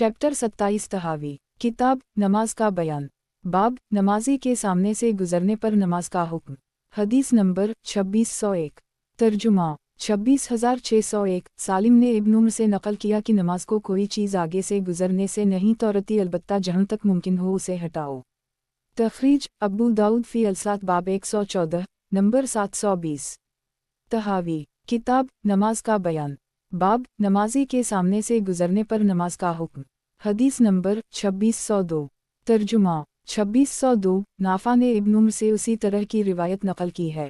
Chapter 27 तहावी किताब नमाज का बयान। बाब नमाजी के सामने से गुजरने पर नमाज का हुक्म। हदीस नंबर 2601। तर्जुमा 26601। सालिम ने इब्न उम्र से नकल किया कि नमाज को कोई चीज़ आगे से गुजरने से नहीं तोड़ती, अलबत्ता जहाँ तक मुमकिन हो उसे हटाओ। तखरीज अबू दाऊद फ़ी अलसात बाब 114 नंबर 720। तहावी किताब नमाज का बयान। बाब नमाजी के सामने से गुजरने पर नमाज का हुक्म। हदीस नंबर 2602। तर्जुमा 2602। नाफा ने इब्न उम्र से उसी तरह की रिवायत नकल की है।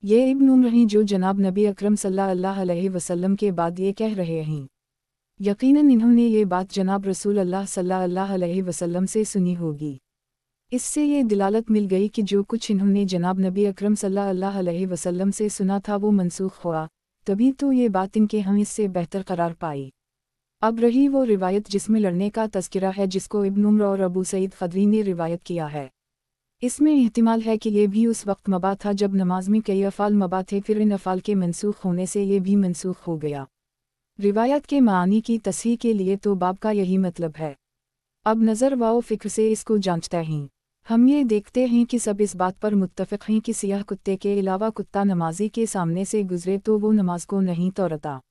ये इब्न उम्र हैं जो जनाब नबी अकरम सल्लल्लाहु अलैहि वसल्लम के बाद ये कह रहे हैं। यकीनन इन्होंने ये बात जनाब रसूल अल्लाह सल्लल्लाहु अलैहि वसल्लम से सुनी होगी। इससे ये दिलालत मिल गई कि जो कुछ इन्होंने जनाब नबी अकरम सल्लल्लाहु अलैहि वसल्लम से सुना था वो मनसूख हुआ, तभी तो ये बात इनके हम इससे बेहतर करार पाई। अब रही वो रिवायत जिसमें लड़ने का तज़किरा है, जिसको इब्न उम्र और अबू सईद खदरी ने रिवायत किया है। इसमें इहतिमाल है कि ये भी उस वक्त मबा था जब नमाज में कई अफ़ाल मबा थे, फिर इन अफ़ाल के मनसूख होने से ये भी मनसूख हो गया। रिवायत के मानी की तस्हीह के लिए तो बाब का यही मतलब है। अब नज़र व फ़िक्र से इसको जांचते हैं। हम ये देखते हैं कि सब इस बात पर मुत्तफ़िक़ हैं कि सियाह कुत्ते के अलावा कुत्ता नमाजी के सामने से गुजरे तो वो नमाज को नहीं तोड़ता।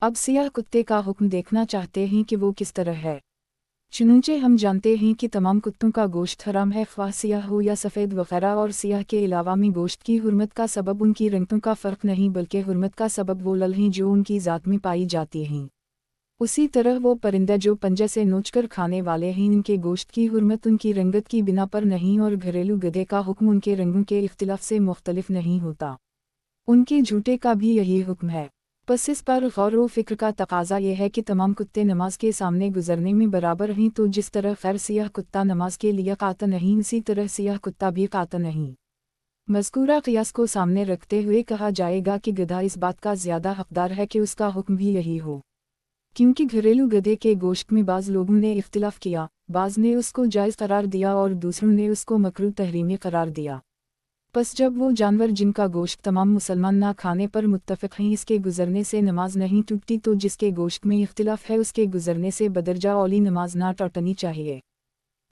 अब सियाह कुत्ते का हुक्म देखना चाहते हैं कि वो किस तरह है। चुनांचे हम जानते हैं कि तमाम कुत्तों का गोश्त हराम है, ख्वाह सियाह हो या सफ़ेद वगैरह, और सियाह के अलावा में गोश्त की हुर्मत का सबब उनकी रंगतों का फ़र्क नहीं बल्कि हुर्मत का सबब वो लल हैं जो उनकी ज़ात में पाई जाती हैं। उसी तरह वो परिंदा जो पंजे से नोचकर खाने वाले हैं, इनके गोश्त की हुर्मत उनकी रंगत की बिना पर नहीं, और घरेलू गधे का हुक्म उनके रंगों के इख्तिलाफ से मुख्तलिफ नहीं होता। उनके झूठे का भी यही हुक्म है। बस इस पर गौर व फिक्र का तकाजा ये है कि तमाम कुत्ते नमाज के सामने गुजरने में बराबर हैं, तो जिस तरह खैर सियाह कुत्ता नमाज के लिए काता नहीं, उसी तरह सियाह कुत्ता भी काता नहीं। मज़कूरा क़ियास को सामने रखते हुए कहा जाएगा कि गधा इस बात का ज़्यादा हक़दार है कि उसका हुक्म भी यही हो, क्योंकि घरेलू गधे के गोश्त में बाज़ लोगों ने इख्तिलाफ़ किया, बाज़ ने उसको जायज़ करार दिया और दूसरों ने उसको मकरूह तहरीमी करार दिया। बस जब वो जानवर जिनका गोश्त तमाम मुसलमान ना खाने पर मुत्तफ़िक़ हैं इसके गुजरने से नमाज नहीं टूटती, तो जिसके गोश्त में इख्तिलाफ़ है उसके गुजरने से बदरजा औली नमाज ना टूटनी चाहिए।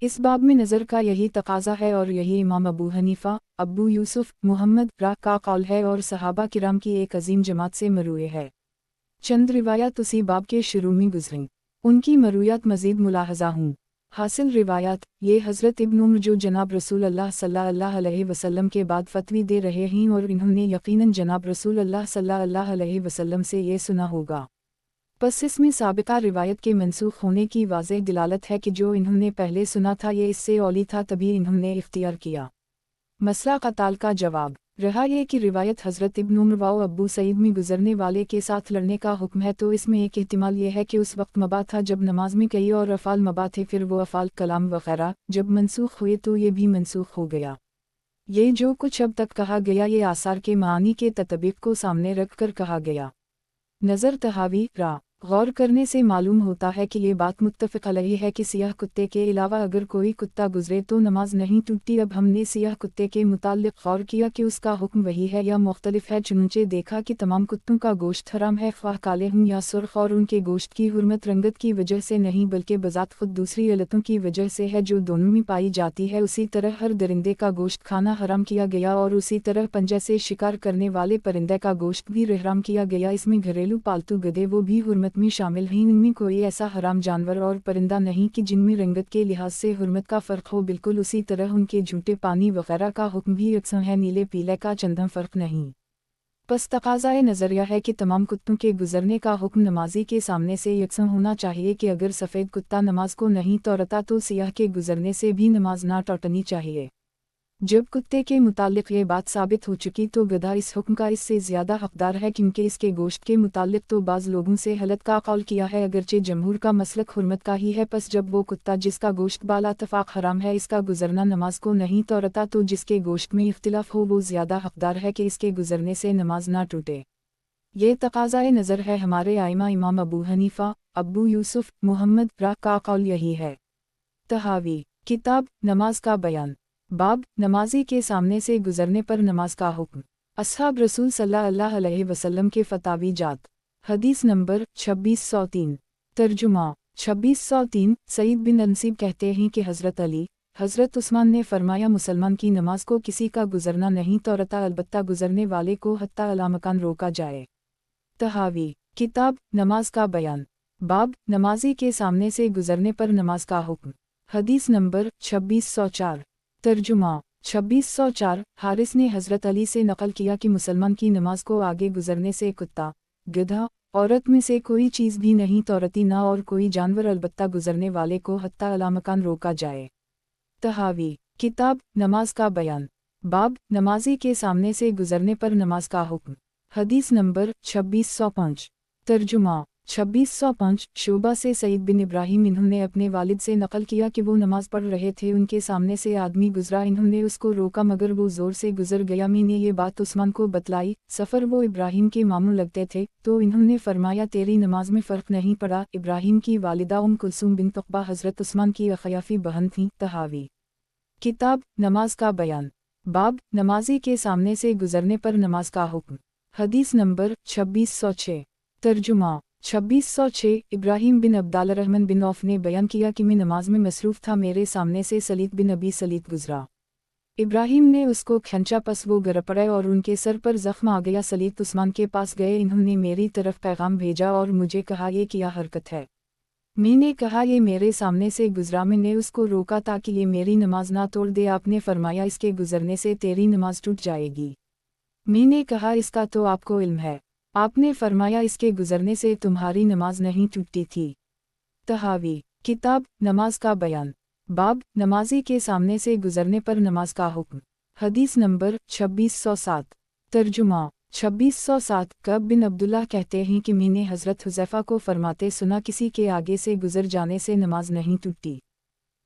इस बाब में नज़र का यही तकाज़ा है और यही इमाम अबू हनीफ़ा, अबू यूसुफ, मुहम्मद रा का कौल है और सहाबा किराम की एक अजीम जमात से मरूए है। चंद रिवायात उसी बाब के शुरू में गुजरें, उनकी मरूयात मज़ीद मुलाहज़ा हूँ। हासिल रिवायात ये हज़रत इब्न उम्र जो जनाब रसूल अल्लाह सल्लल्लाहु अलैहि वसल्लम के बाद फतवी दे रहे हैं, और इन्होंने यकीनन जनाब रसूल अल्लाह सल्लल्लाहु अलैहि वसल्लम से ये सुना होगा। बस इसमें साबिक़ा रिवायत के मनसूख होने की वाज़ेह दिलालत है कि जो इन्होंने पहले सुना था ये इससे औली था, तभी इन्होंने इख्तियार किया। मसला क़ताल का जवाब रहा ये कि रिवायत हज़रत इब्न उम्र व अबू सईद में गुजरने वाले के साथ लड़ने का हुक्म है, तो इसमें एक एहतिमाल ये है कि उस वक्त मबा था जब नमाज में कई और अफ़ाल मबा थे, फिर वो अफ़ाल कलाम वग़ैरह जब मनसूख हुए तो ये भी मनसूख हो गया। ये जो कुछ अब तक कहा गया ये आसार के मानी के तत्बीक़ को सामने रख कर कहा गया। नज़र तहावी रा गौर करने से मालूम होता है कि ये बात मुत्तफ़िक़ अलैहि है कि सियाह कुत्ते के अलावा अगर कोई कुत्ता गुजरे तो नमाज नहीं टूटती। अब हमने सियाह कुत्ते के मुताल्लिक़ गौर किया कि उसका हुक्म वही है या मुख्तलिफ है, चुनचे देखा कि तमाम कुत्तों का गोश्त हराम है, ख्वाह काले हों या सुर्ख, और उनके गोश्त की हुर्मत रंगत की वजह से नहीं बल्कि बज़ात खुद दूसरी अलतों की वजह से है जो दोनों में पाई जाती है। उसी तरह हर दरिंदे का गोश्त खाना हराम किया गया, और उसी तरह पंजे से शिकार करने वाले परिंदे का गोश्त भी हराम किया गया। इसमें घरेलू पालतू गधे वो भी हुर्मत में शामिल हैं, इनमें कोई ऐसा हराम जानवर और परिंदा नहीं कि जिनमें रंगत के लिहाज से हुर्मत का फ़र्क हो। बिल्कुल उसी तरह उनके झूठे पानी वगैरह का हुक्म भी यकसा है, नीले पीले का चंदा फ़र्क नहीं। बस तकाज़ाए नज़रिया है कि तमाम कुत्तों के गुजरने का हुक्म नमाजी के सामने से यकसा होना चाहिए कि अगर सफ़ेद कुत्ता नमाज को नहीं तोड़ता तो सियाह के गुजरने से भी नमाज ना टूटनी चाहिए। जब कुत्ते के मुतालिक ये बात साबित हो चुकी तो गधा इस हुक्म का इससे ज़्यादा हक़दार है, क्योंकि इसके गोश्त के मुतालिक तो बाज़ लोगों से हलत का कौल किया है, अगरचे जमहूर का मसलक हुर्मत का ही है। बस जब वो कुत्ता जिसका गोश्त बाला तफ़ाक़ हराम है इसका गुजरना नमाज को नहीं तोड़ता, तो जिसके गोश्त में इख्तिलाफ़ हो वो ज़्यादा हक़दार है कि इसके गुजरने से नमाज ना टूटे। ये तकाज़ाए नज़र है हमारे आइमा इमाम अबू हनीफ़ा, अबू यूसुफ, मुहम्मद रा का कौल यही है। तहावी किताब नमाज का बयान। बाब नमाजी के सामने से गुजरने पर नमाज का हुक्म। अस्हाब रसूल सल्लल्लाहु अलैहि वसल्लम के फतावी जात। हदीस नंबर 2603। तर्जुमा 2603 सईद बिन नसीब कहते हैं कि हज़रत अली हज़रत उस्मान ने फरमाया मुसलमान की नमाज को किसी का गुजरना नहीं तोड़ता अलबत्ता गुजरने वाले को हत्ता अला मकान रोका जाए। तहावी किताब नमाज का बयान बाब नमाजी के सामने से गुजरने पर नमाज का हुक्म। हदीस नंबर 2604 तर्जुमा 2604 हारिस ने हज़रत अली से नकल किया कि मुसलमान की नमाज को आगे गुजरने से कुत्ता गधा औरत में से कोई चीज़ भी नहीं तोड़ती ना और कोई जानवर अलबत्ता गुजरने वाले को हत्ता अला मकान रोका जाए। तहावी किताब नमाज का बयान बाब नमाजी के सामने से गुजरने पर नमाज का हुक्म। हदीस नंबर 2605 तर्जुमा 2605 शोबा से सईद बिन इब्राहिम इन्होंने अपने वालिद से नकल किया कि वो नमाज पढ़ रहे थे, उनके सामने से आदमी गुजरा, इन्होंने उसको रोका मगर वो ज़ोर से गुजर गया। मैंने ये बात उस्मान को बतलाई, सफ़र वो इब्राहिम के मामू लगते थे, तो इन्होंने फरमाया तेरी नमाज में फ़र्क नहीं पड़ा। इब्राहिम की वालिदा कुलसूम बिन तक़बा हज़रत उस्मान की अखयाफ़ी बहन थीं। तहावी किताब नमाज का बयान बाब नमाजी के सामने से गुजरने पर नमाज का हुक्म। हदीस नंबर 2606 तर्जुमा 2606 इब्राहिम बिन अब्दाल रहमान बिन औफ ने बयान किया कि मैं नमाज में मसरूफ़ था, मेरे सामने से सलीत बिन अबी सलीत गुजरा। इब्राहिम ने उसको खींचा, पस वो गिर पड़े और उनके सर पर ज़ख्म आ गया। सलीत उस्मान के पास गए, इन्होंने मेरी तरफ पैगाम भेजा और मुझे कहा ये क्या हरकत है। मैंने कहा ये मेरे सामने से गुजरा, मैंने उसको रोका ताकि ये मेरी नमाज ना तोड़ दे। आपने फरमाया इसके गुजरने से तेरी नमाज टूट जाएगी। मैंने कहा इसका तो आपको इल्म है। आपने फरमाया इसके गुजरने से तुम्हारी नमाज नहीं टूटती थी। तहावी किताब नमाज का बयान बाब नमाजी के सामने से गुजरने पर नमाज का हुक्म। हदीस नंबर 2607 तर्जुमा 2607 कब बिन अब्दुल्लाह कहते हैं कि मैंने हज़रत हुज़ैफ़ा को फरमाते सुना किसी के आगे से गुजर जाने से नमाज नहीं टूटती।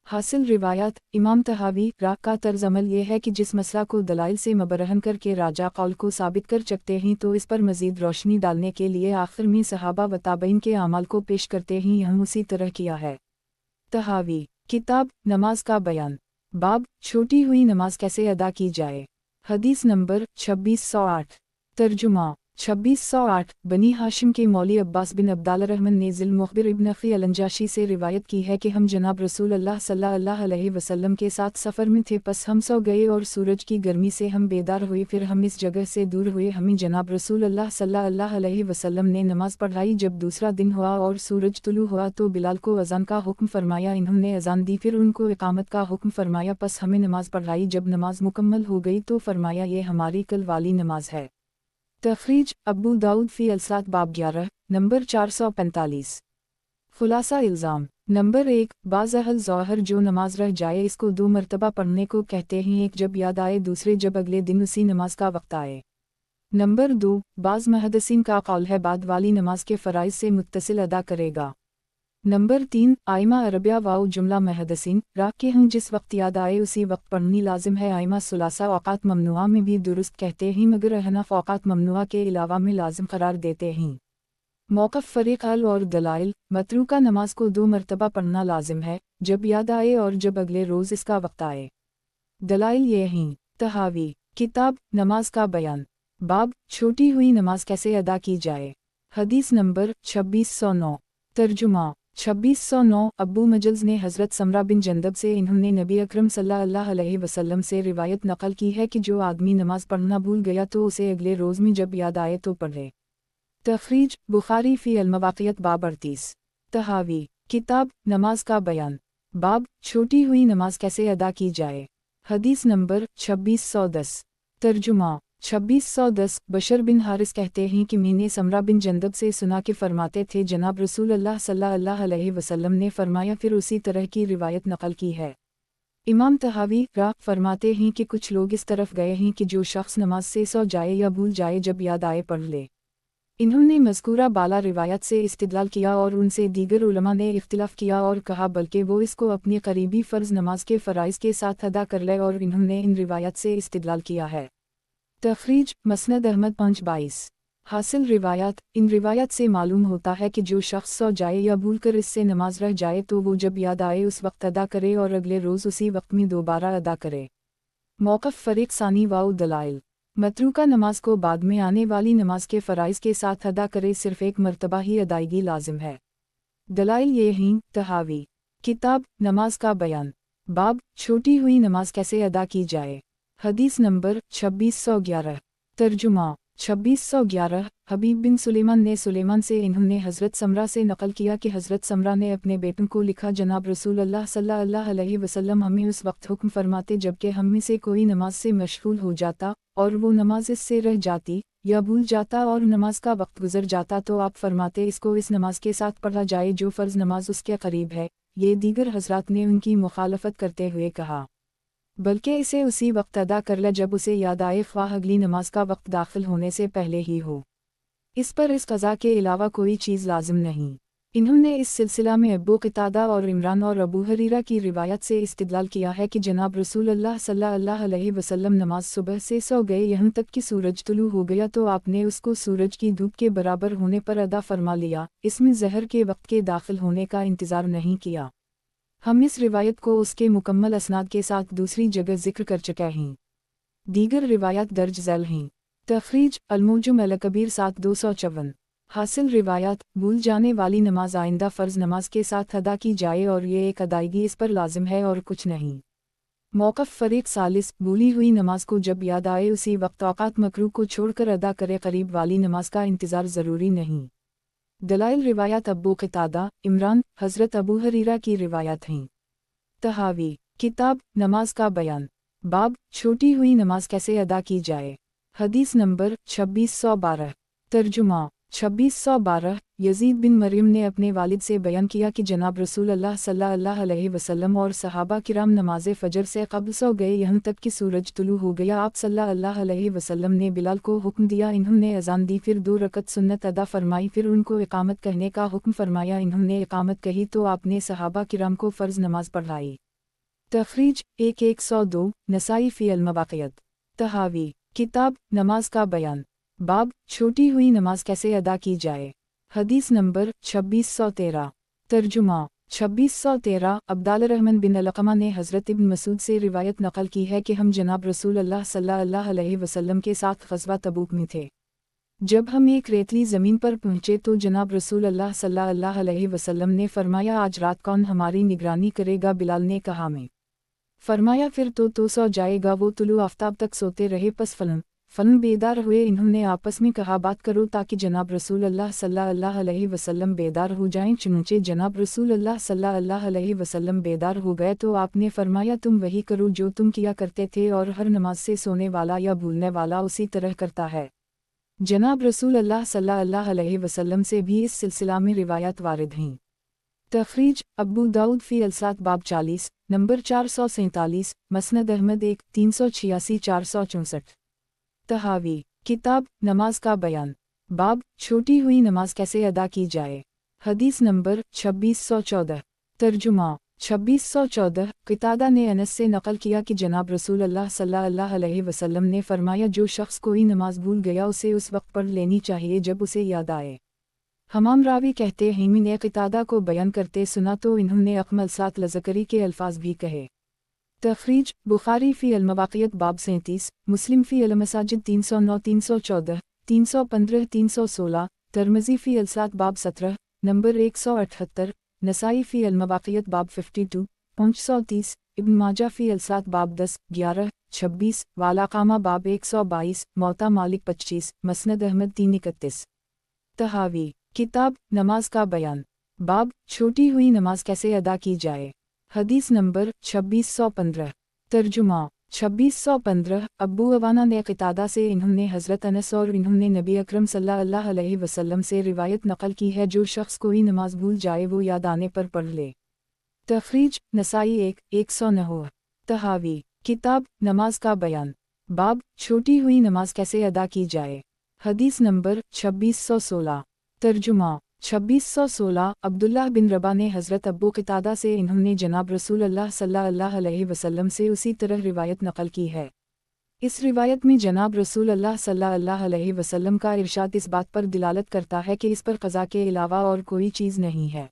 हासिल रिवायत इमाम तहावी राग का तर्ज अमल ये है कि जिस मसला को दलाइल से मबरहन करके राजा कौल को साबित कर सकते हैं तो इस पर मज़ीद रोशनी डालने के लिए आखिर में सहाबा व ताबईन के अमाल को पेश करते हैं, यह उसी तरह किया है। तहावी किताब नमाज का बयान बाब छोटी हुई नमाज कैसे अदा की जाए। हदीस नंबर 2608 तर्जुमा 2608 बनी हाशिम के मौली अब्बास बिन अब्दाल रहमान ने ज़िल मुखबिर इब्न अख़ी अलंजाशी से रिवायत की है कि हम जनाब रसूल अल्लाह सल्लल्लाहु अलैहि वसल्लम के साथ सफ़र में थे, पस हम सो गए और सूरज की गर्मी से हम बेदार हुए, फिर हम इस जगह से दूर हुए। हमें जनाब रसूल अल्लाह सल्लल्लाहु अलैहि वसल्लम ने नमाज पढ़ाई। जब दूसरा दिन हुआ और सूरज तुलू हुआ तो बिलाल को अज़ान का हुक्म फरमाया, इन्होंने अज़ान दी, फिर उनको इकामत का हुक्म फरमाया, पस हमें नमाज पढ़ाई। जब नमाज मुकम्मल हो गई तो फरमाया ये हमारी कल वाली नमाज है। तखरीज अबू दाऊद फ़ी अलसात बाब 11 नंबर 445 खुलासा इल्ज़ाम नंबर 1 बाज़ अहल ज़ोहर जो नमाज रह जाए इसको 2 मरतबा पढ़ने को कहते हैं, एक जब याद आए, दूसरे जब अगले दिन उसी नमाज का वक्त आए। नंबर 2 बाज़ मुहद्दिसीन का कौल है बाद वाली नमाज के फ़राइज़ से मुत्तसिल अदा करेगा। नंबर 3 आइमा अरबिया वाउ जुमला मुहद्दिसीन राग के हैं जिस वक्त याद आए उसी वक्त पढ़नी लाजिम है। आइमा सुलासा औक़ात ममनुआ में भी दुरुस्त कहते हैं मगर अहनाफ औक़ात ममनुआ के अलावा में लाजिम करार देते हैं। मौक़िफ़ फ़रीक़ अल और दलाइल मतरूका नमाज को 2 मरतबा पढ़ना लाजिम है, जब याद आए और जब अगले रोज़ इसका वक्त आए। दलाइल ये हैं। तहावी किताब नमाज का बयान बाब छोटी हुई नमाज कैसे अदा की जाए। हदीस नंबर 2609 तर्जुमा 2609 अबू मजल्स ने हज़रत समरा बिन जंदब से इन्होंने नबी अकरम सल्लल्लाहु अलैहि वसल्लम से रिवायत नकल की है कि जो आदमी नमाज पढ़ना भूल गया तो उसे अगले रोज़ में जब याद आए तो पढ़े। तखरीज बुखारी फ़ी अलमवाक़ियत बाब 38 तहावी किताब नमाज का बयान बाब छोटी हुई नमाज कैसे अदा की जाए। हदीस नंबर 2610 तर्जुमा 2610 बशर बिन हारिस कहते हैं कि मैंने समरा बिन जंदब से सुना कि फरमाते थे जनाब रसूल अल्लाह सल्लल्लाहु अलैहि वसल्लम ने फरमाया, फिर उसी तरह की रिवायत नकल की है। इमाम तहावी राग फरमाते हैं कि कुछ लोग इस तरफ गए हैं कि जो शख्स नमाज से सो जाए या भूल जाए जब याद आए पढ़ ले। इन्होंने मज़कूरा बाला रिवायत से इस्तिदलाल किया और उनसे दीगर उलमा ने इख्तिलाफ़ किया और कहा बल्कि वो इसको अपनी करीबी फ़र्ज़ नमाज के फ़राइज़ के साथ अदा कर ले और इन्होंने इन रिवायत से इस्तिदलाल किया है। तखरीज मसनद अहमद 522 हासिल रिवायत इन रिवायत से मालूम होता है कि जो शख्स सो जाए या भूल कर इससे नमाज रह जाए तो वो जब याद आए उस वक्त अदा करे और अगले रोज़ उसी वक्त में दोबारा अदा करे। मौक़िफ़ फ़रीक़ सानी वाउ दलाइल मतरूका नमाज को बाद में आने वाली नमाज के फ़राइज़ के साथ अदा करे, सिर्फ़ एक मरतबा ही अदायगी लाजिम है। दलाइल ये हैं तहावी। किताब नमाज का बयान। बाब छोटी हुई नमाज कैसे अदा की जाए। हदीस नंबर 2611। तर्जुमा 2611। हबीब बिन सुलेमान ने सुलेमान से इन्होंने हज़रत समरा से नकल किया कि हज़रत समरा ने अपने बेटों को लिखा, जनाब रसूल अल्लाह सल्लल्लाहु अलैहि वसल्लम हमें उस वक्त हुक्म फरमाते जबकि हम में से कोई नमाज से मशगूल हो जाता और वो नमाज इससे रह जाती या भूल जाता और नमाज का वक्त गुजर जाता तो आप फरमाते इसको इस नमाज के साथ पढ़ा जाए जो फ़र्ज़ नमाज उसके करीब है। ये दीगर हज़रात ने उनकी मुखालफत करते हुए कहा, बल्कि इसे उसी वक्त अदा कर ले जब उसे याद आए, ख्वाह अगली नमाज का वक्त दाखिल होने से पहले ही हो। इस पर इस क़ज़ा के अलावा कोई चीज़ लाजिम नहीं। इन्होंने इस सिलसिला में अबू क़तादा और इमरान और अबू हरीरा की रिवायत से इस्तिदलाल किया है कि जनाब रसूल अल्लाह सल्लल्लाहु अलैहि वसल्लम नमाज सुबह से सो गए यहाँ तक कि सूरज तुलू हो गया तो आपने उसको सूरज की धूप के बराबर होने पर अदा फरमा लिया। इसमें ज़हर के वक्त के दाखिल होने का इंतज़ार नहीं किया। हम इस रिवायत को उसके मुकम्मल असनाद के साथ दूसरी जगह जिक्र कर चुके हैं। दीगर रिवायत दर्ज झैल हैं। तखरीज अल-मुअज्जम अल-कबीर 7254। हासिल रिवायत भूल जाने वाली नमाज आइंदा फ़र्ज़ नमाज के साथ अदा की जाए और ये एक अदायगी इस पर लाजिम है और कुछ नहीं। मौक़िफ़ फ़रीक़ सालिस भूली हुई नमाज को जब याद आए उसी वक्त औक़ात मकरूह को छोड़कर अदा करे, करीब वाली नमाज का इंतज़ार ज़रूरी नहीं। दलाइल रिवायत अबू क़तादा इमरान हज़रत अबू हरीरा की रिवायत हैं। तहावी किताब नमाज का बयान। बाब छोटी हुई नमाज कैसे अदा की जाए। हदीस नंबर 2612। तर्जुमा 2612। यजीद बिन मरियम ने अपने वालिद से बयान किया कि जनाब रसूल अल्लाह सल्लल्लाहु अलैहि वसल्लम और सहाबा किराम नमाज फ़जर से क़ब्ल सो गए यहाँ तक कि सूरज तुलू हो गया। आप सल्लल्लाहु अलैहि वसल्लम ने बिलाल को हुक्म दिया, इन्होंने अज़ान दी, फिर 2 रकत सुन्नत अदा फरमाई, फिर उनको इक़ामत कहने का हुक्म फरमाया, इन्होंने इक़ामत कही तो आपने सहाबा किराम को फ़र्ज़ नमाज पढ़ाई। तखरीज 1102 नसाई फ़ी अल-मवाक़ियत। तहावी किताब नमाज का बयान। बाब छोटी हुई नमाज कैसे अदा की जाए। हदीस नंबर 2613। तर्जुमा 2613। अब्दाल रहमान बिन अलक़मा ने हज़रत इब्न मसूद से रिवायत नकल की है कि हम जनाब रसूल अल्लाह सल्लल्लाहु अलैहि वसल्लम के साथ ग़ज़वा तबूक में थे। जब हम एक रेतली ज़मीन पर पहुँचे तो जनाब रसूल अल्लाह सल्लल्लाहु अलैहि वसल्लम ने फरमाया, आज रात कौन हमारी निगरानी करेगा। बिलाल ने कहा, मैं। फरमाया, फिर तो सो जाएगा। वो तुलू आफ्ताब तक सोते रहे, पस फलन बेदार हुए। इन्होंने आपस में कहा, बात करो ताकि जनाब रसूल अल्लाह सल्लल्लाहु अलैहि वसल्लम बेदार हो जाएं। चुनचे जनाब रसूल अल्लाह सल्लल्लाहु अलैहि वसल्लम बेदार हो गए तो आपने फरमाया, तुम वही करो जो तुम किया करते थे और हर नमाज से सोने वाला या भूलने वाला उसी तरह करता है। जनाब रसूल अल्लाह सल्लल्लाहु अलैहि वसल्लम से भी इस सिलसिला में रिवायत वारिद हैं। तखरीज अबू दाऊद फ़ी अल-सात बाब 40 नंबर 447। मसनद अहमद 1 386 464। तहावी किताब नमाज का बयान। बाब छोटी हुई नमाज कैसे अदा की जाए। हदीस नंबर 2614। तर्जुमा 2614। क़तादा ने अनस से नकल किया कि जनाब रसूल अल्लाह सल्लल्लाहु अलैहि वसल्लम ने फरमाया, जो शख्स कोई नमाज भूल गया उसे उस वक्त पढ़ लेनी चाहिए जब उसे याद आए। हमाम रावी कहते हैं, मैंने क़तादा को बयान करते सुना तो इन्होंने अक़मल सात लज़करी के अल्फाज भी कहे। तखरीज बुखारी फ़ी अल-मवाक़ियत बाब 37, मुस्लिम फ़ी अल-मसाजिद 309 314 315 316, तिर्मिज़ी फ़ी अल-सात बाब 17 नंबर 178, नसाई फ़ी अल-मवाक़ियत बाब 52 530, इब्न माजा फ़ी अल-सात बाब 10 11 26, वालाक़ामा बाब 122, मौता मालिक 25, मसनद अहमद 331। तहावी किताब नमाज का बयान। बाब छोटी हुई नमाज कैसे अदा की जाए। हदीस नंबर 2615। तर्जुमा 2615। अब्बू अवाना ने क़तादा से इन्होंने हज़रत अनस और इन्होंने नबी अकरम सल्लल्लाहु अलैहि वसल्लम से रिवायत नकल की है, जो शख्स कोई नमाज भूल जाए वो याद आने पर पढ़ ले। तखरीज नसाई 1 109। तहावी किताब नमाज का बयान। बाब छोटी हुई नमाज कैसे अदा की जाए। हदीस नंबर 2616। तर्जुमा 2616। अब्दुल्लाह बिन रबा ने हज़रत अब्बू क़तादा से इन्होंने जनाब रसूल अल्लाह सल्लल्लाहु अलैहि वसल्लम से उसी तरह रिवायत नकल की है। इस रिवायत में जनाब रसूल अल्लाह सल्लल्लाहु अलैहि वसल्लम का इरशाद इस बात पर दिलालत करता है कि इस पर क़ज़ा के अलावा और कोई चीज़ नहीं है,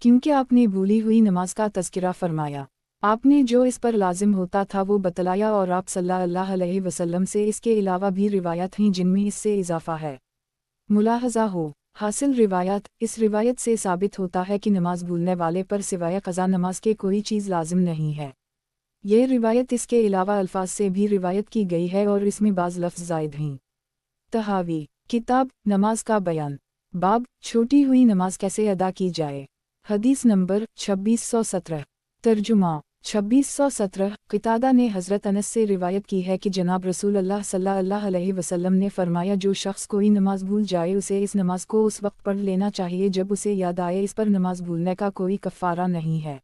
क्योंकि आपने भूली हुई नमाज का तज़किरा फरमाया। आपने जो इस पर लाजिम होता था वो बतलाया और आप सल्लल्लाहु अलैहि वसल्लम से इसके अलावा भी रिवायत हैं जिनमें इससे इजाफ़ा है। मुलाहज़ा हो हासिल रिवायत। इस रिवायत से साबित होता है कि नमाज भूलने वाले पर सिवाय क़ज़ा नमाज के कोई चीज़ लाजिम नहीं है। ये रिवायत इसके अलावा अल्फाज से भी रिवायत की गई है और इसमें बाज़ लफ्ज़ ज़ायद हैं। तहावी किताब नमाज का बयान। बाब छोटी हुई नमाज कैसे अदा की जाए। हदीस नंबर 2617। तर्जुमा 2617। क़तादा ने हज़रत अनस से रिवायत की है कि जनाब रसूल अल्लाह सल्लल्लाहु अलैहि वसल्लम ने फरमाया, जो शख्स कोई नमाज भूल जाए उसे इस नमाज को उस वक्त पढ़ लेना चाहिए जब उसे याद आए। इस पर नमाज भूलने का कोई कफ़ारा नहीं है।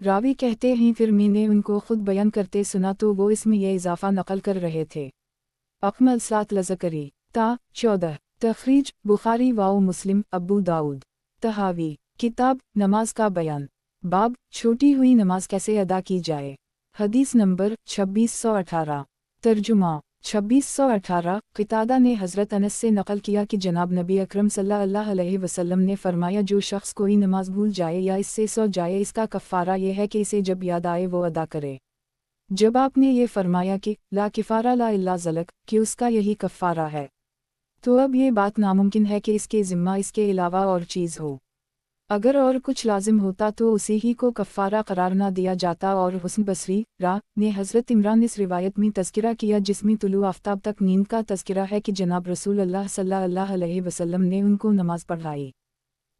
रावी कहते हैं फिर मैंने उनको खुद बयान करते सुना तो वो इसमें यह इजाफ़ा नकल कर रहे थे। अकमल सात लज़करी ता 14। तखरीज बुखारी वाओ मुस्लिम अबू दाऊद। तहावी किताब नमाज का बयान। बाब छोटी हुई नमाज कैसे अदा की जाए। हदीस नंबर 2618। तर्जुमा 2618। क़तादा ने हज़रत अनस से नकल किया कि जनाब नबी अकरम सल्लल्लाहु अलैहि वसल्लम ने फरमाया, जो शख्स कोई नमाज भूल जाए या इससे सो जाए इसका कफ़ारा यह है कि इसे जब याद आए वो अदा करे। जब आपने ये फरमाया कि ला किफ़ारा ला इल्ला ज़लक कि उसका यही कफ़ारा है, तो अब ये बात नामुमकिन है कि इसके ज़िम्मा इसके अलावा और चीज़ हो। अगर और कुछ लाजिम होता तो उसी ही को कफ़ारा करार ना दिया जाता। और हुस्न बसरी रा ने हज़रत इमरान इस रिवायत में तज़किरा किया जिसमें तुलू आफ्ताब तक नींद का तज़किरा है कि जनाब रसूल अल्लाह सल्लल्लाहु अलैहि वसल्लम ने उनको नमाज पढ़ाई।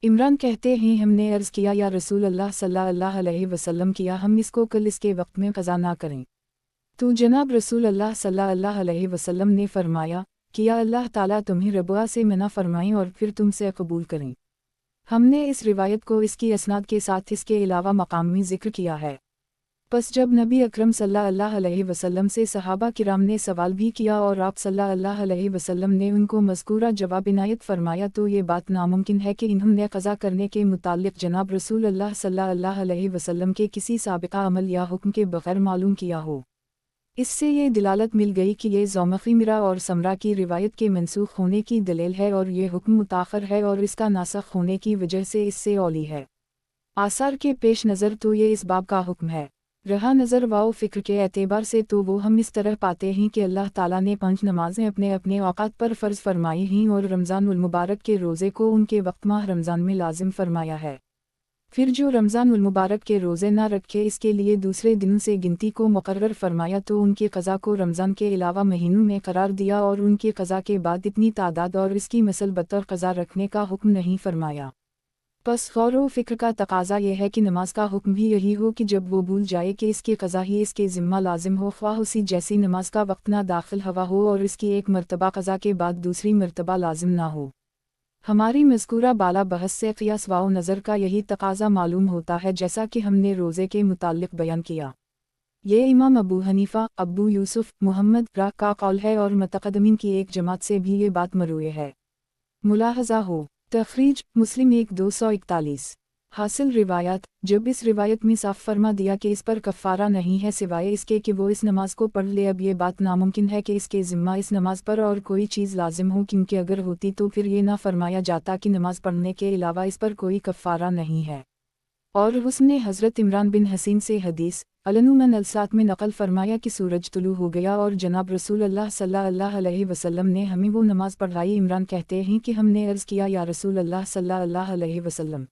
इमरान कहते हैं हमने अर्ज़ किया या रसूल अल्लाह सल्लल्लाहु अलैहि वसल्लम किया हम इसको कल इसके वक्त में क़ज़ा ना करें। तो जनाब रसूल अल्लाह सल्लल्लाहु अलैहि वसल्लम ने फरमाया किया अल्लाह ताला तुम्हें रबुआ से मना फरमाएं और फिर तुमसे कबूल करें। हमने इस रिवायत को इसकी असनाद के साथ इसके अलावा मकाम में ज़िक्र किया है। बस जब नबी अकरम सल्लल्लाहु अलैहि वसल्लम से सहाबा किराम ने सवाल भी किया और आप सल्लल्लाहु अलैहि वसल्लम ने उनको मज़कूरा जवाब इनायत फरमाया तो ये बात नामुमकिन है कि इन्होंने क़ज़ा करने के मुताल्लिक़ जनाब रसूल अल्लाह सल्लल्लाहु अलैहि वसल्लम के किसी साबिक़ा अमल या हुक्म के बग़ैर मालूम किया हो। इससे ये दिलालत मिल गई कि ये ज़ौमख़ी मिरा और समरा की रिवायत के मनसूख़ होने की दलील है और ये हुक्म मुताख़र है और इसका नासख़ होने की वजह से इससे औली है। आसार के पेश नज़र तो ये इस बाब का हुक्म है। रहा नज़र वाओ फ़िक्र के एतबार से तो वो हम इस तरह पाते हैं कि अल्लाह ताला ने 5 नमाज़ें अपने अपने औक़ात पर फ़र्ज़ फरमाई हैं और रमज़ानुल मुबारक के रोज़े को उनके वक्त माह रमज़ान में लाजिम फरमाया है। फिर जो रमज़ानुल मुबारक के रोज़े ना रखे इसके लिए दूसरे दिनों से गिनती को मुकर्रर फरमाया तो उनकी क़ज़ा को रमज़ान के अलावा महीनों में करार दिया और उनकी क़ज़ा के बाद इतनी तादाद और इसकी मसल बतौर क़ज़ा रखने का हुक्म नहीं फरमाया। बस गौर व फ़िक्र का तकाज़ा यह है कि नमाज का हुक्म भी यही हो कि जब वो भूल जाए कि इसकी क़ज़ा ही इसके ज़िम्मा लाजिम हो, ख्वाह उसी जैसी नमाज का वक्त ना दाखिल हवा हो और इसकी एक मरतबा क़ज़ा के बाद दूसरी मरतबा लाजिम ना हो। हमारी मज़कूरा बाला बहस से क़ियास वाओ नज़र का यही तकाज़ा मालूम होता है जैसा कि हमने रोज़े के मुताल्लिक़ बयान किया। ये इमाम अबू हनीफ़ा, अबू यूसुफ़, मुहम्मद रा का कौल है और मुतक़द्दिमीन की एक जमात से भी ये बात मरूए है। मुलाहज़ा हो तखरीज मुस्लिम 1241। हासिल रिवायत। जब इस रिवायत में साफ़ फरमा दिया कि इस पर कफ़ारा नहीं है सिवाय इसके कि वो इस नमाज को पढ़ ले, अब ये बात नामुमकिन है कि इसके ज़िम्मा इस नमाज पर और कोई चीज़ लाजिम हो, क्योंकि अगर होती तो फिर ये ना फरमाया जाता कि नमाज पढ़ने के अलावा इस पर कोई कफ़ारा नहीं है। और उसने हज़रत इमरान बिन हसीन से हदीस अलनुमन अलसात में नकल फरमाया कि सूरज तुलू हो गया और जनाब रसूल अल्लाह सल्लल्लाहु अलैहि वसल्लम ने हमें वो नमाज पढ़ाई। इमरान कहते हैं कि हमने अर्ज़ किया या रसूल अल्लाह सल्लल्लाहु अलैहि वसल्लम,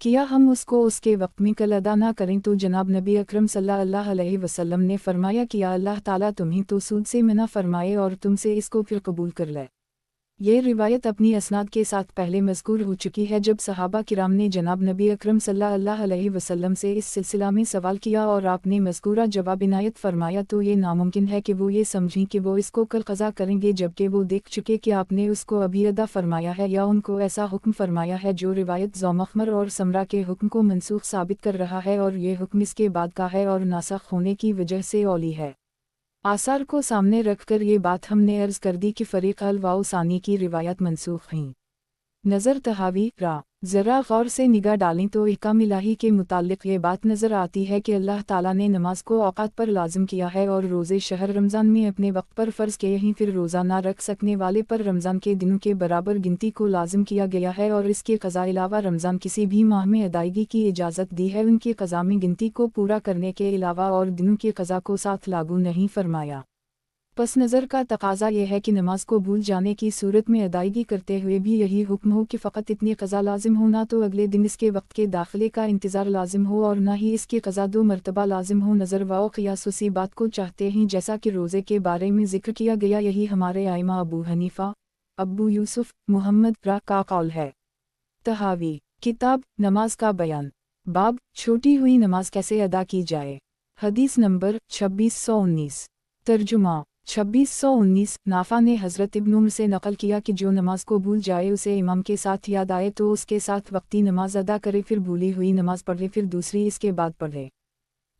किया हम उसको उसके वक्त में कल अदा ना करें? तो जनाब नबी अकरम सल्लल्लाहु अलैहि वसल्लम ने फरमाया कि या अल्लाह ताला तुम्हें तो सूद से मना फरमाए और तुमसे इसको फिर कबूल कर ले। ये रिवायत अपनी असनाद के साथ पहले मज़कूर हो चुकी है जब सहाबा किराम ने जनाब नबी अकरम सल्लल्लाहु अलैहि वसल्लम से इस सिलसिला में सवाल किया और आपने मज़कूरा जवाब इनायत फरमाया तो ये नामुमकिन है कि वो ये समझें कि वो इसको कल क़ज़ा करेंगे जबकि वो देख चुके कि आपने उसको अभी अदा फरमाया है या उनको ऐसा हुक्म फरमाया है जो रिवायत ज़ौमख़मर और समरा के हुक्म को मनसूख साबित कर रहा है और ये हुक्म इसके बाद का है और नासख़ होने की वजह से औली है। आसार को सामने रखकर ये बात हमने अर्ज़ कर दी कि फ़रीक़ अल-वाओ सानी की रिवायत मनसूख़ हैं। नज़र तहावी रा ज़रा गौर से निगाह डालें तो इहकाम इलाही के मुताल्लिक़ ये बात नज़र आती है कि अल्लाह ताला ने नमाज को औक़ात पर लाजिम किया है और रोज़े शहर रमज़ान में अपने वक्त पर फ़र्ज़ किए हैं, फिर रोज़ा ना रख सकने वाले पर रमज़ान के दिनों के बराबर गिनती को लाजिम किया गया है और इसके क़ज़ा अलावा रमज़ान किसी भी माह में अदायगी की इजाज़त दी है। उनके क़ज़ा में गिनती को पूरा करने के अलावा और दिनों के क़ज़ा को साथ लागू नहीं फरमाया। पस नज़र का तकाजा यह है कि नमाज को भूल जाने की सूरत में अदायगी करते हुए भी यही हुक्म हो कि फ़कत इतनी क़ज़ा लाजिम हो, ना तो अगले दिन इसके वक्त के दाखिले का इंतज़ार लाजिम हो और ना ही इसकी क़ज़ा 2 मरतबा लाजिम हो। नज़र व क़ियास उसी बात को चाहते हैं जैसा कि रोज़े के बारे में ज़िक्र किया गया। यही हमारे आइमा अबू हनीफ़ा, अबू यूसुफ, मुहम्मद रा का कौल है। तहावी किताब नमाज का बयान। बाब छोटी हुई नमाज कैसे अदा की जाए। हदीस नंबर 2619। तर्जुमा 2619। नाफा ने हज़रत इब्न उमर से नकल किया कि जो नमाज को भूल जाए उसे इमाम के साथ याद आए तो उसके साथ वक्ती नमाज अदा करे, फिर भूली हुई नमाज पढ़े, फिर दूसरी इसके बाद पढ़े।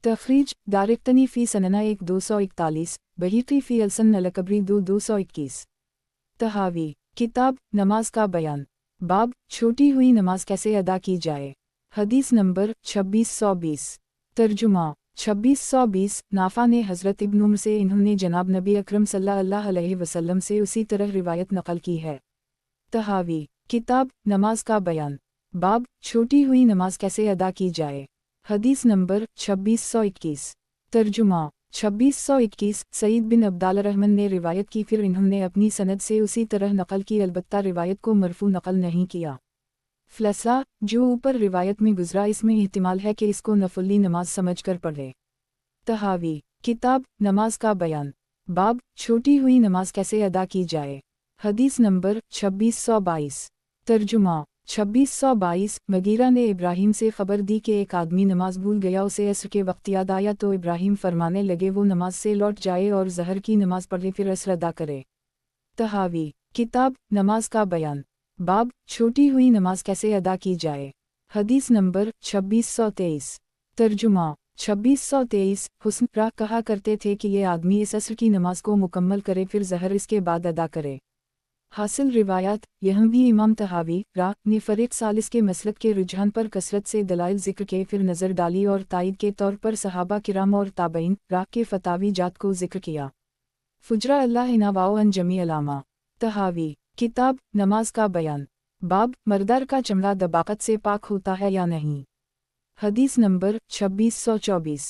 तखरीज दारिक़्तनी फ़ी सनना 1-241, बहीक़ी फ़ी अलसन अलकबरी 2-221। तहावी किताब नमाज का बयान। बाब छोटी हुई नमाज कैसे अदा की जाए। हदीस नंबर 2620। तर्जुमा 2620। नाफा ने हज़रत इब्न उमर से इन्होंने जनाब नबी अकरम सल्लल्लाहु अलैहि वसल्लम से उसी तरह रिवायत नकल की है। तहावी किताब नमाज का बयान। बाब छोटी हुई नमाज कैसे अदा की जाए। हदीस नंबर 2621। तर्जुमा 2621। सईद बिन अब्दाल रहमान ने रिवायत की, फिर इन्होंने अपनी सनद से उसी तरह नकल की, अलबत्ता रिवायत को मरफू नकल नहीं किया। फ़लसा जो ऊपर रिवायत में गुजरा इसमें इहतिमाल है कि इसको नफली नमाज समझकर पढ़े। तहावी किताब नमाज का बयान। बाब छोटी हुई नमाज कैसे अदा की जाए। हदीस नंबर 2622। तर्जुमा 2622। मगीरा ने इब्राहिम से ख़बर दी कि एक आदमी नमाज भूल गया, उसे असर के वक्त याद आया तो इब्राहिम फरमाने लगे वो नमाज से लौट जाए और ज़हर की नमाज पढ़े, फिर असर अदा करे। तहावी किताब नमाज का बयान। बाब छोटी हुई नमाज कैसे अदा की जाए। हदीस नंबर 2623। तर्जुमा 2623। हुस्न रा कहा करते थे कि ये आदमी इस असर की नमाज को मुकम्मल करे, फिर ज़हर इसके बाद अदा करे। हासिल रिवायात यहाँ भी इमाम तहावी रा ने फ़रीक़ सालिस के मसलक के रुझान पर कसरत से दलाइल ज़िक्र के, फिर नज़र डाली और तायद के तौर पर सहाबा किराम और ताबईन रा के फ़तावी जात को ज़िक्र किया। फुजरा अल्लाह इनावाओ अन जमी अलामा। तहावी किताब नमाज का बयान। बाब मर्दार का चमड़ा दबाकत से पाक होता है या नहीं। हदीस नंबर 2624।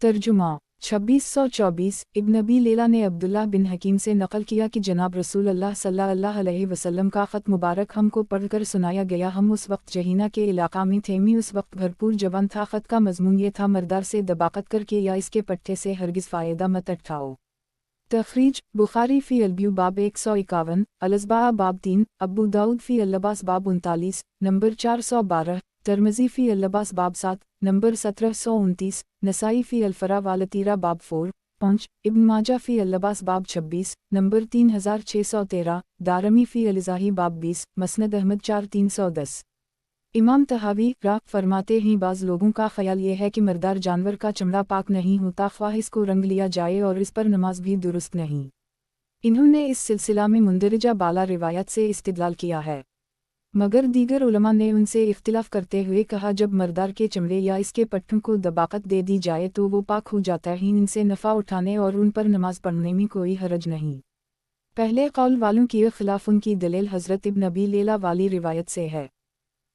तर्जुमा 2624। इब्न अबी लैला ने अब्दुल्लाह बिन हकीम से नकल किया कि जनाब रसूल अल्लाह सल्लल्लाहु अलैहि वसल्लम का ख़त मुबारक हमको पढ़कर सुनाया गया। हम उस वक्त जहीना के इलाका में थे, मी उस वक्त भरपूर जवान था। ख़त का मज़मून ये था, मर्दार से दबाकत करके या इसके पट्टे से हरगिज़ फ़ायदा मत उठाओ। तखरीज बुखारी फ़ी अलब्यू बाब 151, अलज़बा बाब 3, अबू दाऊद फ़ी अल्लबास बाब 39, नंबर 412, तिरमिज़ी फ़ी अल्लबास बाब 7, नंबर 1729, नसाई फ़ी अलफ़रा वालतीरा बाब 4, 5, इब्न माजा फ़ी अल्लबास बाब 26, नंबर 3613, दारमी फ़ी अलिज़ाही बाब 20, मसनद अहमद 4310। इमाम तहावी रा फरमाते हैं बाज़ लोगों का ख्याल ये है कि मर्दार जानवर का चमड़ा पाक नहीं होता, ख्वाह इसको रंग लिया जाए और इस पर नमाज भी दुरुस्त नहीं। इन्होंने इस सिलसिला में मुंदरजा बाला रिवायत से इस्तिदलाल किया है, मगर दीगर उलमा ने उनसे इख्तिलाफ करते हुए कहा जब मर्दार के चमड़े या इसके पट्टों को दबाकत दे दी जाए तो वो पाक हो जाता है, इनसे नफ़ा उठाने और उन पर नमाज पढ़ने में कोई हरज नहीं। पहले कौल वालों की खिलाफ उनकी दलील हज़रत इब्न अबी लैला वाली रिवायत से है,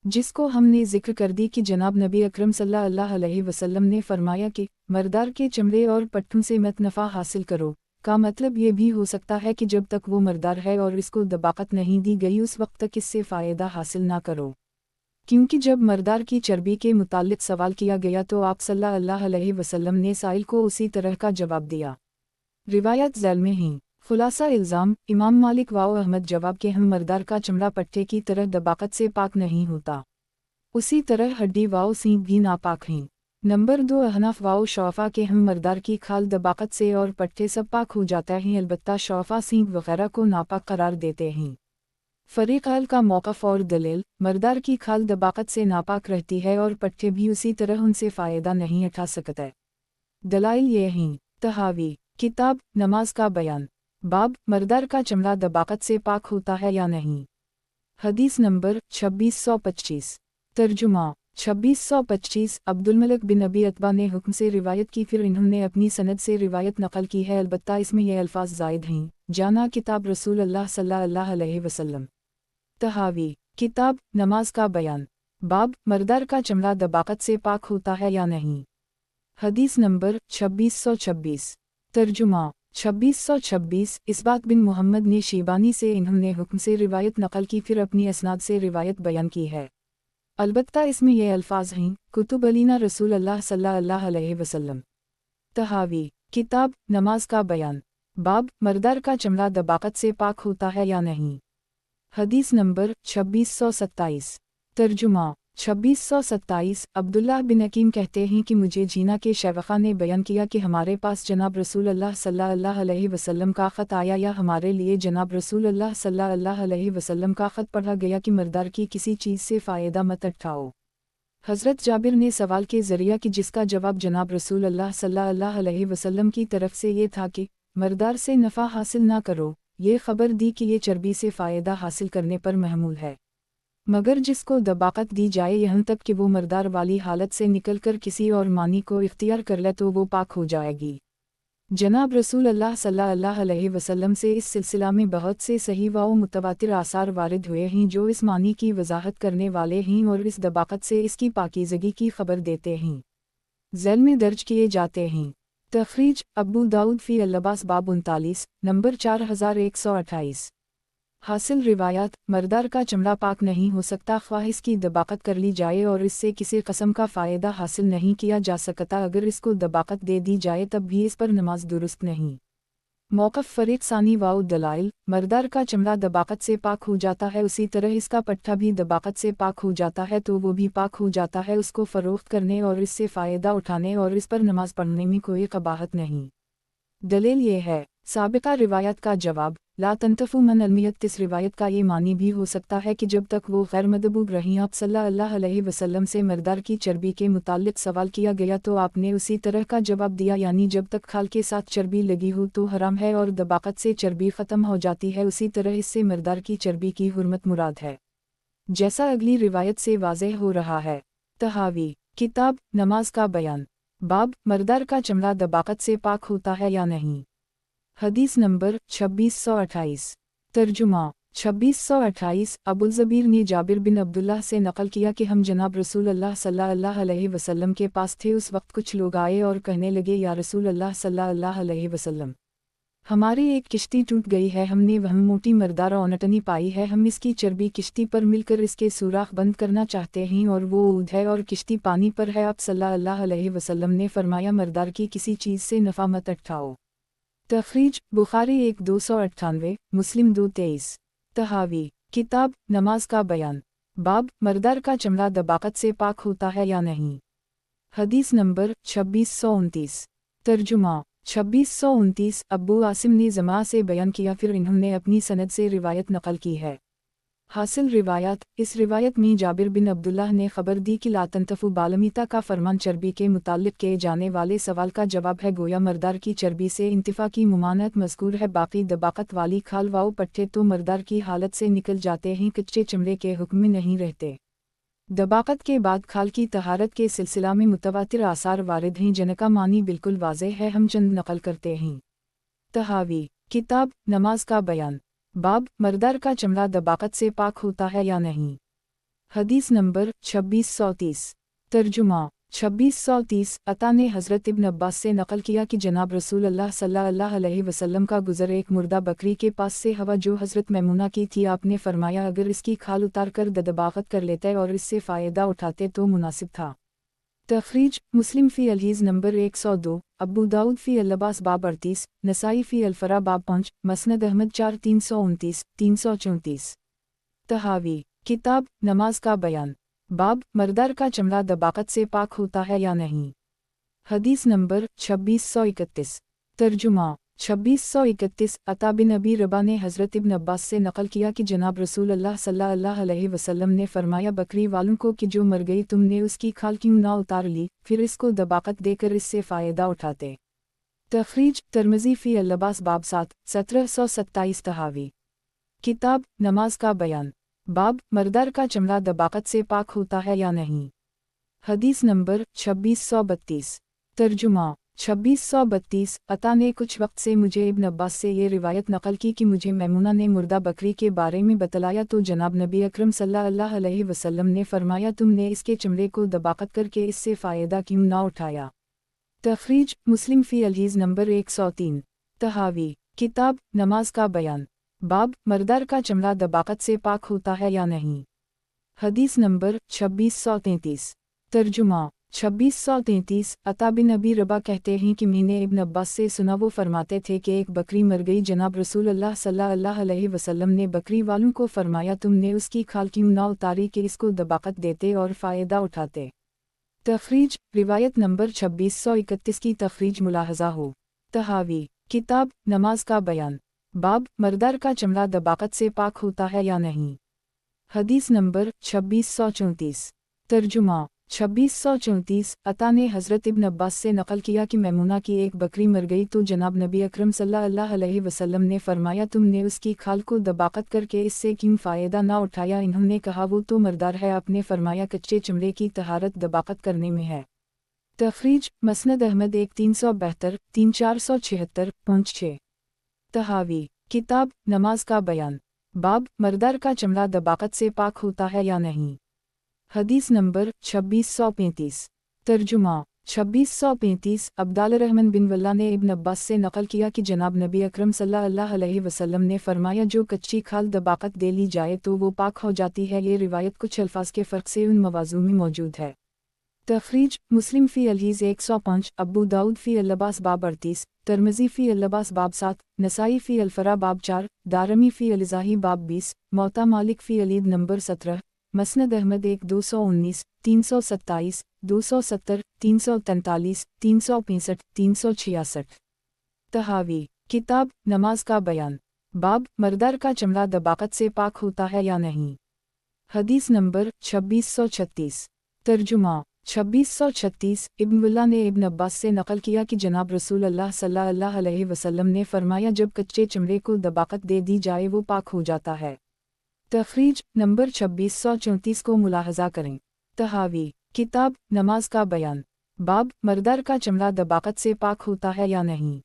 जिसको हमने ज़िक्र कर दी कि जनाब नबी अकरम सल्लल्लाहु अलैहि वसल्लम ने फरमाया कि मर्दार के चमड़े और पट्टों से मत नफ़ा हासिल करो, का मतलब ये भी हो सकता है कि जब तक वो मर्दार है और इसको दबाकत नहीं दी गई उस वक्त तक इससे फ़ायदा हासिल ना करो। क्योंकि जब मर्दार की चर्बी के मुताल्लिक़ सवाल किया गया तो आप सल्लल्लाहु अलैहि वसल्लम ने साइल को उसी तरह का जवाब दिया। रिवायत ज़ैल में ही खुलासा इल्ज़ाम इमाम मालिक वाओ अहमद जवाब के हम मर्दार का चमड़ा पट्टे की तरह दबाकत से पाक नहीं होता, उसी तरह हड्डी वाओ सींग भी नापाक हैं। नंबर 2 अहनाफ वाओ शौफ़ा के हम मर्दार की खाल दबाकत से और पट्टे सब पाक हो जाता है, अलबत्ता शौफ़ा सींग वगैरह को नापाक करार देते हैं। फ़रीक़ अल का मौक़िफ़ और दलील मर्दार की खाल दबाकत से नापाक रहती है और पट्टे भी उसी तरह उनसे फ़ायदा नहीं उठा सकते। दलाइल ये हैं। तहावी किताब नमाज का बयान। बाब मर्दार का चमड़ा दबाकत से पाक होता है या नहीं। हदीस नंबर 2625। तर्जुमा 2625। अब्दुल मलिक बिन अबी अतबा ने हुक्म से रिवायत की, फिर इन्होंने अपनी सनद से रिवायत नकल की है, अलबत्ता इसमें यह अल्फाज ज़ायद हैं, जाना किताब रसूल अल्लाह सल्लल्लाहु अलैहि वसल्लम। तहावी किताब नमाज का बयान। बाब मर्दार का चमड़ा दबाकत से पाक होता है या नहीं। हदीस नंबर 2626। तर्जुमा 2626 इसबात बिन मोहम्मद ने शीबानी से इन्होंने हुक्म से रिवायत नकल की, फिर अपनी असनाद से रिवायत बयान की है। अलबत्ता इसमें ये अल्फाज हैं, कुतुब अलीना रसूल अल्लाह सल्लल्लाहु अलैहि वसल्लम। तहावी किताब नमाज का बयान। बाब मर्दार का चमड़ा दबाकत से पाक होता है या नहीं। हदीस नंबर 2627। तर्जुमा 2627 अब्दुल्लाह बिन हकीम कहते हैं कि मुझे जीना के शैवखा ने बयान किया कि हमारे पास जनाब रसूल अल्लाह सल्लल्लाहु अलैहि वसल्लम का ख़त आया, या हमारे लिए जनाब रसूल अल्लाह सल्लल्लाहु अलैहि वसल्लम का ख़त पढ़ा गया कि मर्दार की किसी चीज़ से फ़ायदा मत उठाओ। हज़रत जाबिर ने सवाल के ज़रिया कि जिसका जवाब जनाब रसूल अल्लाह सल्लल्लाहु अलैहि वसल्लम की तरफ से ये था कि मर्दार से नफ़ा हासिल ना करो, ये ख़बर दी कि ये चर्बी से फ़ायदा हासिल करने पर महमूल है, मगर जिसको दबाकत दी जाए यहाँ तक कि वो मर्दार वाली हालत से निकलकर किसी और मानी को इख्तियार कर ले तो वो पाक हो जाएगी। जनाब रसूल अल्लाह सल्लल्लाहु अलैहि वसल्लम से इस सिलसिला में बहुत से सही व मुतवातिर आसार वारिद हुए हैं जो इस मानी की वजाहत करने वाले हैं और इस दबाकत से इसकी पाकीज़गी की खबर देते हैं। ज़ैल में दर्ज किए जाते हैं। तखरीज अबू दाऊद फ़ी अल-लिबास बाब 39 नंबर 4128। हासिल रिवायात मर्दार का चमड़ा पाक नहीं हो सकता ख्वाह इसकी दबाकत कर ली जाए और इससे किसी कस्म का फ़ायदा हासिल नहीं किया जा सकता। अगर इसको दबाकत दे दी जाए तब भी इस पर नमाज दुरुस्त नहीं। मौक़िफ़ फ़रीक़ सानी वाउ दलाइल मर्दार का चमड़ा दबाकत से पाक हो जाता है, उसी तरह इसका पट्ठा भी दबाकत से पाक हो जाता है तो वो भी पाक हो जाता है। उसको फ़रोख्त करने और इससे फ़ायदा उठाने और इस पर नमाज पढ़ने में कोई कबाहत नहीं। दलील ये है साबिक़ा रिवायत का जवाब ला तंतफु मन अलमियत। इस रिवायत का ये मानी भी हो सकता है कि जब तक वो गैर मदबूब रही आप सल्लल्लाहु अलैहि वसल्लम से मर्दार की चर्बी के मुताल्लिक़ सवाल किया गया तो आपने उसी तरह का जवाब दिया, यानी जब तक खाल के साथ चर्बी लगी हो तो हराम है और दबाकत से चर्बी ख़त्म हो जाती है, उसी तरह इससे मर्दार की चर्बी की हुर्मत मुराद है, जैसा अगली रिवायत से वाज़ेह हो रहा है। तहावी किताब नमाज का बयान। बाब मर्दार का चमड़ा दबाकत से पाक होता है या नहीं। हदीस नंबर 2628। तर्जुमा 2628 अबुल ज़बीर ने जाबिर बिन अब्दुल्लाह से नकल किया कि हम जनाब रसूल अल्लाह सल्लल्लाहु अलैहि वसल्लम के पास थे। उस वक्त कुछ लोग आए और कहने लगे, या रसूल अल्लाह सल्लल्लाहु अलैहि वसल्लम, हमारी एक किश्ती टूट गई है, हमने वह मोटी मर्दार औनटनी पाई है, हम इसकी चर्बी किश्ती पर मिलकर इसके सुराख बंद करना चाहते हैं और वो ऊद है और किश्ती पानी पर है। आप सल्लल्लाहु अलैहि वसल्लम ने फरमाया, मर्दार की किसी चीज़ से नफ़ा मत उठाओ। तखरीज बुखारी 1298 मुस्लिम 223। तहावी किताब नमाज का बयान। बाब मर्दार का चमड़ा दबाकत से पाक होता है या नहीं। हदीस नंबर 2629। तर्जुमा 2629 अब्बू आसिम ने जमा से बयान किया, फिर इन्होंने अपनी सनद से रिवायत नकल की है। हासिल रिवायत इस रिवायत में जाबिर बिन अब्दुल्लाह ने खबर दी कि ला तंतफु बालमीता का फरमान चर्बी के मुताल्लिक़ किए जाने वाले सवाल का जवाब है, गोया मर्दार की चर्बी से इंतिफा की मुमानत मज़कूर है। बाकी दबाकत वाली खाल वाओ पट्टे तो मर्दार की हालत से निकल जाते हैं, कच्चे चमड़े के हुक्म में नहीं रहते। दबाकत के बाद खाल की तहारत के सिलसिला में मुतवातिर आसार वारिद हैं, जिनका मानी बिल्कुल वाज़ेह है, हम चंद नकल करते हैं। तहावी किताब नमाज का बयान। बाब मर्दार का चमड़ा दबाकत से पाक होता है या नहीं। हदीस नंबर 2630। तर्जुमा 2630 अता ने हज़रत इब्न अब्बास से नकल किया कि जनाब रसूल अल्लाह सल्लल्लाहु अलैहि वसल्लम का गुज़र एक मुर्दा बकरी के पास से हवा जो हज़रत मैमुना की थी। आपने फरमाया, अगर इसकी खाल उतार कर दबाकत कर लेते और इससे फ़ायदा उठाते तो मुनासिब था। तखरीज मुस्लिम फ़ी अलहीज़ नंबर 102 अबू दाऊद फ़ी अल-लिबास बाब 38 नसाई फ़ी अल-फ़रा बाब 5 मसनद अहमद 4 329 334। तहावी किताब नमाज का बयान। बाब मर्दार का चमड़ा दबाकत से पाक होता है या नहीं। हदीस नंबर 2631। तर्जुमा 2631 अता बिन अबी रबा ने हज़रत इब्न अब्बास से नकल किया कि जनाब रसूल अल्लाह सल्लल्लाहु अलैहि वसल्लम ने फरमाया, बकरी वालों को कि जो मर गई तुमने उसकी खाल क्यों ना उतार ली, फिर इसको दबाकत देकर इससे फ़ायदा उठाते। तखरीज तिर्मिज़ी फ़ी अल-लिबास बाब 7 1727। तहावी किताब नमाज का बयान। बाब मर्दार का चमड़ा दबाकत से पाक होता है या नहीं। हदीस नंबर 2632। तर्जुमा 2632 अता ने कुछ वक्त से मुझे इब्न अब्बास से ये रिवायत नकल की कि मुझे मैमुना ने मुर्दा बकरी के बारे में बतलाया तो जनाब नबी अकरम सल्लल्लाहु अलैहि वसल्लम ने फरमाया, तुमने इसके चमड़े को दबाकत करके इससे फ़ायदा क्यों ना उठाया। तखरीज मुस्लिम फ़ी अलहीज़ नंबर 103। तहावी किताब नमाज का बयान। बाब मर्दर का चमड़ा दबाकत से पाक होता है या नहीं। हदीस नंबर 2633। तर्जुमा 2633। अता बिन अबी रबा कहते हैं कि मैंने इब्न अब्बास से सुना, वो फरमाते थे कि एक बकरी मर गई। जनाब रसूल अल्लाह सल्लल्लाहु अलैहि वसल्लम ने बकरी वालों को फरमाया, तुमने उसकी खाल क्यों ना उतारी कि इसको दबाकत देते और फ़ायदा उठाते। तखरीज रिवायत नंबर 2631 की तखरीज मुलाहजा हो। तहावी किताब नमाज का बयान। बाब मर्दर का चमड़ा दबाकत से पाक होता है या नहीं। हदीस नंबर 2634। तर्जुमा 2634। अता ने हज़रत इब्न अब्बास से नकल किया कि मैमुना की एक बकरी मर गई तो जनाब नबी अकरम सल्लल्लाहु अलैहि वसल्लम ने फरमाया, तुमने उसकी खाल को दबाकत करके इससे क्यों फ़ायदा ना उठाया। इन्होंने कहा, वो तो मर्दार है। आपने फरमाया, कच्चे चमड़े की तहारत दबाकत करने में है। तखरीज मसनद अहमद 1372 3476 5-6। तहावी किताब नमाज का बयान। बाब मर्दर का चमड़ा दबाकत से पाक होता है या नहीं। हदीस नंबर 2635। तर्जुमा 2635। अब्दाल रहमान बिन वल्ला ने इब्न अब्बास से नकल किया कि जनाब नबी अकरम सल्लल्लाहु अलैहि वसल्लम ने फरमाया, जो कच्ची खाल दबाकत दे ली जाए तो वो पाक हो जाती है। ये रिवायत कुछ अल्फाज के फ़र्क से उन मवाज़ू में मौजूद है। तखरीज मुस्लिम फ़ी अलहीज़ 105, अबू दाऊद फ़ी अल-लिबास बाब 38, तिरमिज़ी फ़ी अल-लिबास बाब 7, नसाई फ़ी अल-फ़रा बाब 4, दारमी फ़ी अल-इज़ाही बाब 20, मौता मालिक फ़ी अलीद नंबर 17, मसनद अहमद 1 219 327 270 343 365 366। तहावी किताब नमाज का बयान। बाब मर्दर का चमड़ा दबाकत से पाक होता है या नहीं। हदीस नंबर 2636। तर्जुमा 2636। इब्न वल्ला ने इब्न अब्बास से नकल किया कि जनाब रसूल अल्लाह सल्लल्लाहु अलैहि वसल्लम ने फरमाया, जब कच्चे चमड़े को दबाकत दे दी जाए वो पाक हो जाता है। तखरीज नंबर 2634 को मुलाहजा करें। तहावी किताब नमाज का बयान। बाब मर्दर का चमड़ा दबाकत से पाक होता है या नहीं।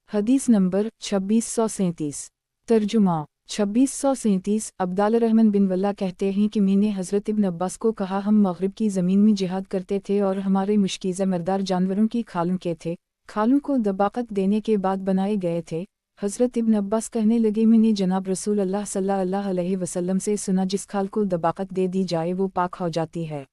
हदीस नंबर 2637। तर्जुमा 2637। अब्दाल रहमान बिन वल्ला कहते हैं कि मैंने हज़रत इब्न अब्बास को कहा, हम मग़रिब की ज़मीन में जिहाद करते थे और हमारे मुश्कीज़ मर्दार जानवरों की खालों के थे। खालों को दबाकत देने के बाद बनाए गए थे। हज़रत इब्न अब्बास कहने लगे, मैंने जनाब रसूल अल्लाह सल्लल्लाहु अलैहि वसल्लम से सुना, जिस खाल को दबाकत दे दी जाए वो पाक हो जाती है।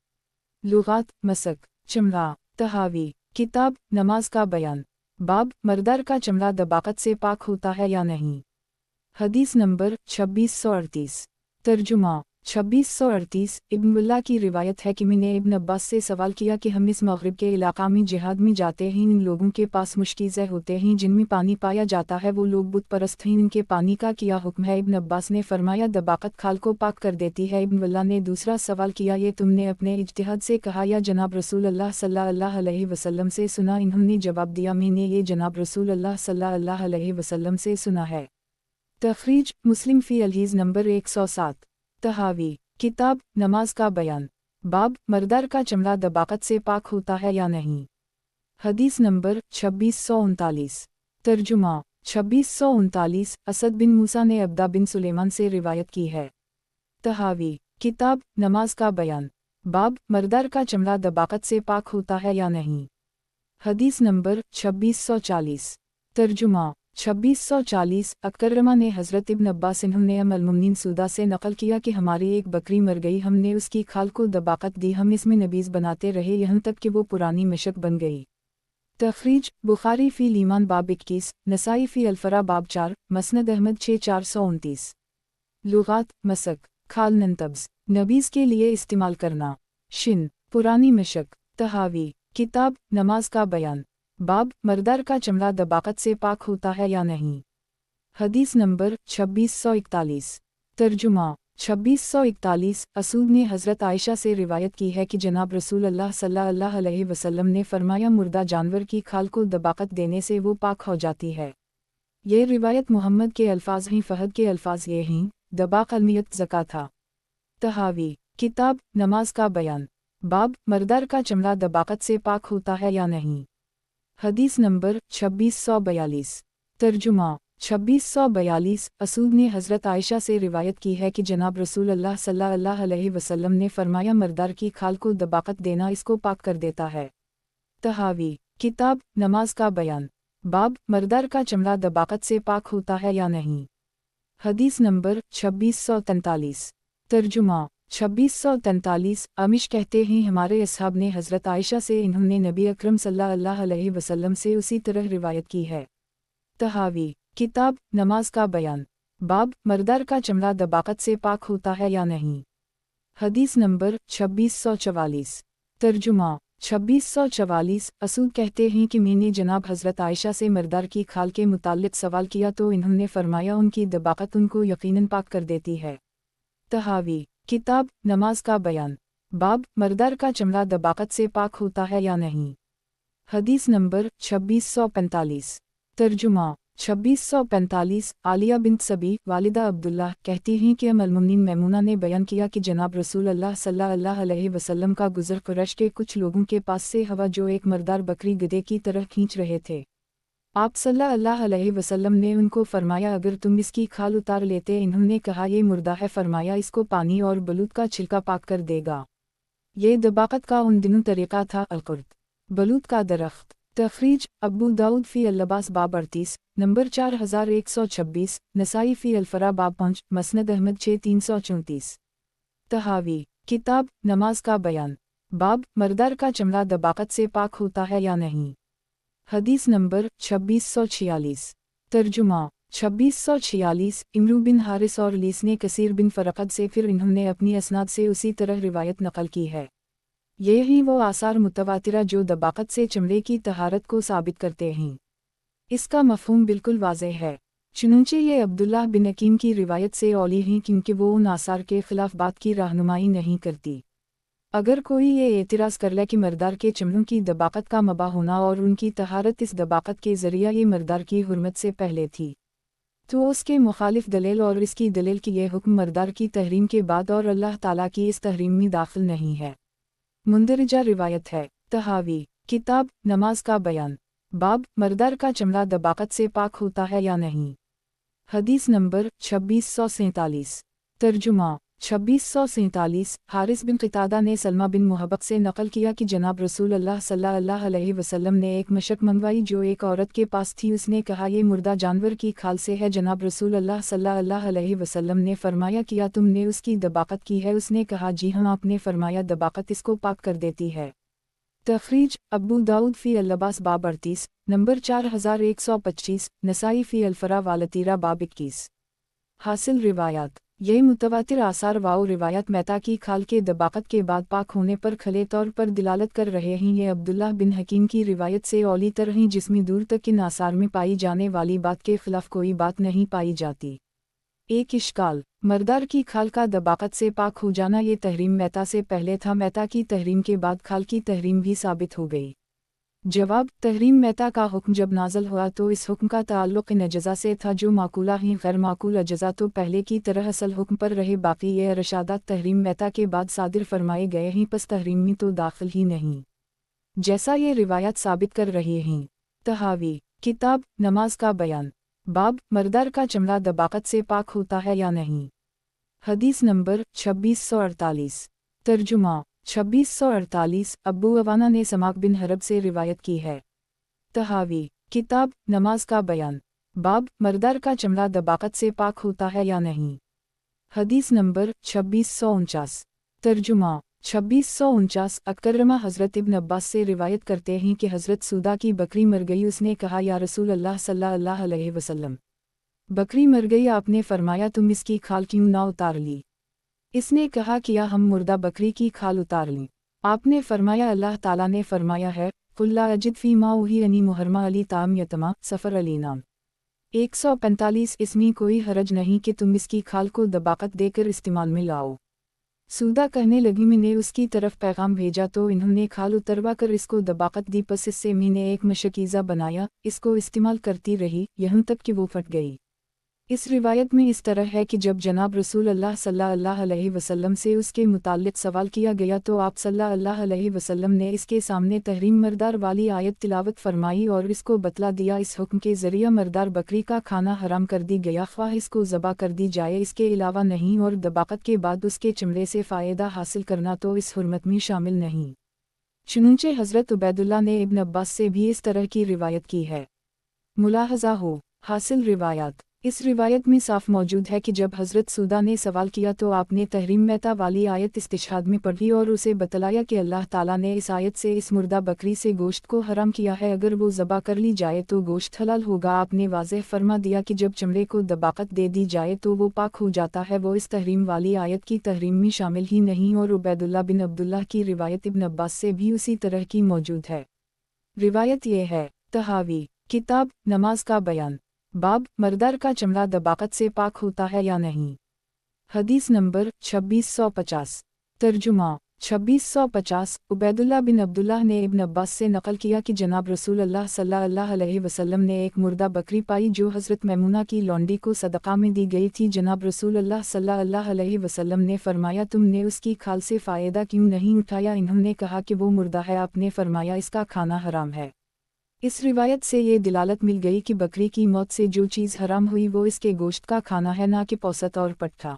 लुगात मसक चमड़ा। तहावी किताब नमाज का बयान। बाब मर्दर का चमड़ा दबाकत से पाक होता है या नहीं। हदीस नंबर 2638। तर्जुमा 2638। इब्न वल्ला की रिवायत है कि मैंने इब्न अब्बास से सवाल किया कि हम इस मग़रिब के इलाक़ा में जिहाद में जाते हैं, इन लोगों के पास मुश्कीज़ें होते हैं जिनमें पानी पाया जाता है, वो लोग बुत परस्त हैं, इनके पानी का क्या हुक्म है। इब्न अब्बास ने फरमाया, दबाकत खाल को पाक कर देती है। इब्न वल्ला ने दूसरा सवाल किया, ये तुमने अपने इज्तिहाद से कहा या जनाब रसूल अल्लाह सल्लल्लाहु अलैहि वसल्लम से सुना। इन्होंने जवाब दिया, मैंने ये जनाब रसूल अल्लाह सल्लल्लाहु अलैहि वसल्लम से सुना है। तखरीज मुस्लिम फ़ी अलहीज़ नंबर 107। तहावी किताब नमाज का बयान। बाब मर्दर का चमड़ा दबाकत से पाक होता है या नहीं। हदीस नंबर 2639। तर्जुमा 2639। असद बिन मूसा ने अब्दा बिन सुलेमान से रिवायत की है। तहावी किताब नमाज का बयान। बाब मर्दर का चमड़ा दबाकत से पाक होता है या नहीं। हदीस नंबर 2640। तर्जुमा 2640। अकरमा ने हज़रत इब्न अब्बास इन्होंने अल-मुमिनीन सूदा से नकल किया कि हमारी एक बकरी मर गई, हमने उसकी खाल को दबाकत दी, हम इसमें नबीज़ बनाते रहे यहाँ तक कि वो पुरानी मशक बन गई। तखरीज बुखारी फ़ी लीमान बाब 21, नसाई फ़ी अल-फ़रा बाब 4, मसनद अहमद 6429। लुगात मसक खाल नंतब्स नबीज़ के लिए इस्तेमाल करना। शिन पुरानी मशक। तहावी किताब नमाज का बयान। बाब मर्दर का चमड़ा दबाकत से पाक होता है या नहीं। हदीस नंबर 2641। तर्जुमा 2641। असूद ने हज़रत आयशा से रिवायत की है कि जनाब रसूल अल्लाह सल्लल्लाहु अलैहि वसल्लम ने फरमाया, मुर्दा जानवर की खाल को दबाकत देने से वो पाक हो जाती है। ये रिवायत मुहम्मद के अल्फाज हैं, फ़हद के अल्फाज ये हैं, दबाक अलमियत ज़का था। तहावी किताब नमाज का बयान। बाब मर्दर का चमड़ा दबाकत से पाक होता है या नहीं। हदीस नंबर 2642। तर्जुमा 2642। असूद ने हज़रत आयशा से रिवायत की है कि जनाब रसूल अल्लाह सल्लल्लाहु अलैहि वसल्लम ने फरमाया, मर्दर की खाल को दबाकत देना इसको पाक कर देता है। तहावी किताब नमाज का बयान। बाब, मर्दार का चमड़ा दबाकत से पाक होता है या नहीं? हदीस नंबर 2643। तर्जुमा 2643। अमिश कहते हैं हमारे असहाब ने हज़रत आयशा से, इन्होंने नबी अकरम सल्लल्लाहु अलैहि वसल्लम से उसी तरह रिवायत की है। तहावी किताब नमाज का बयान। बाब, मर्दार का चमड़ा दबाकत से पाक होता है या नहीं? हदीस नंबर 2644। तर्जुमा 2644। असूद कहते हैं कि मैंने जनाब हज़रत आयशा से मर्दार की खाल के मुताल्लिक सवाल किया तो इन्होंने फरमाया उनकी दबाकत उनको यकीनन पाक कर देती है। तहावी किताब नमाज का बयान। बाब, मर्दार का चमड़ा दबाकत से पाक होता है या नहीं? हदीस नंबर 2645। तर्जुमा 2645। आलिया बिन्त सबी वालिदा अब्दुल्लाह कहती हैं कि अल-मुमिनीन मैमूना ने बयान किया कि जनाब रसूल अल्लाह सल्लल्लाहु अलैहि वसल्लम का गुज़र कुरैश के कुछ लोगों के पास से हवा जो एक मर्दार बकरी गधे की तरह खींच रहे थे। आप सल्लल्लाहु अलैहि वसल्लम ने उनको फरमाया अगर तुम इसकी खाल उतार लेते। इन्होंने कहा ये मुर्दा है। फरमाया इसको पानी और बलूत का छिलका पाक कर देगा। ये दबाकत का उन दिनों तरीक़ा था। अलकुर्द बलूत का दरख्त। तखरीज अबू दाऊद फ़ी अल-लिबास बाब 38 नंबर 4126, नसाई फ़ी अल-फ़रा बाब 5, मसनद अहमद 6334। तहावी किताब नमाज का बयान। बाब, मर्दार का चमड़ा दबाकत से पाक होता है या नहीं? हदीस नंबर 2646। तर्जुमा 2646। इमरू बिन हारिस और लीस ने कसीर बिन फ़रक़द से, फिर इन्होंने अपनी असनाद से उसी तरह रिवायत नकल की है। यही वो आसार मुतवातिरा जो दबाकत से चमड़े की तहारत को साबित करते हैं। इसका मफ़हूम बिल्कुल वाज़ेह है। चुनांचे ये अब्दुल्लाह बिन हकीम की रिवायत से औली हैं क्योंकि वो उन आसार के ख़िलाफ़ बात की रहनुमाई नहीं करती। अगर कोई ये एतराज़ कर ले कि मर्दार के चमड़ों की दबाकत का मबा होना और उनकी तहारत इस दबाकत के ज़रिया ये मर्दार की हुर्मत से पहले थी, तो उसके मुखालिफ दलील और इसकी दलील कि यह हुक्म मर्दार की तहरीम के बाद और अल्लाह ताला की इस तहरीम में दाखिल नहीं है। मुंदरजा रिवायत है। तहावी किताब नमाज का बयान। बाब, मर्दार का चमड़ा दबाकत से पाक होता है या नहीं? हदीस नंबर 2647। तर्जुमा 2647। हारिस बिन क़तादा ने सलमा बिन मुहब्बक से नकल किया कि जनाब रसूल अल्लाह सल्लल्लाहु अलैहि वसल्लम ने एक मशक मंगवाई जो एक औरत के पास थी। उसने कहा ये मुर्दा जानवर की खाल से है। जनाब रसूल अल्लाह सल्लल्लाहु अलैहि वसल्लम ने फरमाया किया तुमने उसकी दबाकत की है? उसने कहा जी हाँ। आपने फरमाया दबाकत इसको पाक कर देती है। तखरीज अबू दाऊद फ़ी अल-लिबास बाब 38 नंबर 4125, नसाई फ़ी अल-फ़रा वालतीरा बाब 21। हासिल रिवायात। यही मुतवातिर आसार वाओ रिवायत मैता की खाल के दबाकत के बाद पाक होने पर खले तौर पर दिलालत कर रहे हैं। ये अब्दुल्लाह बिन हकीम की रिवायत से औली तर हैं जिसमें दूर तक इन आसार में पाई जाने वाली बात के खिलाफ कोई बात नहीं पाई जाती। एक इश्काल। मर्दार की खाल का दबाकत से पाक हो जाना ये तहरीम मैता से पहले था। मैता की तहरीम के बाद खाल की तहरीम भी साबित हो गई। जवाब तहरीम मैता का हुक्म जब नाज़िल हुआ तो इस हुक्म का ताल्लुक़ इन अज़ा से था जो माकूला ही। गैर माकूल अज़ा तो पहले की तरह असल हुक्म पर रहे। बाकी ये इरशादात तहरीम मैता के बाद सादिर फरमाए गए हैं, पस तहरीम में तो दाखिल ही नहीं, जैसा ये रिवायत साबित कर रही हैं। तहावी किताब नमाज का बयान। बाब, मर्दार का चमड़ा दबाकत से पाक होता है या नहीं? हदीस नंबर 2648। तर्जुमा 2648। अब्बू अवाना ने समाक बिन हरब से रिवायत की है। तहावी किताब नमाज का बयान। बाब, मर्दार का चमड़ा दबाकत से पाक होता है या नहीं? हदीस नंबर 2649। तर्जुमा 2649। अकरमा हज़रत इब्न अब्बास से रिवायत करते हैं कि हज़रत सूदा की बकरी मर गई। उसने कहा या रसूल अल्लाह सल्लल्लाहु अलैहि वसल्लम, बकरी मर गई। आपने फरमाया तुम इसकी खाल क्यों ना उतार ली? इसने कहा किया हम मुर्दा बकरी की खाल उतार लीं। आपने फरमाया अल्लाह ताला ने फरमाया है कुल्ला अजिद फ़ी मा उहियनी मुहर्रमा अली ताम यतमा सफ़र अली नाम। 145। इसमें कोई हरज नहीं कि तुम इसकी खाल को दबाकत देकर इस्तेमाल में लाओ। सूदा कहने लगी मैंने उसकी तरफ पैगाम भेजा तो इन्होंने खाल उतरवा कर इसको दबाकत दी। पस इससे मैंने एक मशकीज़ा बनाया, इसको इस्तेमाल करती रही यहाँ तक कि वो फट गई। इस रिवायत में इस तरह है कि जब जनाब रसूल अल्लाह सल्लल्लाहु अलैहि वसल्लम से उसके मुताल्लिक़ सवाल किया गया तो आप सल्लल्लाहु अलैहि वसल्लम ने इसके सामने तहरीम मर्दार वाली आयत तिलावत फरमाई और इसको बतला दिया इस हुक्म के ज़रिया मर्दार बकरी का खाना हराम कर दी गया, ख्वाह इसको ज़बा कर दी जाए इसके अलावा नहीं, और दबाकत के बाद उसके चमड़े से फ़ायदा हासिल करना तो इस हुर्मत में शामिल नहीं। चुनांचे हज़रत उबैदुल्लाह ने इब्न अब्बास से भी इस तरह की रिवायत की है। मुलाहज़ा हो। हासिल रिवायत। इस रिवायत में साफ मौजूद है कि जब हज़रत सूदा ने सवाल किया तो आपने तहरीम मैता वाली आयत इस्तिशहाद में पढ़ी और उसे बतलाया कि अल्लाह ताला ने इस आयत से इस मुर्दा बकरी से गोश्त को हराम किया है, अगर वो ज़बा कर ली जाए तो गोश्त हलाल होगा। आपने वाज़ेह फरमा दिया कि जब चमड़े को दबाकत दे दी जाए तो वो पाक हो जाता है। वो इस तहरीम वाली आयत की तहरीम में शामिल ही नहीं। और उबैदुल्लाह बिन अब्दुल्लाह की रिवायत इब्न अब्बास से भी उसी तरह की मौजूद है। रिवायत ये है। तहावी किताब नमाज का बयान। बाब मर्दार का चमड़ा दबाकत से पाक होता है या नहीं। हदीस नंबर 2650। तर्जुमा 2650। उबैदुल्लाह बिन अब्दुल्लाह ने इब्न अब्बास से नकल किया कि जनाब रसूल अल्लाह सल्लल्लाहु अलैहि वसल्लम ने एक मुर्दा बकरी पाई जो हज़रत मैमुना की लौंडी को सदक़ा में दी गई थी। जनाब रसूल अल्लाह सल्लल्लाहु अलैहि वसल्लम ने फरमाया, तुमने उसकी खाल से फ़ायदा क्यों नहीं उठाया। इन्होंने कहा कि वो मुर्दा है। आपने फरमाया, इसका खाना हराम है। इस रिवायत से ये दिलालत मिल गई कि बकरी की मौत से जो चीज़ हराम हुई वो इसके गोश्त का खाना है, ना कि पौसत और पट्ठा।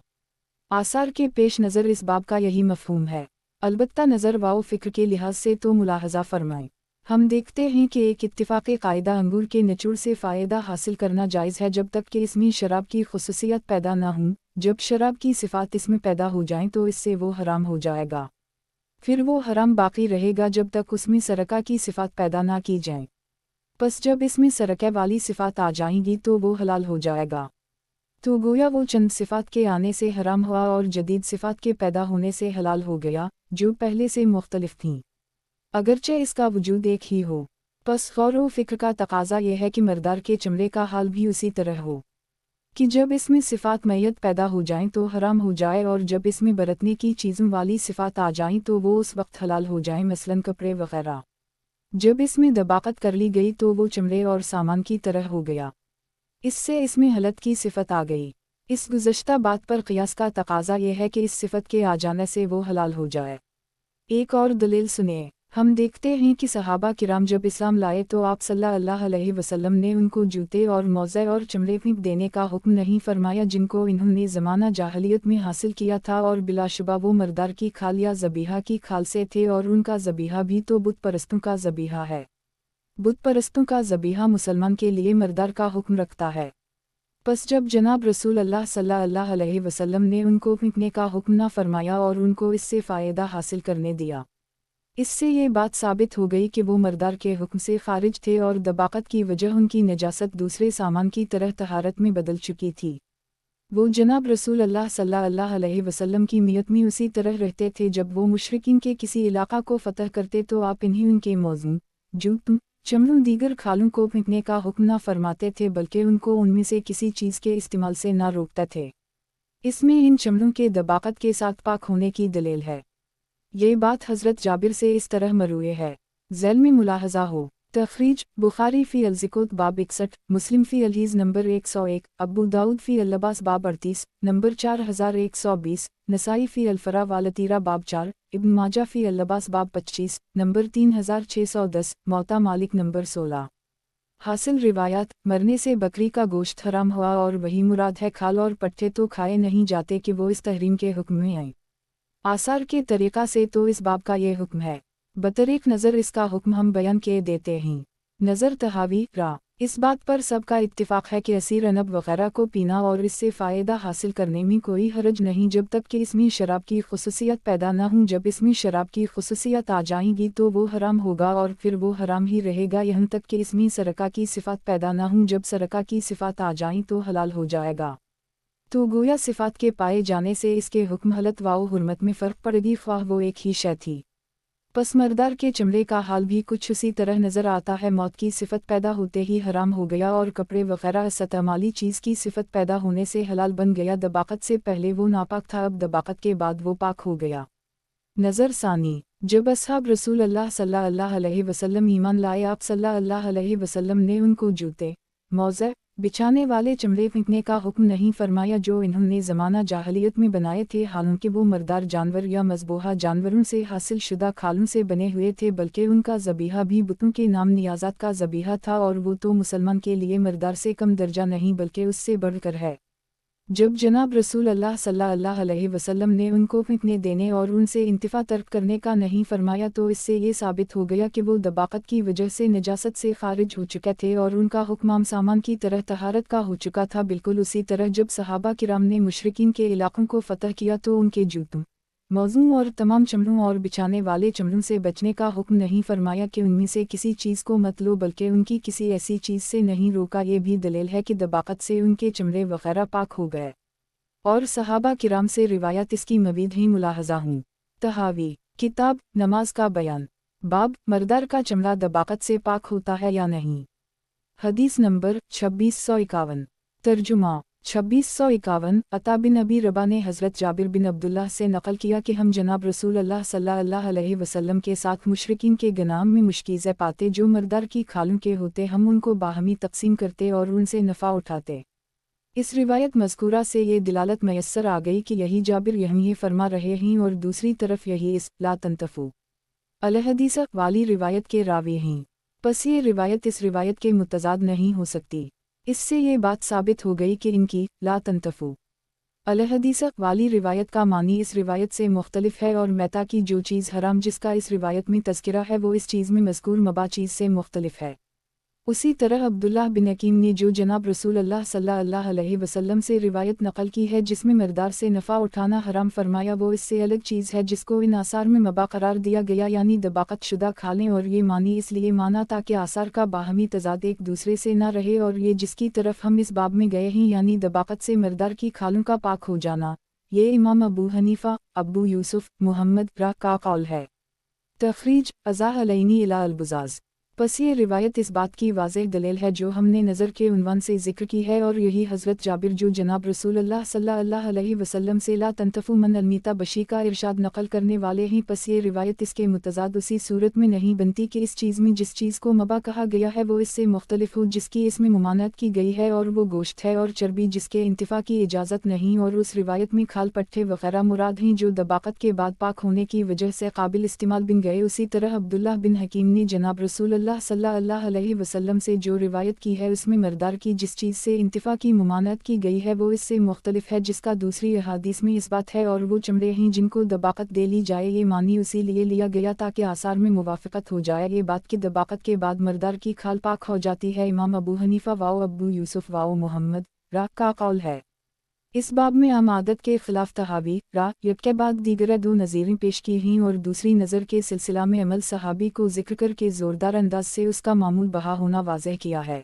आसार के पेश नज़र इस बाब का यही मफ़हूम है। अलबत्ता नज़र वाओ फ़िक्र के लिहाज से तो मुलाहज़ा फरमाएं। हम देखते हैं कि एक इत्तिफ़ाक़ी क़ायदा अंगूर के निचोड़ से फ़ायदा हासिल करना जायज़ है जब तक कि इसमें शराब की ख़ुसूसियत पैदा ना हो। जब शराब की सिफ़ात इसमें पैदा हो जाएं तो इससे वो हराम हो जाएगा। फिर वो हराम बाक़ी रहेगा जब तक उसमें सरका की सिफ़ात पैदा ना की जाए। बस जब इसमें सरके वाली सिफ़ात आ जाएंगी तो वो हलाल हो जाएगा। तो गोया वो चंद सिफ़ात के आने से हराम हुआ और जदीद सिफ़ात के पैदा होने से हलाल हो गया, जो पहले से मुख्तलिफ थीं, अगरचे इसका वजूद एक ही हो। बस गौर व फ़िक्र का तकाज़ा यह है कि मर्दार के चमड़े का हाल भी उसी तरह हो कि जब इसमें सिफ़ात मैयत पैदा हो जाएं तो हराम हो जाए, और जब इसमें बरतने की चीज़ों वाली सिफ़ात आ जाएं तो वो उस वक्त हलाल हो जाएं, मसलन कपड़े वग़ैरह। जब इसमें दबाकत कर ली गई तो वो चमड़े और सामान की तरह हो गया। इससे इसमें हलत की सिफत आ गई। इस गुज़श्ता बात पर क़ियास का तकाज़ा यह है कि इस सिफत के आ जाने से वो हलाल हो जाए। एक और दलील सुनिए। हम देखते हैं कि सहाबा किराम जब इस्लाम लाए तो आप सल्लल्लाहु अलैहि वसल्लम ने उनको जूते और मोज़े और चमड़े फेंक देने का हुक्म नहीं फरमाया जिनको इन्होंने ज़माना जाहलियत में हासिल किया था, और बिलाशुबा वो मर्दार की खाल या ज़बीहा की खाल से थे, और उनका ज़बीहा भी तो बुत परस्तों का ज़बीहा है। बुत परस्तों का ज़बीहा मुसलमान के लिए मर्दार का हुक्म रखता है। बस जब जनाब रसूल अल्लाह सल्लल्लाहु अलैहि वसल्लम ने उनको फेंकने का हुक्म न फरमाया और उनको इससे फ़ायदा हासिल करने दिया, इससे ये बात साबित हो गई कि वो मर्दार के हुक्म से खारिज थे और दबाकत की वजह उनकी नजासत दूसरे सामान की तरह तहारत में बदल चुकी थी। वो जनाब रसूल अल्लाह सल्लल्लाहु अलैहि वसल्लम की मियत में उसी तरह रहते थे। जब वो मुशरिकीन के किसी इलाका को फ़तह करते तो आप इन्हीं उनके मौजूद जूतों चमड़ों दीगर खालों को फेंकने का हुक्म न फरमाते थे, बल्कि उनको उनमें से किसी चीज़ के इस्तेमाल से न रोकते थे। इसमें इन चमड़ों के दबाकत के साथ पाक होने की दलील है। ये बात हज़रत जाबिर से इस तरह मरूए है। ज़ैल में मुलाहज़ा हो। तख़रीज बुखारी फ़ी अल-ज़िकोत बाब 61, मुस्लिम फ़ी अल-हीज़ नंबर 101, अबू दाऊद फ़ी अल-लबास बाब 38 नंबर 4120, नसाई फ़ी अल-फ़रा वालतीरा बाब 4, इब्न माजा फ़ी अल-लबास बाब 25 नंबर 3610, मौता मालिक नंबर 16। हासिल रिवायात। मरने से बकरी का गोश्त हराम हुआ और वही मुराद है। खाल और पट्टे तो खाए नहीं जाते कि वो इस तहरीम के हुक्म में आए। आसार के तरीक़ा से तो इस बाब का ये हुक्म है। बतरीक़ नज़र इसका हुक्म हम बयान के देते हैं। नज़र तहावी रा। इस बात पर सबका इत्तिफ़ाक़ है कि असीर अनब वग़ैरह को पीना और इससे फ़ायदा हासिल करने में कोई हरज नहीं जब तक कि इसमें शराब की ख़ुसूसियत पैदा न हो। जब इसमें शराब की ख़ुसूसियत आ जाएगी तो वो हराम होगा और फिर वो हराम ही रहेगा यहाँ तक कि इसमें सरका की सिफ़ात पैदा न हो। जब सरका की सिफ़ात आ जाएं तो हलाल हो जाएगा। तो गोया सिफ़ात के पाए जाने से इसके हुक्म हलत वाओ हुर्मत में फ़र्क पड़ेगी, ख्वाह वो एक ही शय थी। पस मर्दार के चमड़े का हाल भी कुछ उसी तरह नज़र आता है। मौत की सिफ़त पैदा होते ही हराम हो गया और कपड़े वग़ैरह इस्तेमाली चीज़ की सिफ़त पैदा होने से हलाल बन गया। दबाकत से पहले वो नापाक था, अब दबाकत के बाद वो पाक हो गया। नज़र सानी। जब असहाब रसूल अल्लाह सल्लल्लाहु अलैहि वसल्लम ईमान लाए, आप सल्लल्लाहु अलैहि वसल्लम ने उनको जूते मोज़े बिछाने वाले चमड़े फेंकने का हुक्म नहीं फरमाया जो इन्होंने ज़माना जाहलियत में बनाए थे, हालांकि वो मर्दार जानवर या मज़बूहा जानवरों से हासिल शुदा खालों से बने हुए थे, बल्कि उनका ज़बीहा भी बुतों के नाम नियाज़ात का ज़बीहा था, और वो तो मुसलमान के लिए मर्दार से कम दर्जा नहीं बल्कि उससे बढ़कर है। जब जनाब रसूल अल्लाह सल्लल्लाहु अलैहि वसल्लम ने उनको फितने देने और उनसे इंतिफा तर्क करने का नहीं फरमाया तो इससे ये साबित हो गया कि वो दबाकत की वजह से नजासत से खारिज हो चुके थे और उनका हुक्म सामान की तरह तहारत का हो चुका था। बिल्कुल उसी तरह जब सहाबा किराम ने मुशरिकीन के इलाकों को फतह किया तो उनके जूतों, मौजूं और तमाम चमड़ों और बिछाने वाले चमड़ों से बचने का हुक्म नहीं फरमाया कि उनमें से किसी चीज़ को मत लो, बल्कि उनकी किसी ऐसी चीज़ से नहीं रोका। ये भी दलील है कि दबाकत से उनके चमड़े वगैरह पाक हो गए और सहाबा किराम से रिवायत इसकी मज़ीद ही मुलाहजा हूँ। तहावी किताब नमाज का बयान, बाब मर्दार का चमड़ा दबाकत से पाक होता है या नहीं। हदीस नंबर 2651। तर्जुमा 2651। अता बिन अबी रबा ने हज़रत जाबिर बिन अब्दुल्लाह से नकल किया कि हम जनाब रसूल अल्लाह सल्लल्लाहु अलैहि वसल्लम के साथ मुशरिकीन के गनाम में मुश्कीज़े पाते जो मर्दार की खालों के होते, हम उनको बाहमी तकसीम करते और उनसे नफ़ा उठाते। इस रिवायत मज़कूरा से ये दिलालत मैसर आ गई कि यही जाबिर यही फरमा रहे हैं और दूसरी तरफ यही इस ला तंतफू अलहदीस वाली रिवायत के रावी हैं। बस ये रिवायत इस रिवायत के मुतज़ाद नहीं हो सकती। इससे ये बात साबित हो गई कि इनकी ला तंतफू अलहदीस वाली रिवायत का मानी इस रिवायत से मुख्तलिफ है और मैता की जो चीज़ हराम जिसका इस रिवायत में तज़किरा है वो इस चीज़ में मज़कूर मबा चीज़ से मुख्तलिफ है। उसी तरह अब्दुल्लाह बिन हकीम ने जो जनाब रसूल अल्लाह सल्लल्लाहु अलैहि वसल्लम से रिवायत नकल की है जिसमें मर्दार से नफ़ा उठाना हराम फरमाया, वो इससे अलग चीज़ है जिसको इन आसार में मबा करार दिया गया, यानी दबाकत शुदा खालें। और ये मानी इसलिए माना ताकि आसार का बाहमी तजाद एक दूसरे से न रहे, और ये जिसकी तरफ हम इस बाब में गए हैं यानी दबाकत से मर्दार की खालों का पाक हो जाना, ये इमाम अबू हनीफा, अबू यूसुफ, मुहम्मद रा का कौल है। तखरीज अज़ाह अलैनी इला अल-बुज़ाज़। बस ये रिवायत इस बात की वाज़ेह दलील है जो हमने नज़र के उन्वान से ज़िक्र की है, और यही हज़रत जाबिर जो जनाब रसूल अल्लाह सल्लल्लाहु अलैहि वसल्लम से ला तंतफु मन अलमीता बशी का इरशाद नकल करने वाले हैं। बस ये रिवायत इसके मुतज़ाद उसी सूरत में नहीं बनती कि इस चीज़ में जिस चीज़ को मबा कहा गया है वो इससे मुख्तलिफ हो जिसकी इसमें मुमानत की गई है, और वो गोश्त है और चर्बी जिसके इंतिफा की इजाज़त नहीं, और उस रिवायत में खाल पट्टे वगैरह मुराद हैं जो दबाकत के बाद पाक होने की वजह से काबिल इस्तेमाल बन गए। उसी तरह अब्दुल्लाह बिन हकीम ने जनाब रसूल अल्लाह सल्लल्लाहु अलैहि वसल्लम से जो रिवायत की है उसमें मर्दार की जिस चीज़ से इंतिफा की मुमानत की गई है वो इससे मुख्तलिफ है जिसका दूसरी अहादीस में इस बात है, और वो चमड़े हैं जिनको दबाकत दे ली जाए। ये मानी उसी लिए लिया गया ताकि आसार में मुवाफ़क़त हो जाए ये बात कि दबाकत के बाद मर्दार की खाल पाक हो जाती है। इमाम Abu Hanifa wow Abu Yusuf wow Muhammad रा का कौल है। इस बाब में आम आदत के खिलाफ तहावी रा के बाद दीगर दो नज़ीरें पेश की हैं, और दूसरी नज़र के सिलसिला में अमल सहाबी को जिक्र करके ज़ोरदार अंदाज से उसका मामूल बहा होना वाज़ेह किया है।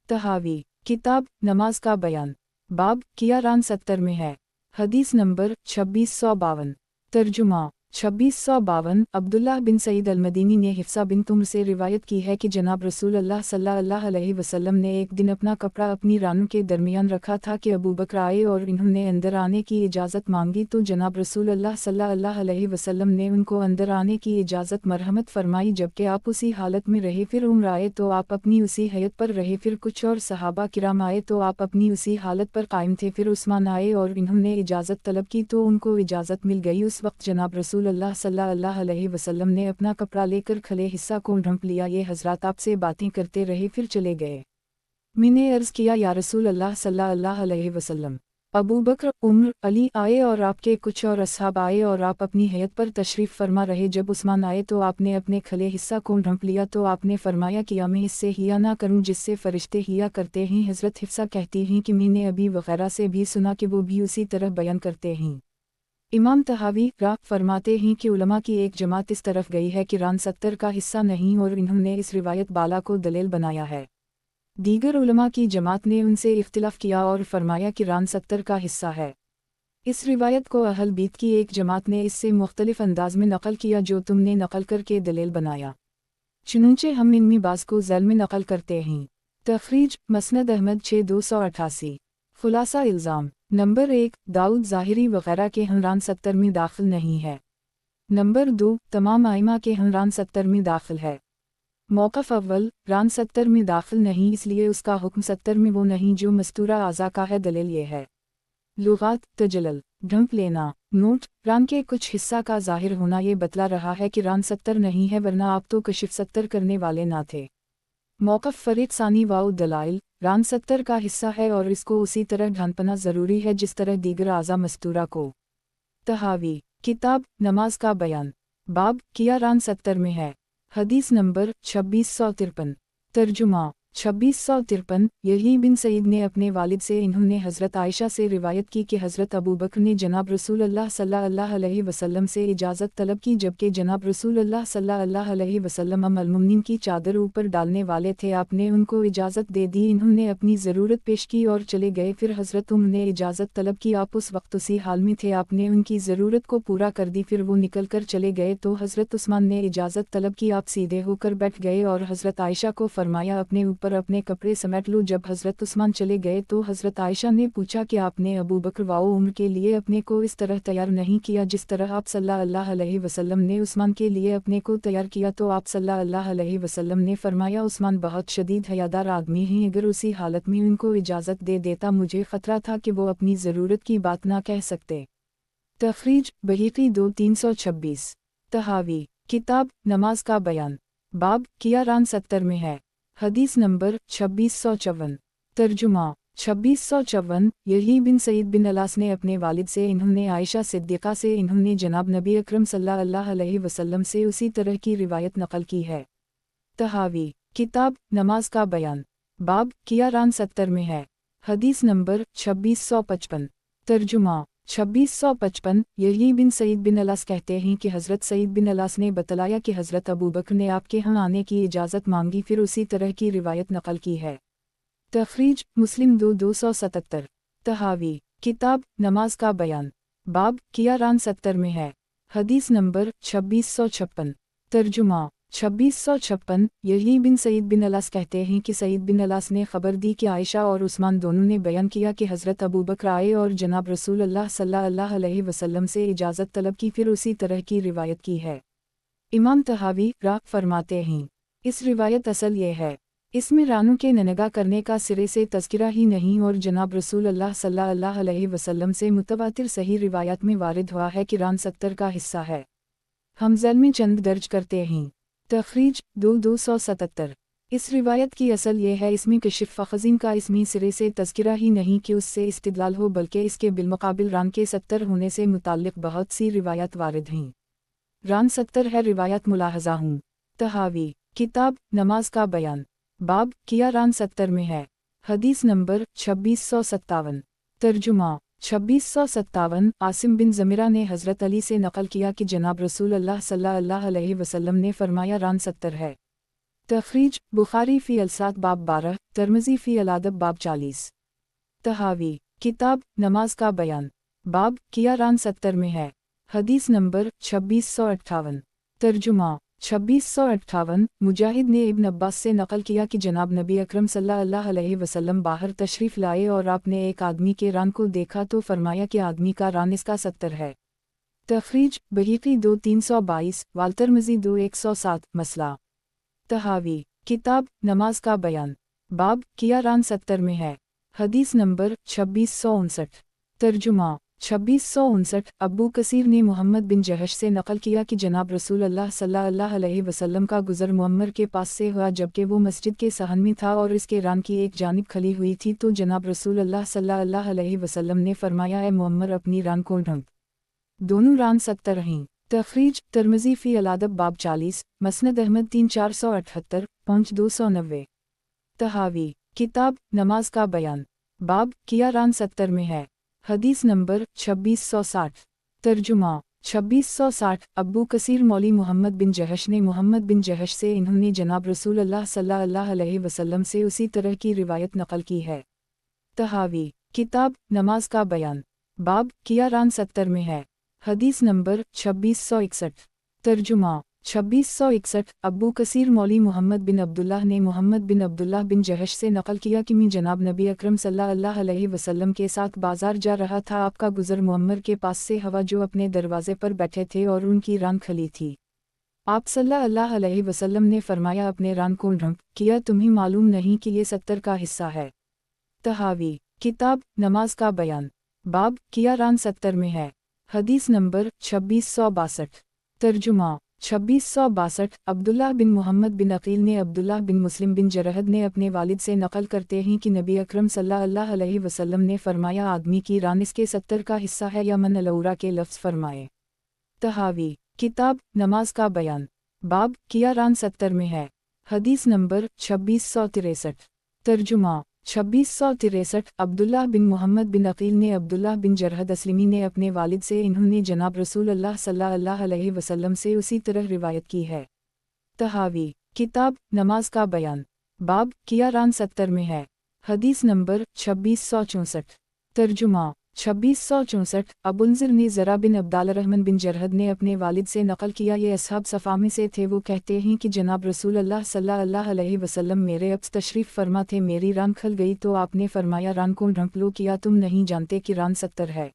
तहावी किताब नमाज का बयान, बाब किया रान 70 में है। हदीस नंबर 2652। तर्जुमा 2652। अब्दुल्लाह बिन सईद अल-मदीनी ने हिफ्सा बिन तुम्र से रिवायत की है कि जनाब रसूल अल्लाह सल्लल्लाहु अलैहि वसल्लम ने एक दिन अपना कपड़ा अपनी रानों के दरमियान रखा था कि अबू बकर आए और इन्होंने अंदर आने की इजाज़त मांगी, तो जनाब रसूल अल्लाह सल्लल्लाहु अलैहि वसल्लम ने उनको अंदर आने की इजाज़त मरहमत फरमाई। जबकि आप उसी हालत में रहे, फिर उम्र आए तो आप अपनी उसी हैत पर रहे, फिर कुछ और सहाबा किराम आए तो आप अपनी उसी हालत पर कायम थे, फिर उस्मान आए और इन्होंने इजाज़त तलब की तो उनको इजाज़त मिल गई। उस वक्त जनाब रसूल अल्लाह सल्लल्लाहु अलैहि वसल्लम ने अपना कपड़ा लेकर खले हिस्सा को ढंप लिया। ये हज़रात आपसे बातें करते रहे फिर चले गए। मैंने अर्ज़ किया, या रसूल अल्लाह सल्लल्लाहु अलैहि वसल्लम, अबू बकर, उमर, अली आए और आपके कुछ और असहाब आए और आप अपनी हैत पर तशरीफ़ फरमा रहे। जब उस्मान आए तो आपने अपने खले हिस्सा को ढंप लिया तो आपने फरमाया कि मैं इससे हिया ना करूं जिससे फ़रिश्ते हिया करते हैं। हज़रत हिफ्सा कहती हैं कि मैंने अभी वग़ैरह से भी सुना कि वो भी उसी तरह बयान करते हैं। इमाम तहावी रा फरमाते हैं कि उलमा की एक जमात इस तरफ गई है कि रान 70 का हिस्सा नहीं, और इन्होंने इस रिवायत बाला को दलील बनाया है। दीगर उलमा की जमात ने उनसे इख्तिलाफ किया और फरमाया कि रान 70 का हिस्सा है। इस रिवायत को अहल बीत की एक जमात ने इससे मुख्तलिफ अंदाज में नकल किया जो तुमने नकल करके दलील बनाया, चुनूंचे हम इनमें बाज़ को ज़ैल में नकल करते हैं। तखरीज मसनद अहमद 6288। खुलासा इल्ज़ाम नंबर 1, दाऊद ज़ाहिरी वग़ैरह के हमरान 70 में दाखिल नहीं है। नंबर 2, तमाम आइमा के हमरान 70 में दाखिल है। मौक़िफ़ अव्वल, रान 70 में दाखिल नहीं इसलिए उसका हुक्म 70 में वो नहीं जो मस्तूरा आज़ा का है। दलील ये है। लुगात तजल्लल ढंप लेना। नोट, रान के कुछ हिस्सा का ज़ाहिर होना ये बतला रहा है कि रान 70 नहीं है, वरना आप तो कशिफ 70 करने वाले ना थे। मौक़िफ़ फ़रीक़ सानी वाउ दलाइल रान 70 का हिस्सा है और इसको उसी तरह ढांपना ज़रूरी है जिस तरह दीगर आज़ा मस्तूरा को। तहावी किताब नमाज का बयान बाब किया रान 70 में है। हदीस नंबर 2653। तर्जुमा 2653। यही बिन सईद ने अपने वालिद से इन्होंने हज़रत आयशा से रिवायत की कि हज़रत अबू बकर ने जनाब रसूल अल्लाह सल्लल्लाहु अलैहि वसल्लम से इजाज़त तलब की जबकि जनाब रसूल अल्लाह सल्लल्लाहु अलैहि वसल्लम अल-मुमिनीन की चादर ऊपर डालने वाले थे। आपने उनको इजाज़त दे दी, इन्होंने अपनी ज़रूरत पेश की और चले गए। फिर हज़रत ने इजाज़त तलब की, आप उस वक्त उसी हाल में थे, आपने उनकी ज़रूरत को पूरा कर दी। फिर वो निकल कर चले गए तो हज़रत उस्मान ने इजाज़त तलब की, आप सीधे होकर बैठ गए और हज़रत आयशा को फरमाया अपने ऊपर अपने कपड़े समेट लो। जब हज़रत उस्मान चले गए तो हज़रत आयशा ने पूछा कि आपने अबू बकर व उम्र के लिए अपने को इस तरह तैयार नहीं किया जिस तरह आप सल्लल्लाहु अलैहि वसल्लम ने उस्मान के लिए अपने को तैयार किया। तो आप सल्लल्लाहु अलैहि वसल्लम ने फरमाया उस्मान बहुत शदीद हयादार आदमी हैं, अगर उसी हालत में उनको इजाज़त दे देता मुझे ख़तरा था कि वो अपनी ज़रूरत की बात ना कह सकते। तखरीज बहीकी 2-326। तहावी किताब नमाज का बयान बाब किया रान 70 में है। हदीस नंबर 2654। तर्जुमा 2654। यही बिन सईद बिन अलास ने अपने वालिद से इन्होंने आयशा सिद्दीक़ा से इन्होंने जनाब नबी अकरम सल्लल्लाहु अलैहि वसल्लम से उसी तरह की रिवायत नकल की है। तहावी किताब नमाज का बयान बाब किया रान 70 में है। हदीस नंबर 2655। तर्जुमा 2655। यही बिन सईद बिन अलास कहते हैं कि हज़रत सईद बिन अलास ने बतलाया कि हज़रत अबू बकर ने आपके यहाँ आने की इजाज़त मांगी, फिर उसी तरह की रिवायत नकल की है। तखरीज मुस्लिम 2-277। तहावी किताब नमाज का बयान बाब किया रान 70 में है। हदीस नंबर 2656। तर्जुमा 2656। यही बिन सईद बिन अलास कहते हैं कि सईद बिन अलास ने खबर दी कि आयशा और उस्मान दोनों ने बयान किया कि हज़रत अबू बकर आए और जनाब रसूल अल्लाह सल्लल्लाहु अलैहि वसल्लम से इजाज़त तलब की, फिर उसी तरह की रिवायत की है। इमाम तहावी राग फरमाते हैं इस रिवायत असल ये है, इसमें रानों के ननगा करने का सिरे से तज़किरा ही नहीं और जनाब रसूल अल्लाह सल्लल्लाहु अलैहि वसल्लम से मुतवातिर सही रिवायत में वारिद हुआ है कि रान 70 का हिस्सा है। हम ज़ैल में चंद दर्ज करते हैं। तखरीज 2-277। इस रिवायत की असल ये है, इसमें कशिफ फ़ख़ज़ीम का इसमें सिरे से तज़किरा ही नहीं कि उससे इस्तिदलाल हो, बल्कि इसके बिलमुक़ाबिल रान के 70 होने से मुताल्लिक़ बहुत सी रिवायत वारिद हैं। रान 70 है रिवायत मुलाहज़ा हूँ। तहावी किताब नमाज का बयान बाब किया रान 70 में है। हदीस नंबर 2657। तर्जुमा 2657। आसिम बिन ज़मीरा ने हज़रत अली से नकल किया कि जनाब रसूल अल्लाह सल्लल्लाहु अलैहि वसल्लम ने फरमाया रान 70 है। तखरीज बुखारी फ़ी अलसात बाब 12, तिर्मिज़ी फ़ी अलादब बाब 40। तहावी किताब नमाज का बयान बाब किया रान 70 में है। हदीस नंबर 2658। तर्जुमा 2658। मुजाहिद ने इब्न अब्बास से नकल किया कि जनाब नबी अकरम सल्लल्लाहु अलैहि वसल्लम बाहर तशरीफ़ लाए और आपने एक आदमी के रान को देखा तो फरमाया कि आदमी का रान इसका 70 है। तखरीज बहीकी 2-322, वालतिर्मिज़ी 2-107। मसला तहावी किताब नमाज का बयान बाब किया रान 70 में है। हदीस नंबर 2659। तर्जुमा 2659। अबू कसीर ने मोहम्मद बिन जहश से नकल किया कि जनाब रसूल अल्लाह सल्लल्लाहु अलैहि वसल्लम का गुज़र मुअम्मर के पास से हुआ जबकि वो मस्जिद के सहन में था और इसके रान की एक जानिब खली हुई थी, तो जनाब रसूल अल्लाह सल्लल्लाहु अलैहि वसल्लम ने फरमाया ए मुअम्मर अपनी रान को ढंक। दोनों रान 70 हैं। तखरीज तिर्मिज़ी फ़ी अलादब बाब 40, मसनद अहमद 3478, पहुँच 290। तहावी किताब नमाज का बयान बाब किया रान 70 में है। हदीस नंबर 2660। तर्जुमा 2660। अबू कसीर मौली मोहम्मद बिन जहश ने मोहम्मद बिन जहश से इन्होंने जनाब रसूल अल्लाह सल्लल्लाहु अलैहि वसल्लम से उसी तरह की रिवायत नकल की है। तहावी किताब नमाज का बयान बाब किया रान 70 में है। हदीस नंबर 2661। तर्जुमा 2661। अबू कसीर मौली मोहम्मद बिन अब्दुल्लाह ने मोहम्मद बिन अब्दुल्लाह बिन जहश से नकल किया कि मैं जनाब नबी अकरम सल्लल्लाहु अलैहि वसल्लम के साथ बाजार जा रहा था, आपका गुज़र मुअम्मर के पास से हवा जो अपने दरवाजे पर बैठे थे और उनकी रान खली थी। आप सल्लल्लाहु अलैहि वसल्लम ने फरमाया अपने रान को ढंक किया, तुम्हें मालूम नहीं कि ये 70 का हिस्सा है। तहावी किताब नमाज का बयान बाब किया रान 70 में है। हदीस नंबर 2662। तर्जुमा 2662 अब्दुल्लाह बिन मोहम्मद बिन अकील ने अब्दुल्लाह बिन मुस्लिम बिन जरहद ने अपने वालिद से नकल करते हैं कि नबी अकरम सल्लल्लाहु अलैहि वसल्लम ने फरमाया आदमी की रान इसके 70 का हिस्सा है या मन अलौरा के लफ्ज़ फरमाए। तहावी किताब नमाज का बयान बाब किया रान 70 में है। हदीस नंबर 2663 तर्जुमा 2663 अब्दुल्लाह बिन मोहम्मद बिन अकील ने अब्दुल्लाह बिन जरहद असलमी ने अपने वालिद से इन्होंने जनाब रसूल अल्लाह सल्लल्लाहु अलैहि वसल्लम से उसी तरह रिवायत की है। तहावी किताब नमाज का बयान बाब किया रान 70 में है। हदीस नंबर 2664 तर्जुमा 2664 अबुलज़र ने ज़रा बिन अब्दालरहमान बिन जरहद ने अपने वालिद से नकल किया ये असहाब सफ़ा में से थे। वो कहते हैं कि जनाब रसूल अल्लाह सल्लल्लाहु अलैहि वसल्लम मेरे अब्स तशरीफ़ फरमा थे, मेरी रान खल गई तो आपने फरमाया रान को ढंक लो, किया तुम नहीं जानते कि रान 70 है।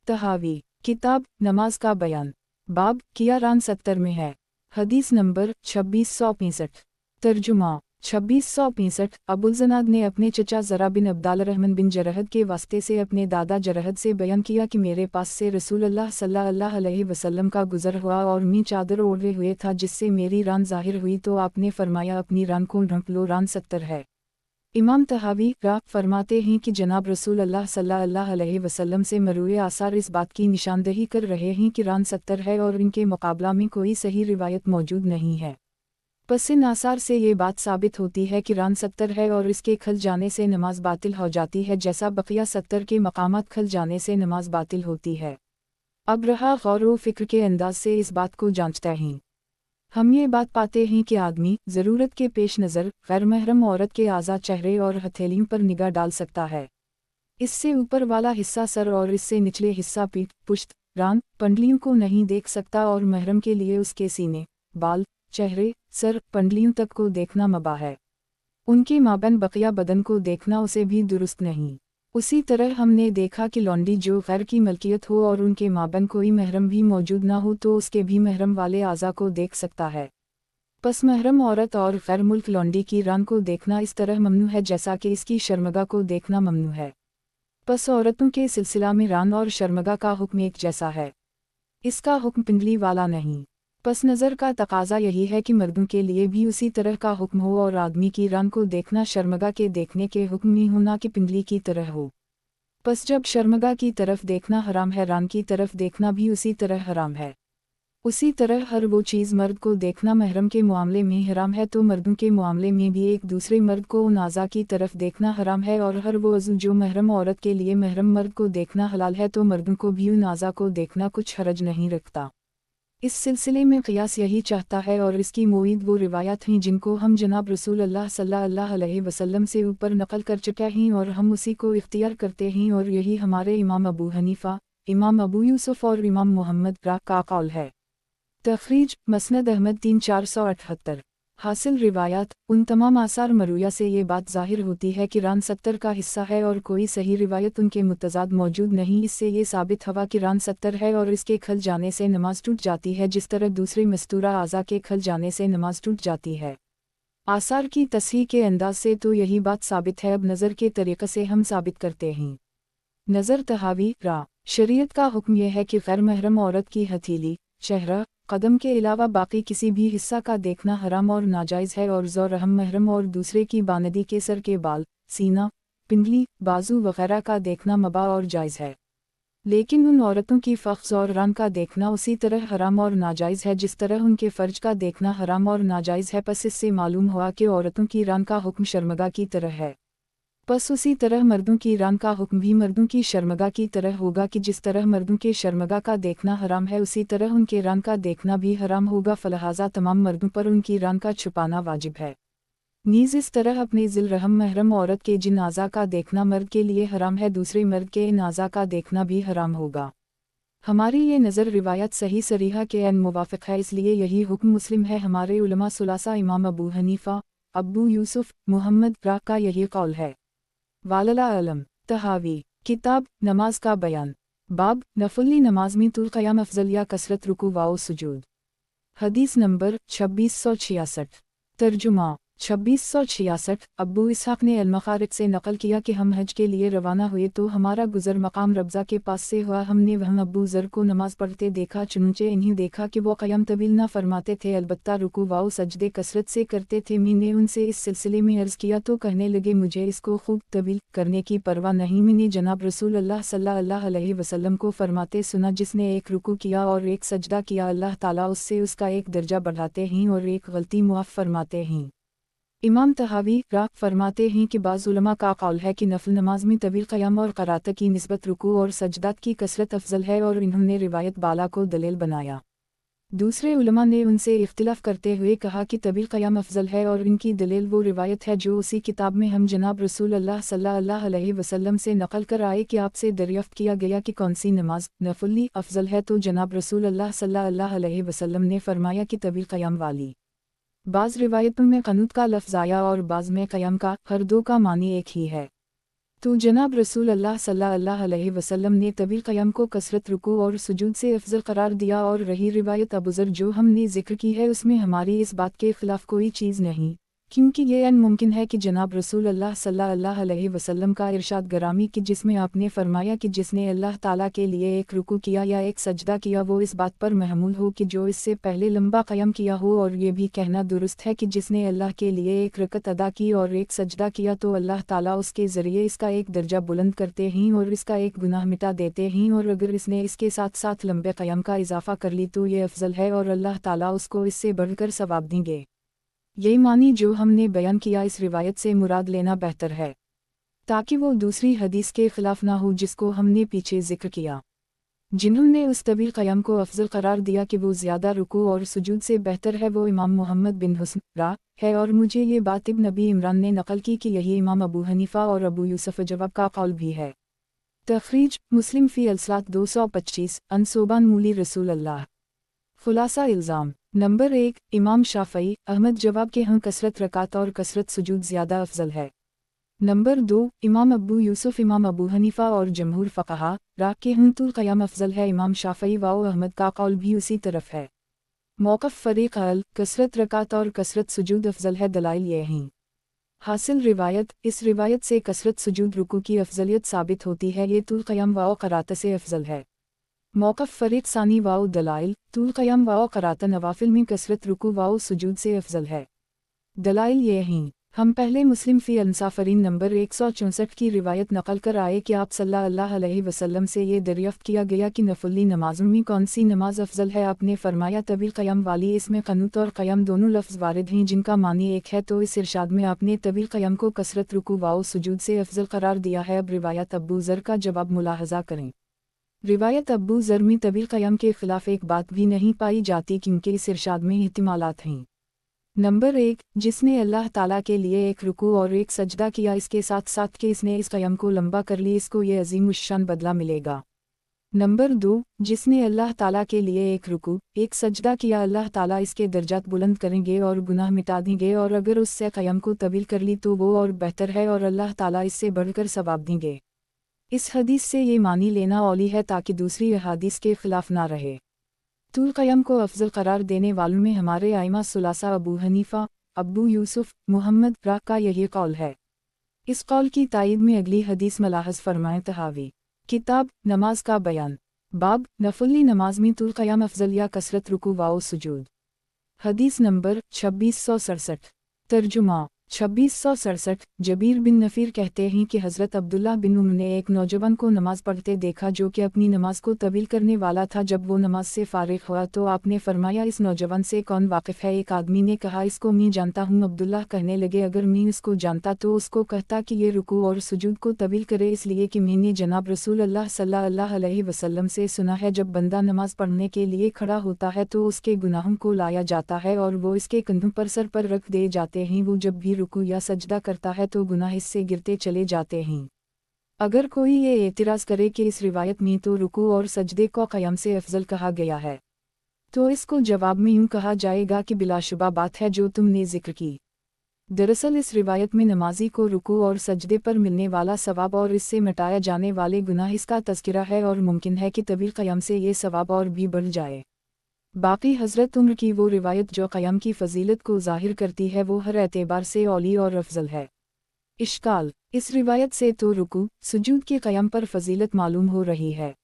तहावी किताब नमाज का बयान बाब किया रान 70 में है। हदीस नंबर 2665 तर्जुमा 2665 अबुलजनाद ने अपने चचा ज़रा बिन अब्दालरहमान बिन जरहद के वास्ते से अपने दादा जरहद से बयान किया कि मेरे पास से रसूल अल्लाह सल्लल्लाहु अलैहि वसल्लम का गुज़र हुआ और मैं चादर ओढ़े हुए था जिससे मेरी रान ज़ाहिर हुई तो आपने फरमाया अपनी रान को ढंक लो, रान 70 है। इमाम तहावी फरमाते हैं कि जनाब रसूल अल्लाह सल्लल्लाहु अलैहि वसल्लम से मरूए आसार इस बात की निशानदही कर रहे हैं कि रान 70 है और इनके मुकाबला में कोई सही रिवायत मौजूद नहीं है। बस इन आसार से ये बात साबित होती है कि रान 70 है और इसके खल जाने से नमाज बातिल हो जाती है, जैसा बकिया 70 के मकामात खल जाने से नमाज बातिल होती है। अब रहा गौर व फिक्र के अंदाज से इस बात को जांचता हैं। हम ये बात पाते हैं कि आदमी ज़रूरत के पेश नज़र गैर महरम औरत के आज़ा चेहरे और हथेलियों पर निगाह डाल सकता है। इससे ऊपर वाला हिस्सा सर और इससे निचले हिस्सा पीठ, पुश्त, रान, पंडलियों को नहीं देख सकता और महरम के लिए उसके सीने, बाल, चेहरे, सर, पंडलियों तक को देखना मबा है। उनके माबैन बकिया बदन को देखना उसे भी दुरुस्त नहीं। उसी तरह हमने देखा कि लौंडी जो गैर की मलकियत हो और उनके माबैन कोई महरम भी मौजूद ना हो तो उसके भी महरम वाले आज़ा को देख सकता है। पस महरम औरत और गैर मुल्क लौंडी की रान को देखना इस तरह ममनू है जैसा कि इसकी शर्मगा को देखना ममनू है। पस औरतों के सिलसिला में रान और शर्मगा का हुक्म एक जैसा है, इसका हुक्म पिंडली वाला नहीं। पस नज़र का तकाजा यही है कि मर्दों के लिए भी उसी तरह का हुक्म हो और आदमी की रान को देखना शर्मगा के देखने के हुक्म में हो, ना कि पिंडली की तरह हो। पस जब शर्मगा की तरफ देखना हराम है, रान की तरफ देखना भी उसी तरह हराम है। उसी तरह हर वो चीज़ मर्द को देखना महरम के मामले में हराम है तो मर्दों के मामले में भी एक दूसरे मर्द को उन आज़ा की तरफ देखना हराम है। और हर वो अज़ू जो महरम औरत के लिए महरम मर्द को देखना हलाल है तो मर्दों को भी उन आज़ा को देखना कुछ हरज नहीं रखता। इस सिलसिले में क़ियास यही चाहता है और इसकी मोईद वो रिवायात हैं जिनको हम जनाब रसूल अल्लाह सल्लल्लाहु अलैहि वसल्लम से ऊपर नकल कर चुके हैं और हम उसी को इख्तियार करते हैं और यही हमारे इमाम अबू हनीफ़ा, इमाम अबू यूसुफ और इमाम मोहम्मद का कौल है। तखरीज मसनद अहमद 3478 हासिल रिवायात उन तमाम आसार मरूया से ये बात ज़ाहिर होती है कि रान 70 का हिस्सा है और कोई सही रिवायत उनके मुतज़ाद मौजूद नहीं। इससे ये साबित हुआ कि रान 70 है और इसके खल जाने से नमाज टूट जाती है जिस तरह दूसरे मस्तूरा आज़ा के खल जाने से नमाज टूट जाती है। आसार की तस्हीह के अंदाज से तो यही बात साबित है। अब नज़र के तरीक़े से हम साबित करते हैं। नज़र तहावी शरीयत का हुक्म यह है कि गैर महरम औरत की हथेली, चेहरा, कदम के अलावा बाकी किसी भी हिस्सा का देखना हराम और नाजायज़ है और ज़ौर रहम महरम और दूसरे की बानदी के सर के बाल, सीना, पिंडली, बाजू वगैरह का देखना मबा और जायज़ है। लेकिन उन औरतों की फ़ख्ज़ और रान का देखना उसी तरह हराम और नाजायज़ है जिस तरह उनके फ़र्ज का देखना हराम और नाजायज़ है। पस इससे मालूम हुआ कि औरतों की रान का हुक्म शर्मगा की तरह है। पस उसी तरह मर्दों की रान का हुक्म भी मर्दों की शर्मगा की तरह होगा कि जिस तरह मर्दों के शर्मगा का देखना हराम है उसी तरह उनके रान का देखना भी हराम होगा। फलहाजा तमाम मर्दों पर उनकी रान का छुपाना वाजिब है। नीज़ इस तरह अपने ज़िल रहम महरम औरत के जिन आज़ा का देखना मर्द के लिए हराम है दूसरे मर्द के इन आज़ा का देखना भी हराम होगा। हमारी ये नज़र रिवायत सही सरीहा के अन मुवाफ़िक़ है, इसलिए यही हुक्म मुस्लिम है। हमारे उलमा सुलासा इमाम अबू हनीफ़ा, अबू यूसुफ, मोहम्मद का यही कौल है। वालला अलम तहावी किताब नमाज का बयान बाब नफली नमाज में तुल क़याम अफ़ज़ल या कसरत रुकू वाओ सुजूद। हदीस नंबर 2666 तर्जुमा 2666 अब्बू इसहाक ने अल-मखारिज से नकल किया कि हम हज के लिए रवाना हुए तो हमारा गुज़र मकाम रब्ज़ा के पास से हुआ। हमने वहाँ अब्बू ज़र को नमाज़ पढ़ते देखा, चुनचे इन्हीं देखा कि वो क़याम तवील न फरमाते थे, अलबत्ता रुकू व सजदे कसरत से करते थे। मैंने उनसे इस सिलसिले में अर्ज़ किया तो कहने लगे, मुझे इसको खूब तवील करने की परवाह नहीं। मैंने जनाब रसूल अल्लाह सल्लल्लाहु अलैहि वसल्लम को फरमाते सुना, जिसने एक रुकू किया और एक सजदा किया, अल्लाह ताला उससे उसका एक दर्जा बढ़ाते हैं और एक गलती मुआफ़ फरमाते हैं। इमाम तहावी रा फरमाते हैं कि बाज़ उलमा का कौल है कि नफल नमाज में तवील क़याम और क़रात की निस्बत रुकू और सजदात की कसरत अफजल है और इन्होंने रिवायत बाला को दलील बनाया। दूसरे उलमा ने उनसे इख्तिलाफ करते हुए कहा कि तवील क़याम अफजल है और इनकी दलील वो रिवायत है जो उसी किताब में हम जनाब रसूल अल्लाह सल्लल्लाहु अलैहि वसल्लम से नकल कर आए कि आपसे दरियाफ्त किया गया कि कौन सी नमाज नफली अफजल है, तो जनाब रसूल अल्लाह सल्लल्लाहु अलैहि वसल्लम ने फरमाया कि तवील क़याम वाली। बाज़ रिवायतों में क़नूत का लफ्ज़ आया और बाज़ में क़याम का, हर दो का मानी एक ही है। तो जनाब रसूल अल्लाह सल्लल्लाहु अलैहि वसल्लम ने तवील क़याम को कसरत रुकू और सुजूद से अफजल करार दिया। और रही रिवायत अबू ज़र जो हमने ज़िक्र की है, उसमें हमारी इस बात के ख़िलाफ़ कोई चीज़ नहीं, क्योंकि ये मुमकिन है कि जनाब रसूल अल्लाह सल्लल्लाहु अलैहि वसल्लम का इरशाद गरामी कि जिसमें आपने फरमाया कि जिसने अल्लाह ताला के लिए एक रुकू किया या एक सजदा किया वो इस बात पर महमूल हो कि जो इससे पहले लंबा क़याम किया हो, और ये भी कहना दुरुस्त है कि जिसने अल्लाह के लिए एक रकत अदा की और एक सजदा किया तो अल्लाह ताला उसके ज़रिए इसका एक दर्जा बुलंद करते हैं और इसका एक गुनाह मिटा देते हैं, और अगर इसने इसके साथ साथ लंबे क़याम का इजाफ़ा कर ली तो ये अफजल है और अल्लाह ताला उसको इससे बढ़कर सवाब देंगे। यही मानी जो हमने बयान किया, इस रिवायत से मुराद लेना बेहतर है ताकि वो दूसरी हदीस के ख़िलाफ़ ना हो जिसको हमने पीछे ज़िक्र किया। जिन्होंने उस तवील क़याम को अफजल करार दिया कि वो ज़्यादा रुकू और सुजूद से बेहतर है, वो इमाम मोहम्मद बिन हुस्न रा है, और मुझे ये बात इब्न नबी इमरान ने नकल की कि यही इमाम अबू हनीफ़ा और अबू यूसुफ जवाब का कौल भी है। तख़रीज मुस्लिम फ़ी अलसात 225 अनसोबान मूली रसूल अल्लाह। खुलासा इल्ज़ाम नंबर 1, इमाम शाफ़ई अहमद जवाब के हम कसरत रकात और कसरत सुजूद ज़्यादा अफजल है। नंबर 2, इमाम अबू यूसुफ इमाम अबू हनीफ़ा और जमहूर फ़क़हा रा के हम तुल क़याम अफजल है। इमाम शाफ़ई व अहमद का कौल भी उसी तरफ है। मौक़िफ़ फ़रीक़ अल कसरत रकात और कसरत सुजूद अफजल है। दलाइल ये हैं। हासिल रिवायत, इस रिवायत से कसरत सुजूद रुकू की अफजलियत साबित होती है, ये तुल क़याम व क़रात से अफजल है। मौक़िफ़ फ़रीक़ सानी वाओ दलाइल, तुल क़याम वाओ क़रात नवाफिल में कसरत रुकू वाओ सुजूद से अफजल है। दलाइल ये हैं। हम पहले मुस्लिम फ़ी अनसाफ़रीन नंबर 164 की रिवायत नकल कर आए कि आप सल्लल्लाहु अलैहि वसल्लम से ये दरियाफ़्त किया गया कि नफली नमाज़ों में कौन सी नमाज अफजल है। आपने फरमाया तवील क़याम वाली। इसमें क़नूत और क़याम दोनों लफ्ज़ वारिद हैं जिनका मानी एक है, तो इस इरशाद में आपने तवील क़याम को कसरत रुकू वाओ सुजूद से अफजल करार दिया है। अब रिवायत अब्बू ज़र का जवाब मुलाहज़ा करें। रिवायत अब्बू ज़र में तवील क़याम के ख़िलाफ़ एक बात भी नहीं पाई जाती, क्योंकि इस इरशाद में इहतिमालात हैं। नंबर 1, जिसने अल्लाह ताला के लिए एक रुकू और एक सजदा किया, इसके साथ साथ कि इसने इस क़याम को लंबा कर ली, इसको ये अज़ीमुश्शान बदला मिलेगा। नंबर 2, जिसने अल्लाह ताला के लिए एक रुकू एक सजदा किया, अल्लाह ताला इसके दर्जात बुलंद करेंगे और गुनाह मिटा देंगे, और अगर उससे क़याम को तवील कर ली तो वो और बेहतर है और अल्लाह ताला इससे बढ़कर सवाब देंगे। इस हदीस से ये मानी लेना औली है ताकि दूसरी अहादीस के ख़िलाफ़ ना रहे। तुल क़याम को अफजल करार देने वालों में हमारे आइमा सुलासा अबू हनीफ़ा, अबू यूसुफ, मुहम्मद रा का यही कौल है। इस कौल की तायीद में अगली हदीस मलाहज़ फरमाएं। तहावी किताब नमाज का बयान, बाब नफली नमाज में तुल क़याम अफजल या कसरत रुकू वाओ सुजूद। हदीस नंबर 2667। तर्जुमा 2667। जबीर बिन नफ़ीर कहते हैं कि हज़रत अब्दुल्ला बिन उमर ने एक नौजवान को नमाज पढ़ते देखा जो कि अपनी नमाज को तवील करने वाला था। जब वो नमाज से फ़ारिग हुआ तो आपने फरमाया, इस नौजवान से कौन वाकिफ़ है? एक आदमी ने कहा, इसको मैं जानता हूँ। अब्दुल्ला कहने लगे, अगर मैं इसको जानता तो उसको कहता कि ये रुकू और सुजूद को तवील करे, इसलिए कि मैंने जनाब रसूल अल्लाह सल्लल्लाहु अलैहि वसल्लम से सुना है, जब बंदा नमाज पढ़ने के लिए खड़ा होता है तो उसके गुनाहों को लाया जाता है और वो इसके कंधों पर सर पर रख दे जाते हैं। वो जब भी रुकू या सजदा करता है तो गुनाह इससे गिरते चले जाते हैं। अगर कोई ये एतराज़ करे कि इस रिवायत में तो रुकू और सजदे को क़याम से अफजल कहा गया है, तो इसको जवाब में यूँ कहा जाएगा कि बिलाशुबा बात है जो तुमने जिक्र की। दरअसल इस रिवायत में नमाजी को रुकू और सजदे पर मिलने वाला सवाब और इससे मिटाया जाने वाले गुनाह इसका तज़किरा है, और मुमकिन है कि तवील क़याम से ये सवाब और भी बढ़ जाए। बाकी हज़रत उम्र की वो रिवायत जो क़याम की फ़जीलत को ज़ाहिर करती है वो हर एतबार से औली और अफजल है। इश्काल, इस रिवायत से तो रुकू सुजूद के क़याम पर फ़जीलत मालूम हो रही है।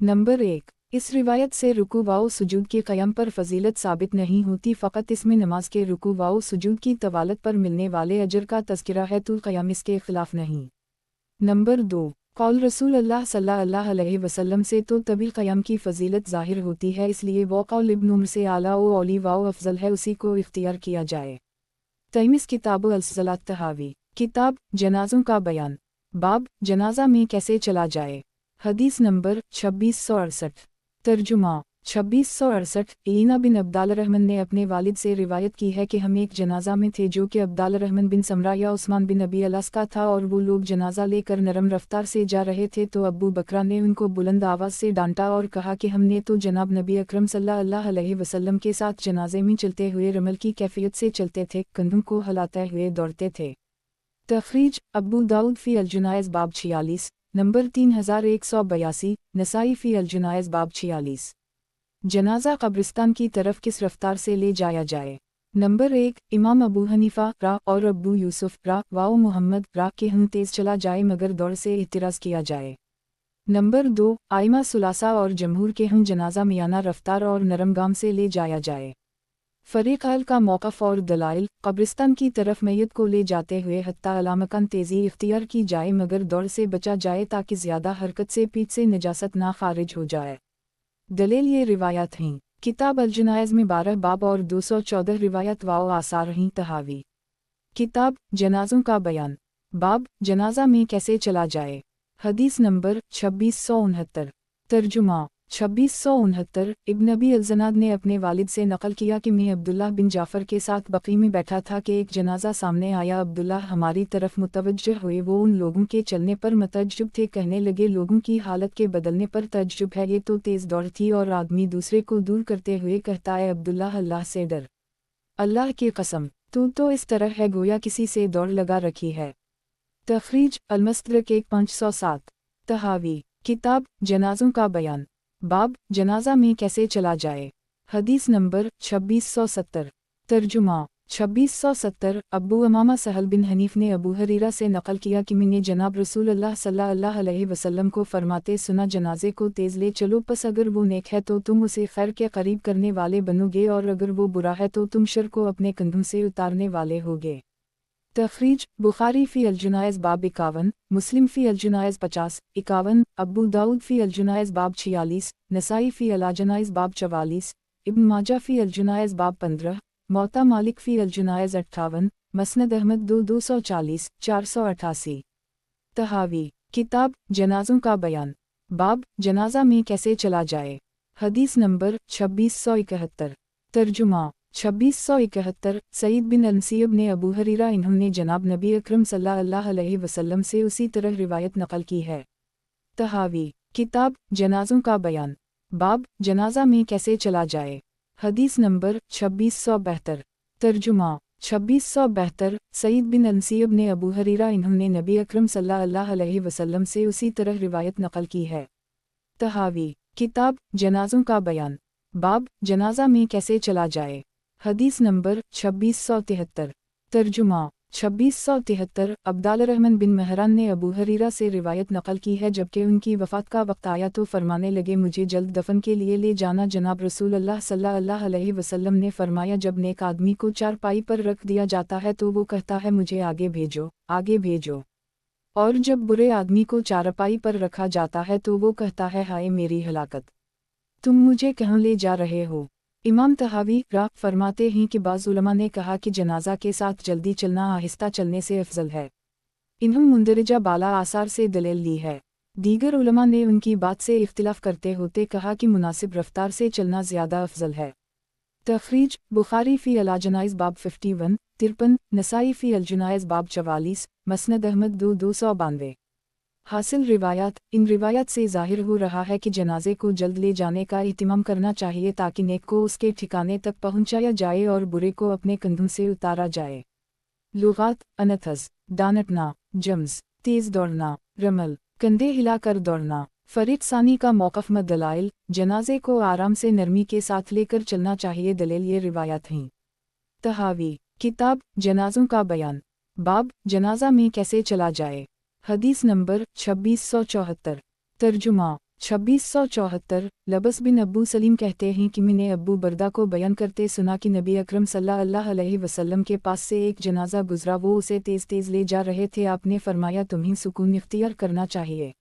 नंबर 1, इस रिवायत से रुकू वाओ सुजूद के क़याम पर फ़जीलत साबित नहीं होती, फ़कत इसमें नमाज के रुकू वाओ सुजूद की तवालत पर मिलने वाले अजर का तज़किरा है, तो क़याम इसके ख़िलाफ़ नहीं। नंबर 2, कौल रसूल अल्लाह सल्लल्लाहु अलैहि वसल्लम से तो तभी क़याम की फ़जीलत ज़ाहिर होती है, इसलिए वो कौल इब्न उम्र से आला ओ औली वाओ अफजल है, उसी को इख्तियार किया जाए। तैमिस किताब अल-सलात तहावी, किताब जनाज़ों का बयान, बाब जनाज़ा में कैसे चला जाए। हदीस नंबर 2668। तर्जुमा 2668। ईना बिन अब्दाल रहमान ने अपने वालिद से रिवायत की है कि हम एक जनाजा में थे जो कि अब्दाल रहमान बिन समरा या उस्मान बिन अबी अलास का था, और वो लोग जनाजा लेकर नरम रफ्तार से जा रहे थे, तो अब्बू बकरा ने उनको बुलंद आवाज़ से डांटा और कहा कि हमने तो जनाब नबी अकरम सल्लल्लाहु अलैहि वसल्लम के साथ जनाजे में चलते हुए रमल की कैफियत से चलते थे, कंधों को हिलाते हुए दौड़ते थे। तखरीज अबू दाऊद फ़ी अल-जुनाइज़ बाब 46, नंबर 3182, नसाई फ़ी अल-जुनाइज़ बाब 46। जनाजा कब्रिस्तान की तरफ किस रफ्तार से ले जाया जाए। नंबर 1, इमाम अबू हनीफा रा और अबू यूसुफ रा वाओ मुहम्मद रा के हम तेज़ चला जाए मगर दौड़ से इतिराज़ किया जाए। नंबर 2, आइमा सुलासा और जमहूर के हम जनाजा मियाना रफ्तार और नरमगाम से ले जाया जाए। फ़रीक़ का मौक़िफ़ और दलाइल, कब्रिस्तान की तरफ मैयत को ले जाते हुए हत्ता अलामकन तेज़ी इख्तियार की जाए मगर दौड़ से बचा जाए ताकि ज़्यादा हरकत से पीठ से नजासत ना खारिज हो जाए। दलील ये रिवायात हैं। किताब अल-जनाइज़ में 12 बाब और 214 रिवायत वाओ आसार हैं तहावी। किताब जनाज़ों का बयान, बाब जनाजा में कैसे चला जाए। हदीस नंबर 2669। तर्जुमा 2669। इब्न अबी अल-ज़नाद ने अपने वालिद से नकल किया कि मैं अब्दुल्लाह बिन जाफ़र के साथ बक़ी में बैठा था कि एक जनाजा सामने आया। अब्दुल्लाह हमारी तरफ मुतवज्जह हुए, वो उन लोगों के चलने पर मतअज्जुब थे, कहने लगे लोगों की हालत के बदलने पर तअज्जुब है, ये तो तेज़ दौड़ थी। और आदमी दूसरे को दूर करते हुए कहता है अब्दुल्लाह अल्लाह से डर, अल्लाह की कसम तू तो इस तरह है गोया किसी से दौड़ लगा रखी है। तखरीज अल-मस्तदरक 1507। तहावी, किताब जनाज़ों का बयान, बाब जनाजा में कैसे चला जाए। हदीस नंबर 2670। तर्जुमा 2670। अब्बू अमामा सहल बिन हनीफ ने अबू हरीरा से नकल किया कि मैंने जनाब रसूल अल्लाह सल्लल्लाहु अलैहि वसल्लम को फरमाते सुना, जनाजे को तेज़ ले चलो, पस अगर वो नेक है तो तुम उसे खैर के करीब करने वाले बनोगे, और अगर वो बुरा है तो तुम शर को अपने कंधों से उतारने वाले होगे। तखरीज बुखारी फ़ी अल-जुनाइज़ बाब 51, मुस्लिम फ़ी अल-जुनाइज़ 50, 51, अब्बू दाऊद फ़ी अल-जुनाइज़ बाब 46, नसाई फ़ी अल-जुनाइज़ बाब 44, इब्न माजा फ़ी अल-जुनाइज़ बाब 15, मौता मालिक फ़ी अल-जुनाइज़ 58, मसनद अहमद 240, 488। तहावी, किताब जनाज़ों का बयान, बाब जनाजा में कैसे चला जाए। हदीस नंबर 2671। तर्जुमा 2671। सईद बिन अल-मुसय्यब ने अबू हरीरा इन्होंने जनाब नबी अकरम सल्लल्लाहु अलैहि वसल्लम से उसी तरह रिवायत नकल की है। तहावी, किताब जनाज़ों का बयान, बाब जनाजा में कैसे चला जाए। हदीस नंबर 2672। तर्जुमा 2672। सईद बिन अल-मुसय्यब ने अबू हरीरा इन्होंने नबी अकरम सल्लल्लाहु अलैहि वसल्लम से उसी तरह रिवायत नकल की है। तहावी, किताब जनाज़ों का बयान, बाब जनाजा में कैसे चला जाए। हदीस नंबर 2673। तर्जुमा 2673। अब्दाल रहमान बिन महरान ने अबू हरीरा से रिवायत नकल की है, जबकि उनकी वफ़ात का वक्त आया तो फरमाने लगे मुझे जल्द दफन के लिए ले जाना। जनाब रसूल अल्लाह सल्लल्लाहु अलैहि वसल्लम ने फरमाया जब नेक आदमी को चारपाई पर रख दिया जाता है तो वो कहता है मुझे आगे भेजो, आगे भेजो, और जब बुरे आदमी को चारपाई पर रखा जाता है तो वो कहता है हाय मेरी हलाकत, तुम मुझे कहाँ ले जा रहे हो। इमाम तहावी रा फरमाते हैं कि बाज़ उलमा ने कहा कि जनाजा के साथ जल्दी चलना आहिस्ता चलने से अफजल है। इन्हों मुंदरजा बाला आसार से दलील ली है। दीगर उलमा ने उनकी बात से इख्तिलाफ करते होते कहा कि मुनासिब रफ्तार से चलना ज़्यादा अफजल है। तखरीज बुखारी फ़ी अल-जनाइज़ बाब 51, 53, नसाई फ़ी अल-जुनाइज़ बाब 44, मसनद अहमद 292। हासिल रिवायात, इन रिवायात से ज़ाहिर हो रहा है कि जनाजे को जल्द ले जाने का इत्तिमाम करना चाहिए ताकि नेक को उसके ठिकाने तक पहुंचाया जाए और बुरे को अपने कंधों से उतारा जाए। लुगात अनथज़, दानटना, जम्स, तेज़ दौड़ना, रमल, कंधे हिलाकर दौड़ना, फरीक सानी का मौक़िफ़ मत दलाइल, जनाजे को आराम से नरमी के साथ लेकर चलना चाहिए। दलील ये रिवायात हैं। तहावी किताब जनाज़ों का बयान, बाब जनाजा में कैसे चला जाए। हदीस नंबर 2674। तर्जुमा 2674। लबस बिन अब्बू सलीम कहते हैं कि मैंने अब्बू बरदा को बयान करते सुना कि नबी अकरम सल्लल्लाहु अलैहि वसल्लम के पास से एक जनाजा गुजरा, वो उसे तेज़ तेज़ ले जा रहे थे। आपने फरमाया तुम्हें सुकून इख्तियार करना चाहिए।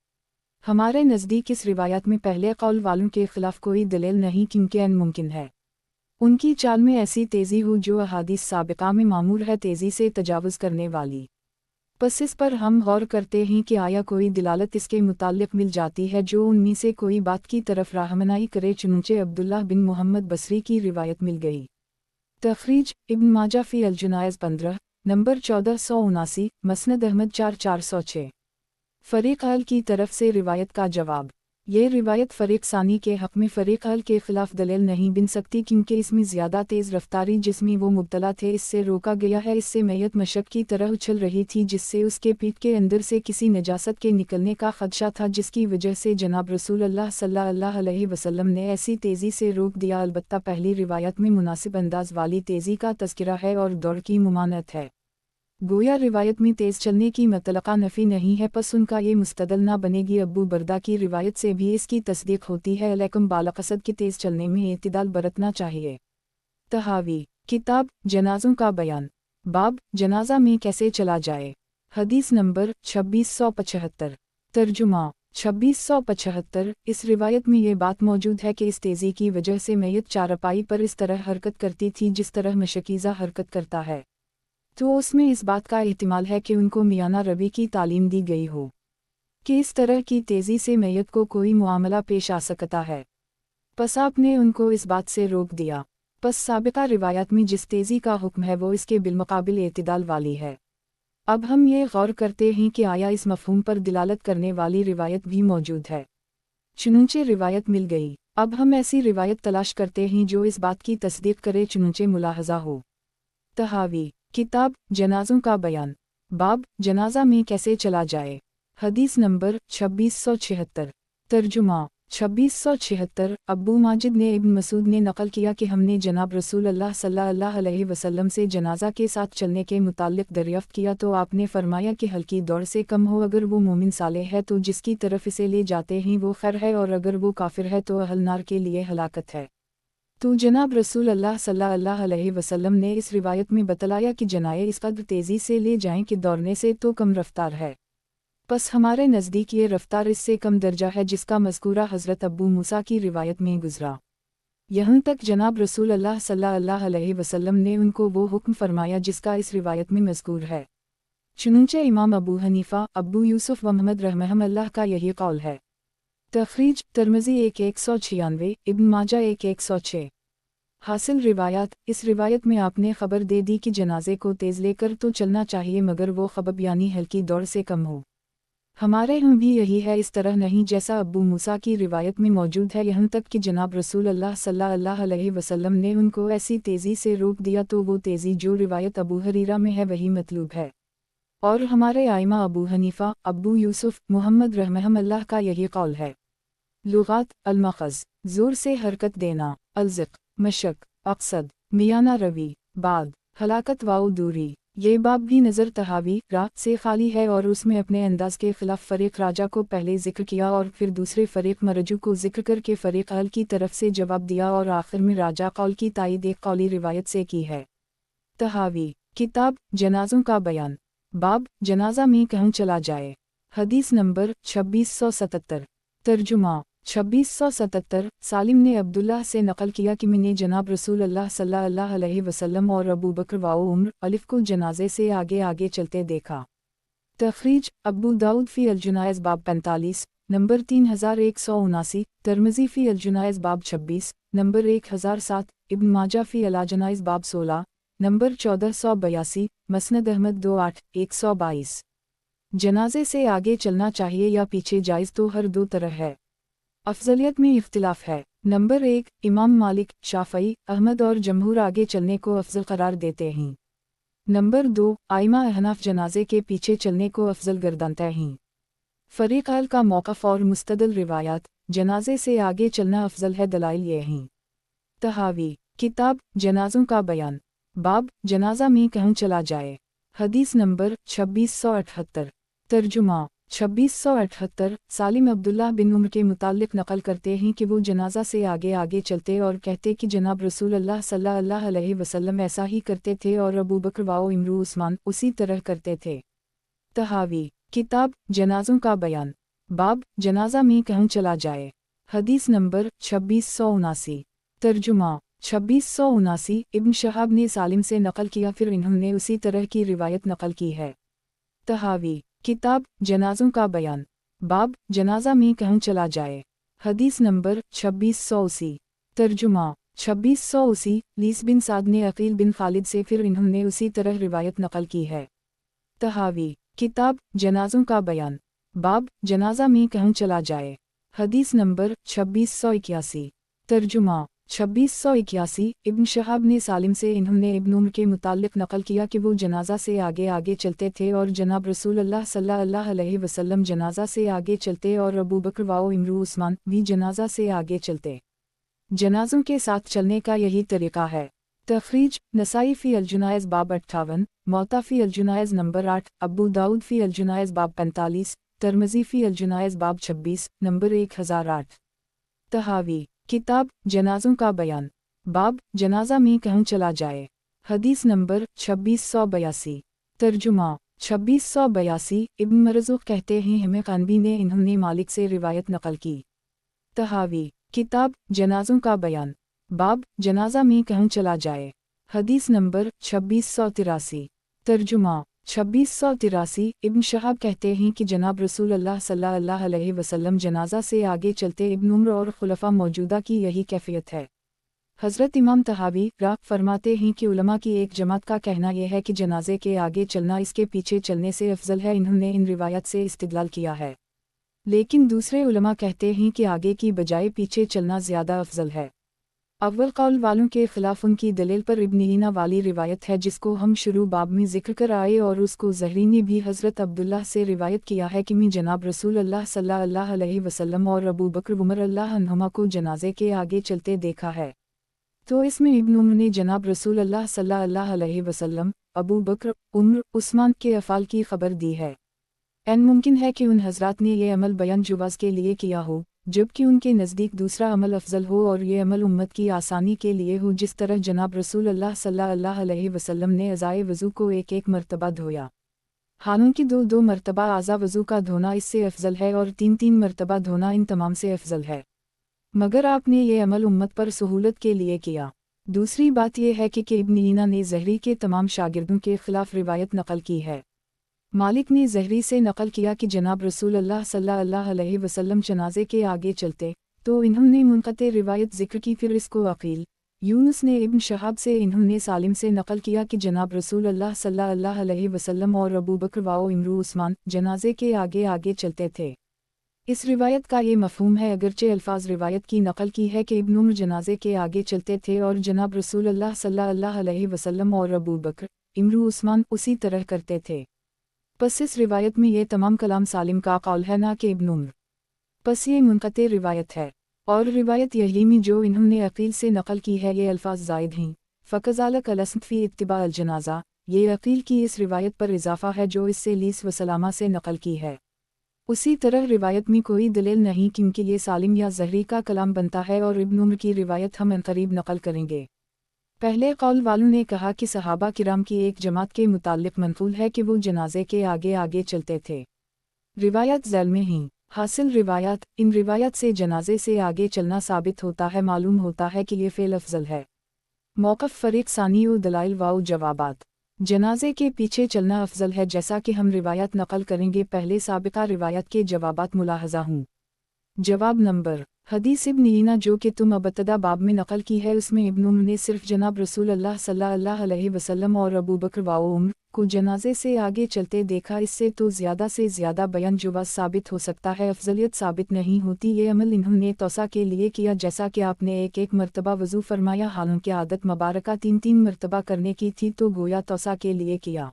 हमारे नज़दीक इस रिवायत में पहले कौल वालों के ख़िलाफ़ कोई दलील नहीं, क्योंकि अन मुमकिन है उनकी चाल में ऐसी तेज़ी हो जो अहादीस साबिक़ा में मामूल है तेज़ी से तजावुज़ करने वाली। बस इस पर हम गौर करते हैं कि आया कोई दिलालत इसके मुताल्लिक़ मिल जाती है जो उनमें से कोई बात की तरफ राहमनाई करे। चुनचे अब्दुल्लाह बिन मोहम्मद बसरी की रिवायत मिल गई। तख़रीज इब्न माजा फ़ी अल-जुनायज़ 15 नंबर 1479, मसनद अहमद 4406। फ़रीक़ अल की तरफ से रिवायत का जवाब। ये रिवायत फ़रीक़ सानी के हक़ में फ़रीक़ अल के ख़िलाफ़ दलील नहीं बन सकती, क्योंकि इसमें ज़्यादा तेज़ रफ्तारी जिसमें वो मुब्तला थे इससे रोका गया है। इससे मैयत मशक की तरह उछल रही थी, जिससे उसके पीठ के अंदर से किसी नजासत के निकलने का ख़दशा था, जिसकी वजह से जनाब रसूलुल्लाह सल्लल्लाहु अलैहि वसल्लम ने ऐसी तेज़ी से रोक दिया। अलबत्ता पहली रिवायत में मुनासिब अंदाज़ वाली तेज़ी का तज़किरा है और दौड़ की मुमानत है। गोया रिवायत में तेज़ चलने की मतलक़ा नफ़ी नहीं है, पस उनका ये मुस्तदल ना बनेगी। अब्बू बरदा की रिवायत से भी इसकी तस्दीक होती है। लेकिन बालक़सद के तेज़ चलने में एतिदाल बरतना चाहिए। तहावी किताब जनाज़ों का बयान, बाब जनाजा में कैसे चला जाए। हदीस नंबर 2675। तर्जुमा 2675। इस रिवायत में ये बात मौजूद है कि इस तेज़ी की वजह से मैयत चारपाई पर इस तरह हरकत करती थी जिस तरह मशकीज़ा हरकत करता है, तो उसमें इस बात का एहतिमाल है कि उनको मियाना रवी की तालीम दी गई हो कि इस तरह की तेज़ी से मैयत को कोई मुआमला पेश आ सकता है। पस आपने उनको इस बात से रोक दिया। पस साबिक़ा रिवायत में जिस तेज़ी का हुक्म है वो इसके बिलमुकाबिल एतिदाल वाली है। अब हम ये गौर करते हैं कि आया इस मफ़हूम पर दिलालत करने वाली रिवायत भी मौजूद है। चुनूचे रिवायत मिल गई। अब हम ऐसी रिवायत तलाश करते हैं जो इस बात की तस्दीक करे, चुनूचे मुलाहज़ा हो। तहावी किताब जनाज़ों का बयान, बाब जनाजा में कैसे चला जाए। हदीस नंबर 2676। तर्जुमा 2676। अब्बू माजिद ने इब्न मसूद ने नक़ल किया कि हमने जनाब रसूलुल्लाह सल्लल्लाहु अलैहि वसल्लम से जनाजा के साथ चलने के मुताल्लिक़ दरियाफ़्त किया, तो आपने फरमाया कि हल्की दौड़ से कम हो, अगर वो मोमिन सालेह है तो जिसकी तरफ इसे ले जाते हैं वो खैर है, और अगर वो काफिर है तो अहल नार के लिए हलाकत है। तो जनाब रसूलुल्लाह सल्लल्लाहु अलैहि वसल्लम ने इस रिवायत में बतलाया कि जनाए इस कदर तेज़ी से ले जाएं कि दौड़ने से तो कम रफ्तार है। बस हमारे नज़दीक ये रफ्तार इससे कम दर्जा है जिसका मज़कूरा हज़रत अब्बू मूसा की रिवायत में गुज़रा। यहाँ तक जनाब रसूलुल्लाह सल्लल्लाहु अलैहि वसल्लम ने उनको वो हुक्म फरमाया जिसका इस रिवायत में मज़कूर है। चुनूचे इमाम अबू हनीफ़ा, अब्बू यूसुफ व महमद रहमहुल्लाह का यही कौल है। तख़रीज तिर्मिज़ी 1196, इब्न माजा 1106। हासिल रिवायात। इस रिवायत में आपने ख़बर दे दी कि जनाजे को तेज़ लेकर तो चलना चाहिए मगर वो ख़बब यानी हल्की दौड़ से कम हो। हमारे यहाँ भी यही है, इस तरह नहीं जैसा अब्बू मूसा की रिवायत में मौजूद है। यहाँ तक कि जनाब रसूलुल्लाह सल्लल्लाहु अलैहि वसल्लम ने उनको ऐसी तेज़ी से रोक दिया, तो वो तेज़ी जो रिवायत अबू हरीरा में है वही मतलूब है। और हमारे आइमा अबू हनीफ़ा, अब्बू यूसुफ, मुहम्मद रहमहुल्लाह का यही कौल है। लुगात अल-मख़ज़ ज़ोर से हरकत देना, अल-ज़िक़ मशक, अक़सद, मियाना रवी, बाद, हलाकत वाउ दूरी। ये बाब भी नज़र तहावी रा से खाली है और उसमें अपने अंदाज़ के ख़िलाफ़ फ़रीक़ राजा को पहले ज़िक्र किया और फिर दूसरे फ़रीक़ मरजू को ज़िक्र करके फ़रीक़ अल की तरफ से जवाब दिया और आखिर में राजा कौल की तायीद एक कौली रिवायत से की है। तहावी किताब जनाज़ों का बयान, बाब जनाजा में कहाँ चला जाए। हदीस नंबर 2677। तर्जुमा 2677। सालिम ने अब्दुल्लाह से नक़ल किया कि मैंने जनाब रसूलुल्लाह सल्लल्लाहु अलैहि वसल्लम और अबू बकर व उम्र अलिफ को जनाजे से आगे आगे चलते देखा। तख़रीज अब्बू दाऊद फ़ी अल-जुनायज़ बाब 45 नंबर 3179, तिर्मिज़ी फ़ी अल-जुनायज़ बाब 26 नंबर 1007, इब्न माजा फ़ी अल-जुनायज़ बाब 16 नंबर 1482, मसनद अहमद 28-122। जनाजे से आगे चलना चाहिए या पीछे जायज़ तो हर दो तरह है। अफजलियत में इख्तिलाफ है। नंबर 1 इमाम मालिक, शाफ़ई, अहमद और जमहूर आगे चलने को अफजल करार देते हैं। नंबर 2 आइमा अहनाफ जनाजे के पीछे चलने को अफजल गर्दानते हैं। फरीक़ का मौक़िफ़ और मुस्तदल रिवायात, जनाजे से आगे चलना अफजल है, दलाइल ये हैं। तहावी, किताब जनाज़ों का बयान, बाब जनाजा में कहूँ चला जाए। हदीस नंबर 2678। तर्जुमा 2678। सालिम अब्दुल्लाह बिन उम्र के मुताल्लिक़ नक़ल करते हैं कि वो जनाजा से आगे आगे चलते और कहते कि जनाब रसूल अल्लाह सल्लल्लाहु अलैहि वसल्लम ऐसा ही करते थे और अबू बकर व इमरू उस्मान उसी तरह करते थे। तहावी, किताब जनाज़ों का बयान, बाब जनाजा में कहूँ चला जाए। हदीस नंबर 2679। तर्जुमा 2679। इब्न शहाब ने सालिम से नक़ल किया, फिर इन्होंने उसी तरह की रिवायत नक़ल की है। तहावी, किताब जनाज़ों का बयान, बाब जनाजा में कहूँ चला जाए। हदीस नंबर 2680। तर्जुमा 2680। लीस बिन साद ने अकील बिन खालिद से, फिर इन्होंने उसी तरह रिवायत नक़ल की है। तहावी, किताब जनाज़ों का बयान, बाब जनाजा में कहूँ चला जाए। हदीस नंबर 2681। तर्जुमा 2681। इब्न शहाब ने सालिम से, इन्होंने इब्न उम्र के मुताल्लिक़ नक़ल किया कि वो जनाजा से आगे आगे चलते थे और जनाब रसूल अल्लाह सल्लल्लाहु अलैहि वसल्लम जनाजा से आगे चलते और अबू बकर व इमरू उस्मान भी जनाजा से आगे चलते। जनाजों के साथ चलने का यही तरीक़ा है। तखरीज नसाई फ़ी अल-जुनाइज़ बाब 58, मौता फ़ी अल-जुनाइज़ नंबर 8, अबू दाऊद फ़ी अल-जुनाइज़ बाब 45, तिरमिज़ी फ़ी अल-जुनाइज़ बाब 26 नंबर 1008। तहावी, किताब जनाज़ों का बयान, बाब जनाजा में कहूँ चला जाए। हदीस नंबर 2682। तर्जुमा 2682। इब्न मरज़ूक़ कहते हैं, हमें क़ानबी ने, इन्होंने मालिक से रिवायत नक़ल की। तहावी, किताब जनाज़ों का बयान, बाब जनाजा में कहूँ चला जाए। हदीस नंबर 2683। तर्जुमा 2683। इब्न शहाब कहते हैं कि जनाब रसूल अल्लाह सल्लल्लाहु अलैहि वसल्लम जनाजा से आगे चलते। इब्न उम्र और खुलफा मौजूदा की यही कैफियत है। हज़रत इमाम तहावी राग फरमाते हैं कि उलमा की एक जमात का कहना यह है कि जनाजे के आगे चलना इसके पीछे चलने से अफजल है। इन्होंने इन रिवायत से इस्तिदलाल किया है। लेकिन दूसरे उलमा कहते हैं कि आगे की बजाय पीछे चलना ज़्यादा अफजल है। अव्वल कौल वालों के ख़िलाफ़ उनकी दलील पर इब्न ईना वाली रिवायत है, जिसको हम शुरू बाब में ज़िक्र कर आए, और उसको ज़हरी ने भी हज़रत अब्दुल्लाह से रिवायत किया है कि मैं जनाब रसूल अल्लाह सल्लल्लाहु अलैहि वसल्लम और अबू बकर उमर अल्लाह अन्हुमा को जनाजे के आगे चलते देखा है। तो इसमें इब्न उम्र ने जनाब रसूल अल्लाह सल्लल्लाहु अलैहि वसल्लम, अबू बकर, उमर, उस्मान के अफ़ाल की खबर दी है। एन मुमकिन है कि उन हज़रात ने ये अमल बयान जुवाज़ के लिए किया हो, जबकि उनके नज़दीक दूसरा अमल अफजल हो, और ये अमल उम्मत की आसानी के लिए हो, जिस तरह जनाब रसूल अल्लाह सल्लल्लाहु अलैहि वसल्लम ने अज़ाए वज़ू को एक एक मरतबा धोया। हालांकि दो मरतबा आज़ा वज़ू का धोना इससे अफजल है, और तीन मरतबा धोना इन तमाम से अफजल है, मगर आपने ये अमल उम्मत पर सहूलत के लिए किया। दूसरी बात यह है कि इब्न ईना ने ज़हरी के तमाम शागिर्दों के ख़िलाफ़ रिवायत नक़ल की है। मालिक ने ज़हरी से नक़ल किया कि जनाब रसूल अल्लाह सल्लल्लाहु अलैहि वसल्लम जनाजे के आगे चलते, तो इन्होंने मुनक़ते रिवायत ज़िक्र की। फिर इसको अक़ील, यूनुस ने इब्न शहाब से, इन्होंने सालिम से नक़ल किया कि जनाब रसूल अल्लाह सल्लल्लाहु अलैहि वसल्लम और अबू बकर व इमरू उस्मान जनाजे के आगे आगे चलते थे। इस रिवायत का ये मफ़हूम है, अगरचे अल्फाज रिवायत की नक़ल की है कि इब्न उम्र जनाजे के आगे चलते थे और जनाब रसूल अल्लाह सल्लल्लाहु अलैहि वसल्लम और अबू बकर, इमरू उस्मान उसी तरह करते थे। बस इस रिवायत में ये तमाम कलाम सालिम का कौल है, ना कि इब्न उम्र। बस ये मुनक़ते रिवायत है, और रिवायत यही में जो इन्होंने अक़ील से नक़ल की है, ये अल्फाज ज़ायद हैं। फ़क़ज़ालक अलस्म फ़ी इत्तिबा अल जनाज़ा, ये अक़ील की इस रिवायत पर इजाफ़ा है जो इससे लीस व सलामा से नक़ल की है। उसी तरह रिवायत में कोई दलील नहीं, क्योंकि ये सालिम या ज़हरी का कलाम बनता है, और इब्न उम्र की रिवायत हम अनक़रीब नक़ल करेंगे। पहले कौल वालों ने कहा कि सहाबा किराम की एक जमात के मुताल्लिक़ मनक़ूल है कि वो जनाजे के आगे आगे चलते थे। रिवायत ज़ैल में ही हासिल रिवायत, इन रिवायत से जनाजे से आगे चलना साबित होता है, मालूम होता है कि ये फ़ेल अफजल है। मौक़िफ़ फ़रीक़ सानी व दलाइल व जवाबात, जनाजे के पीछे चलना अफजल है, जैसा कि हम रिवायत नक़ल करेंगे। पहले साबिक़ा रिवायत के जवाबात मुलाहज़ा हूँ। जवाब नंबर, हदीस इब्न ईना जो कि तुम अबतदा बाब में नक़ल की है, उसमें इब्न उम्र ने सिर्फ जनाब रसूल अल्लाह सल्लल्लाहु अलैहि वसल्लम और अबू बकर व उमर को जनाजे से आगे चलते देखा। इससे तो ज़्यादा से ज़्यादा बयान जुवाज़ साबित हो सकता है, अफजलियत साबित नहीं होती। ये अमल इन्होंने तौसा के लिए किया, जैसा कि आपने एक एक मरतबा वज़ू फरमाया, हालांकि आदत मुबारका तीन मरतबा करने की थी, तो गोया तौसा के लिए किया।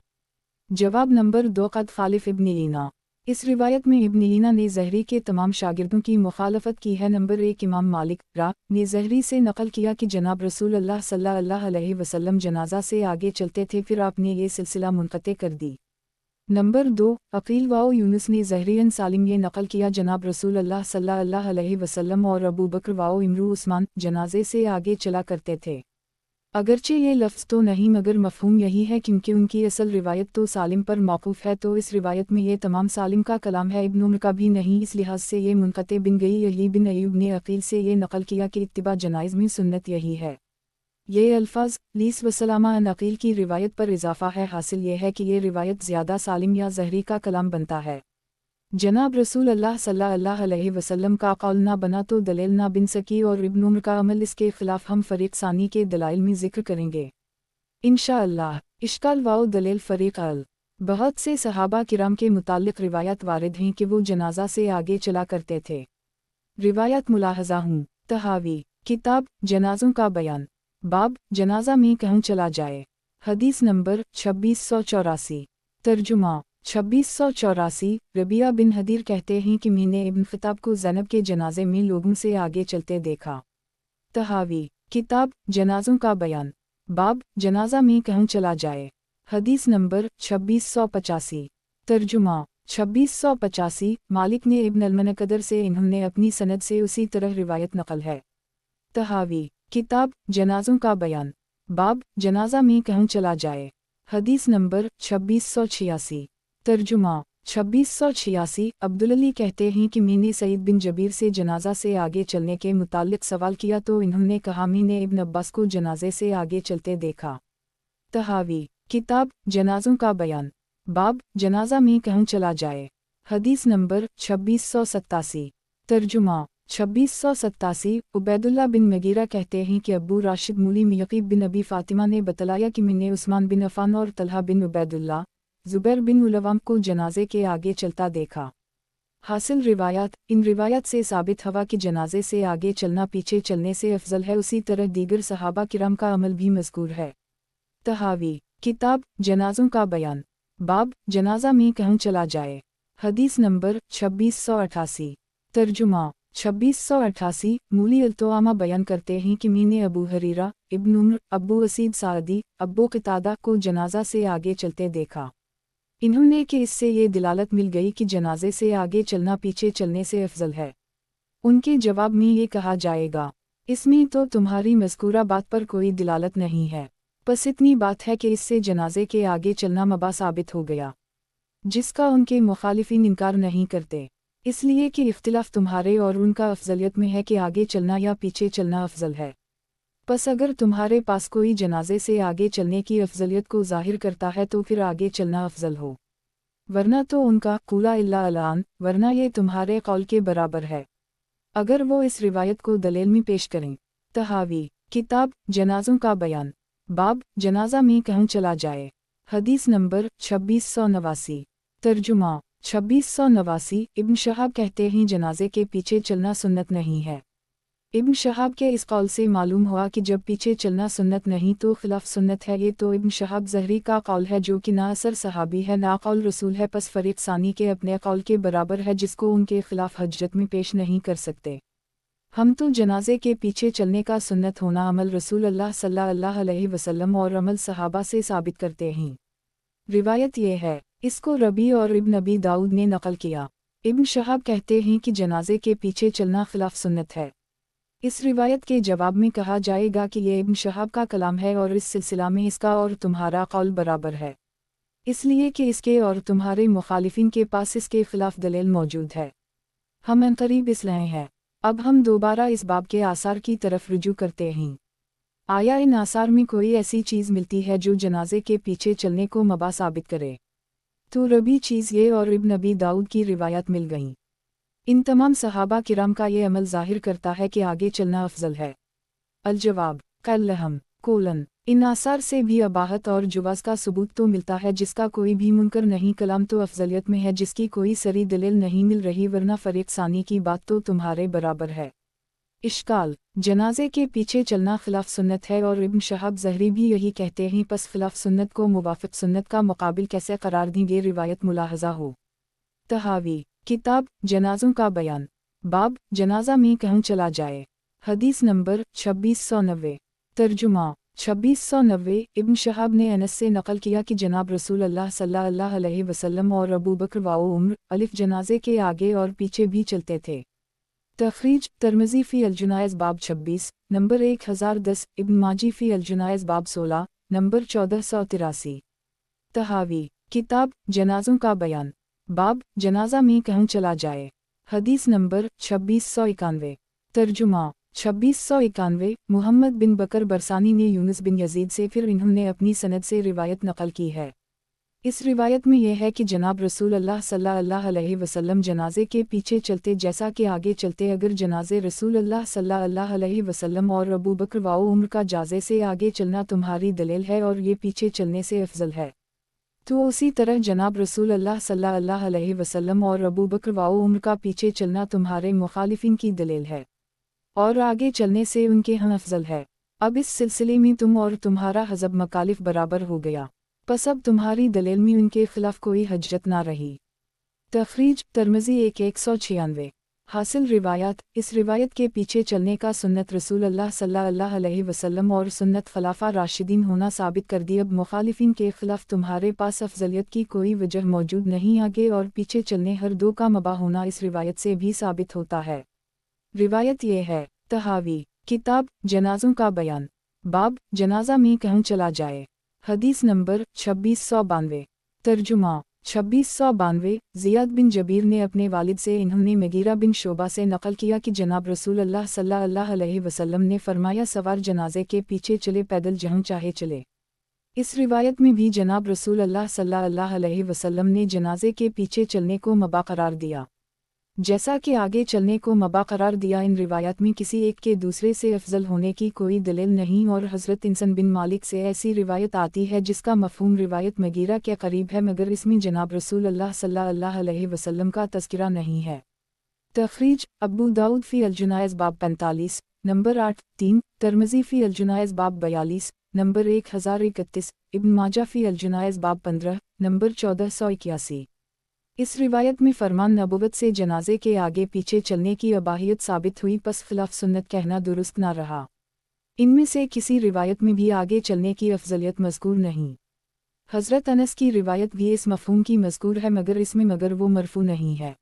जवाब नंबर 2 क़द ख़ालिफ़ इब्न ईना, इस रिवायत में इब्न ईना ने ज़हरी के तमाम शागिर्दों की मुखालफत की है। नंबर 1 इमाम मालिक ने ज़हरी से नकल किया कि जनाब रसूल अल्लाह सल्लल्लाहु अलैहि वसल्लम जनाजा से आगे चलते थे, फिर आपने ये सिलसिला मुनक़ते कर दी। नंबर 2 अकील वाओ यूनुस ने ज़हरी अन सालिम ये नकल किया जनाब रसूल अल्लाह सल्लल्लाहु अलैहि वसल्लम और अबू बकर वाओ इमरू उस्मान जनाजे से आगे चला करते थे। अगरचे ये लफ्ज़ तो नहीं मगर मफ़हूम यही है क्योंकि उनकी असल रिवायत तो सालिम पर मौक़ूफ़ है, तो इस रिवायत में ये तमाम सालिम का कलाम है, इब्न उमर का भी नहीं, इस लिहाज से ये मुनक़ते बिन गई। अली बिन अय्यूब ने अकील से ये नकल किया कि इत्तिबा जनाइज़ में सुन्नत यही है। ये अल्फाज लीस वसलामा अन अकील की रिवायत पर इजाफ़ा है। हासिल ये है कि ये रिवायत ज़्यादा सालिम या ज़हरी का कलाम बनता है। जनाब रसूल अल्लाह सल्लल्लाहु अलैहि वसल्लम का कौल ना बना तो दलील ना बिन सकी, और इब्न उमर का अमल, इसके खिलाफ हम फ़रीक़ सानी के दलाइल में ज़िक्र करेंगे इंशाअल्लाह। इश्काल वाओ दलील फ़रीक़ अल। बहुत से सहाबा किराम के मुताल्लिक़ रिवायत वारिद हैं कि वो जनाजा से आगे चला करते थे। रिवायत मुलाहज़ा हूँ तहावी किताब जनाज़ों का बयान बाब जनाजा में कहूँ चला जाए। हदीस नंबर 2684। तर्जुमा 2684। रबिया बिन हदीर कहते हैं कि मैंने इब्न ख़िताब को ज़ैनब के जनाजे में लोगों से आगे चलते देखा। तहावी किताब जनाज़ों का बयान बाब जनाजा में कहूँ चला जाए। हदीस नंबर 2685। तर्जुमा 2685। मालिक ने इब्न अलमनकदर से इन्होंने अपनी सनद से उसी तरह रिवायत नकल है। तहावी किताब जनाज़ों का बयान बाब जनाजा में कहूँ चला जाए। हदीस नंबर 2686। तर्जुमा 2686। अब्दुल्ली कहते हैं कि मैंने सईद बिन जबीर से जनाजा से आगे चलने के मुताल्लिक़ सवाल किया तो इन्होंने कहा मैंने इब्न अब्बास को जनाजे से आगे चलते देखा। तहावी किताब जनाज़ों का बयान बाब जनाजा में कहूँ चला जाए। हदीस नंबर 2687। तर्जुमा 2687। उबैदुल्ला बिन मगीरा कहते हैं कि अबू राशिद मूली यकीब बिन अबी फ़ातिमा ने बतलाया कि मैंने उस्मान बिन अफ़ान और तलहा बिन उबैदुल्ला ज़ुबैर बिन उलवाम को जनाजे के आगे चलता देखा। हासिल रिवायत इन रिवायत से साबित हुआ कि जनाजे से आगे चलना पीछे चलने से अफजल है। उसी तरह दीगर सहाबा किराम का अमल भी मज़कूर है। तहावी किताब जनाज़ों का बयान बाब जनाजा में कहूँ चला जाए। हदीस नंबर 2688। तर्जुमा 2688। मूली अल्तोआमा बयान करते हैं कि मैंने अबू हरीरा इब्न उमर अबू असीद सादी अबू क़तादा को जनाजा से आगे चलते देखा। इन्होंने कि इससे ये दिलालत मिल गई कि जनाजे से आगे चलना पीछे चलने से अफजल है। उनके जवाब में ये कहा जाएगा इसमें तो तुम्हारी मज़कूरा बात पर कोई दिलालत नहीं है, बस इतनी बात है कि इससे जनाजे के आगे चलना मबा साबित हो गया, जिसका उनके मुखालिफिन इनकार नहीं करते, इसलिए कि इख्तिलाफ तुम्हारे और उनका अफजलियत में है कि आगे चलना या पीछे चलना अफजल है। बस अगर तुम्हारे पास कोई जनाजे से आगे चलने की अफजलियत को ज़ाहिर करता है तो फिर आगे चलना अफजल हो, वरना तो उनका कूला इल्ला अलान, वरना ये तुम्हारे कौल के बराबर है अगर वो इस रिवायत को दलील में पेश करें। तहावी किताब जनाज़ों का बयान बाब जनाजा में कहूँ चला जाए। हदीस नंबर 2689। तर्जुमा 2689। इब्न शहाब कहते हैं जनाजे के पीछे चलना सुन्नत नहीं है। इब्न शहाब के इस कौल से मालूम हुआ कि जब पीछे चलना सुन्नत नहीं तो खिलाफ सुन्नत है। ये तो इब्न शहाब ज़हरी का कौल है जो कि ना असर सहाबी है ना कौल रसूल है, पस फ़रीक़ सानी के अपने कौल के बराबर है जिसको उनके खिलाफ हजरत में पेश नहीं कर सकते। हम तो जनाजे के पीछे चलने का सुन्नत होना अमल रसूल अल्लाह सल्लल्लाहु अलैहि वसल्लम और अमल सहाबा से साबित करते हैं। रिवायत ये है, इसको रबी और इब्न अबी दाऊद ने नकल किया। इब्न शहाब कहते हैं कि जनाजे के पीछे चलना खिलाफ सुन्नत है। इस रिवायत के जवाब में कहा जाएगा कि ये इब्न शहाब का कलाम है और इस सिलसिला में इसका और तुम्हारा कौल बराबर है, इसलिए कि इसके और तुम्हारे मुखालिफिन के पास इसके खिलाफ दलील मौजूद है। हम अनकरीब इसलिए हैं। अब हम दोबारा इस बाब के आसार की तरफ रुजू करते हैं। आया इन आसार में कोई ऐसी चीज़ मिलती है जो जनाजे के पीछे चलने को मबा साबित करे? तो रबी चीज़ ये और इब्न अबी दाऊद की रिवायत मिल गईं। इन तमाम सहाबा किराम का ये अमल ज़ाहिर करता है कि आगे चलना अफजल है। अल-जवाब कल्लहम कोलन इन आसार से भी अबाहत और जुवाज़ का सबूत तो मिलता है जिसका कोई भी मुनकर नहीं, कलाम तो अफजलियत में है जिसकी कोई सरी दलील नहीं मिल रही, वरना फ़रीक़ सानी की बात तो तुम्हारे बराबर है। इश्काल जनाजे के पीछे चलना खिलाफ सुन्नत है और इब्न शहाब ज़हरी भी यही कहते हैं, पस खिलाफ सुन्नत को मुवाफ़िक़ सुन्नत का मुकाबिल कैसे करार देंगे? रिवायत मुलाहज़ा हो तहावी किताब जनाजों का बयान बाब जनाजा में कहूँ चला जाए। हदीस नंबर 2690 तर्जुमा 2690 इब्न शहाब ने अनस से नकल किया कि जनाब रसूल अल्लाह सल्लल्लाहु अलैहि वसल्लम और अबू बकर व उम्र अलिफ जनाजे के आगे और पीछे भी चलते थे। तखरीज तिर्मिज़ी फ़ी अल-जुनाइज़ बाब 26 नंबर 1010 इब्न माजी फ़ी अल-जुनाइज़ बाब 16 नंबर 1483। तहावी किताब जनाजों का बयान बाब जनाजा में कहूँ चला जाए। हदीस नंबर 2691 तर्जुमा 2691 मुहम्मद बिन बकर बरसानी ने यूनुस बिन यजीद से फिर इन्होंने अपनी सनद से रिवायत नकल की है। इस रिवायत में यह है कि जनाब रसूल अल्लाह सल्लल्लाहु अलैहि वसल्लम जनाजे के पीछे चलते जैसा कि आगे चलते। अगर जनाजे रसूल अल्लाह सल्लल्लाहु अलैहि वसल्लम और अबू बकर व उम्र का जाजे से आगे चलना तुम्हारी दलील है और ये पीछे चलने से अफजल है, तो उसी तरह जनाब रसूल अल्लाह सल्लल्लाहु अलैहि वसल्लम और अबू बकर व उम्र का पीछे चलना तुम्हारे मुखालिफिन की दलील है और आगे चलने से उनके हम अफजल है। अब इस सिलसिले में तुम और तुम्हारा हज़ब मकालिफ बराबर हो गया, बस अब तुम्हारी दलील में उनके खिलाफ कोई हजरत ना रही। तखरीज तिर्मिज़ी 196 हासिल रिवायत इस रिवायत के पीछे चलने का सुन्नत रसूल अल्लाह सल्लल्लाहु अलैहि वसल्लम और सुन्नत खलाफा राशिदीन होना साबित कर दी। अब मुखालिफिन के खिलाफ तुम्हारे पास अफजलियत की कोई वजह मौजूद नहीं। आगे और पीछे चलने हर दो का मबा होना इस रिवायत से भी साबित होता है। रिवायत ये है। तहावी किताब जनाजों का बयान बाब जनाजा में कहूँ चला जाए। हदीस नंबर 2692 तर्जुमा 2692 ज़ियाद बिन जबीर ने अपने वालिद से इन्होंने मगीरा बिन शोबा से नकल किया कि जनाब रसूल अल्लाह सल्लल्लाहु अलैहि वसल्लम ने फरमाया सवार जनाजे के पीछे चले पैदल जहाँ चाहे चले। इस रिवायत में भी जनाब रसूल अल्लाह सल्लल्लाहु अलैहि वसल्लम ने जनाजे के पीछे चलने को मबा करार दिया, जैसा कि आगे चलने को मबा करार दिया। इन रिवायत में किसी एक के दूसरे से अफजल होने की कोई दलील नहीं और हज़रत इंसन बिन मालिक से ऐसी रिवायत आती है जिसका मफ़हूम रिवायत मगीरा के करीब है, मगर इसमें जनाब रसूल अल्लाह सल्लल्लाहु अलैहि वसल्लम का तज़किरा नहीं है। तखरीज अबू दाऊद फ़ी अल-जुनाइज़ बाब 45 नंबर 8-3 तिर्मिज़ी फ़ी अल-जुनाइज़ बाब 42 नंबर 1031 इब्न माजा फ़ी अल-जुनाइज़ बाब 15 नंबर 1481। इस रिवायत में फरमान नबुवत से जनाजे के आगे पीछे चलने की अबाहियत साबित हुई, पस खिलाफ सुन्नत कहना दुरुस्त ना रहा। इनमें से किसी रिवायत में भी आगे चलने की अफजलियत मज़कूर नहीं। हज़रत अनस की रिवायत भी इस मफ़हूम की मज़कूर है, मगर वो मरफू नहीं है।